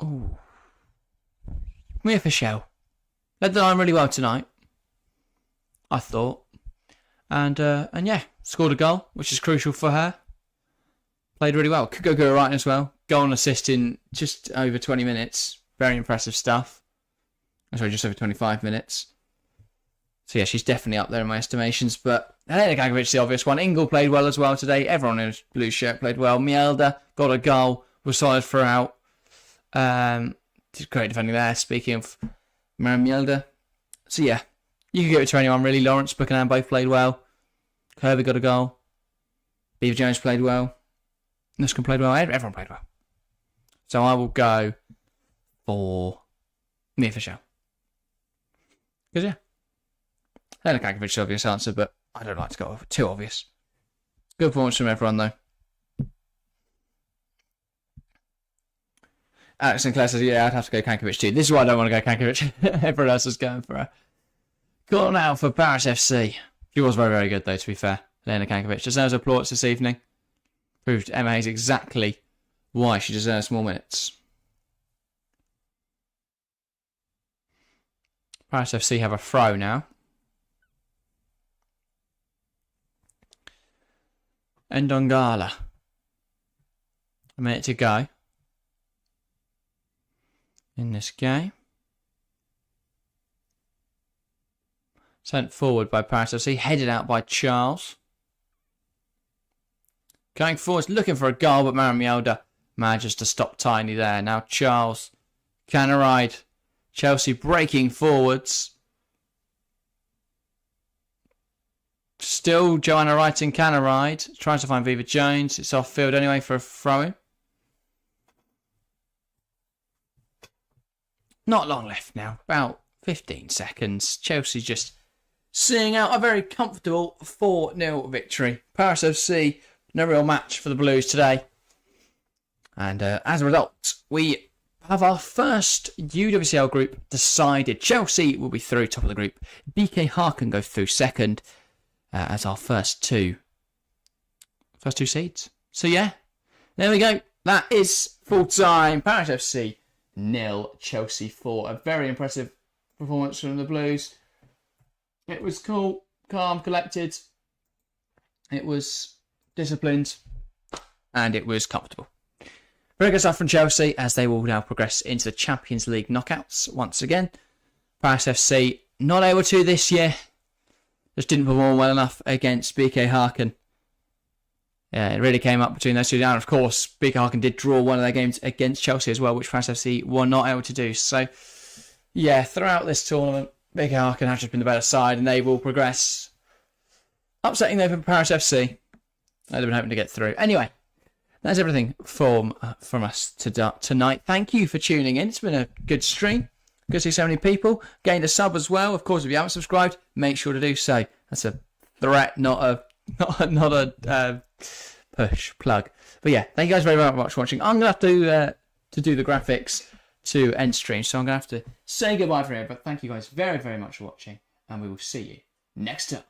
Oh, Mia Fischel. Led the line really well tonight, I thought. And yeah, scored a goal, which is crucial for her. Played really well. Could go right as well. Goal and assist in just over 20 minutes. Very impressive stuff. Sorry, just over 25 minutes. So yeah, she's definitely up there in my estimations. But Helena Kankovic is the obvious one. Ingle played well as well today. Everyone in his blue shirt played well. Mielda got a goal. Was solid throughout. Did great defending there. Speaking of Mielda. So yeah, you can give it to anyone really. Lawrence, Buchanan both played well. Kirby got a goal. Beaver Jones played well. Nuskin played well. Everyone played well. So I will go for Mia Fischel. Because yeah, Helena Kankovic is the obvious answer, but I don't like to go too obvious. Good performance from everyone though. Alex Sinclair says, yeah, I'd have to go Kankovic too. This is why I don't want to go Kankovic. Everyone else is going for her. Call now for Paris FC. She was very, very good though, to be fair. Helena Kankovic deserves applause this evening. Proved Emma Hayes exactly why she deserves more minutes. Paris FC have a throw now. Ndongala. A minute to go in this game. Sent forward by Paris FC, headed out by Charles. Going forwards, looking for a goal, but Mielda manages to stop Tiny there. Now Charles, Canaride, Chelsea breaking forwards. Still Joanna Wright and Canaride. Tries to find Viva Jones. It's off field anyway for a throw-in. Not long left now. About 15 seconds. Chelsea just seeing out a very comfortable 4-0 victory. Paris FC, no real match for the Blues today. And as a result, we have our first UWCL group decided. Chelsea will be through top of the group. BK Harkin go through second as our first two seeds. So yeah, there we go. That is full time. Paris FC 0, Chelsea 4. A very impressive performance from the Blues. It was cool, calm, collected. It was disciplined, and it was comfortable. Very good stuff from Chelsea as they will now progress into the Champions League knockouts once again. Paris FC not able to this year. just didn't perform well enough against BK Harken. Yeah, it really came up between those two. And of course, BK Harken did draw one of their games against Chelsea as well, which Paris FC were not able to do. So, yeah, throughout this tournament, BK Harken have just been the better side, and they will progress, upsetting them for Paris FC. They've been hoping to get through. Anyway, that's everything from us tonight. Thank you for tuning in. It's been a good stream. Good to see so many people. Gained a sub as well. Of course, if you haven't subscribed, make sure to do so. That's a threat, not a push plug. But yeah, thank you guys very, very much for watching. I'm gonna have to do the graphics to end stream, so I'm gonna have to say goodbye for here. But thank you guys very, very much for watching, and we will see you next time.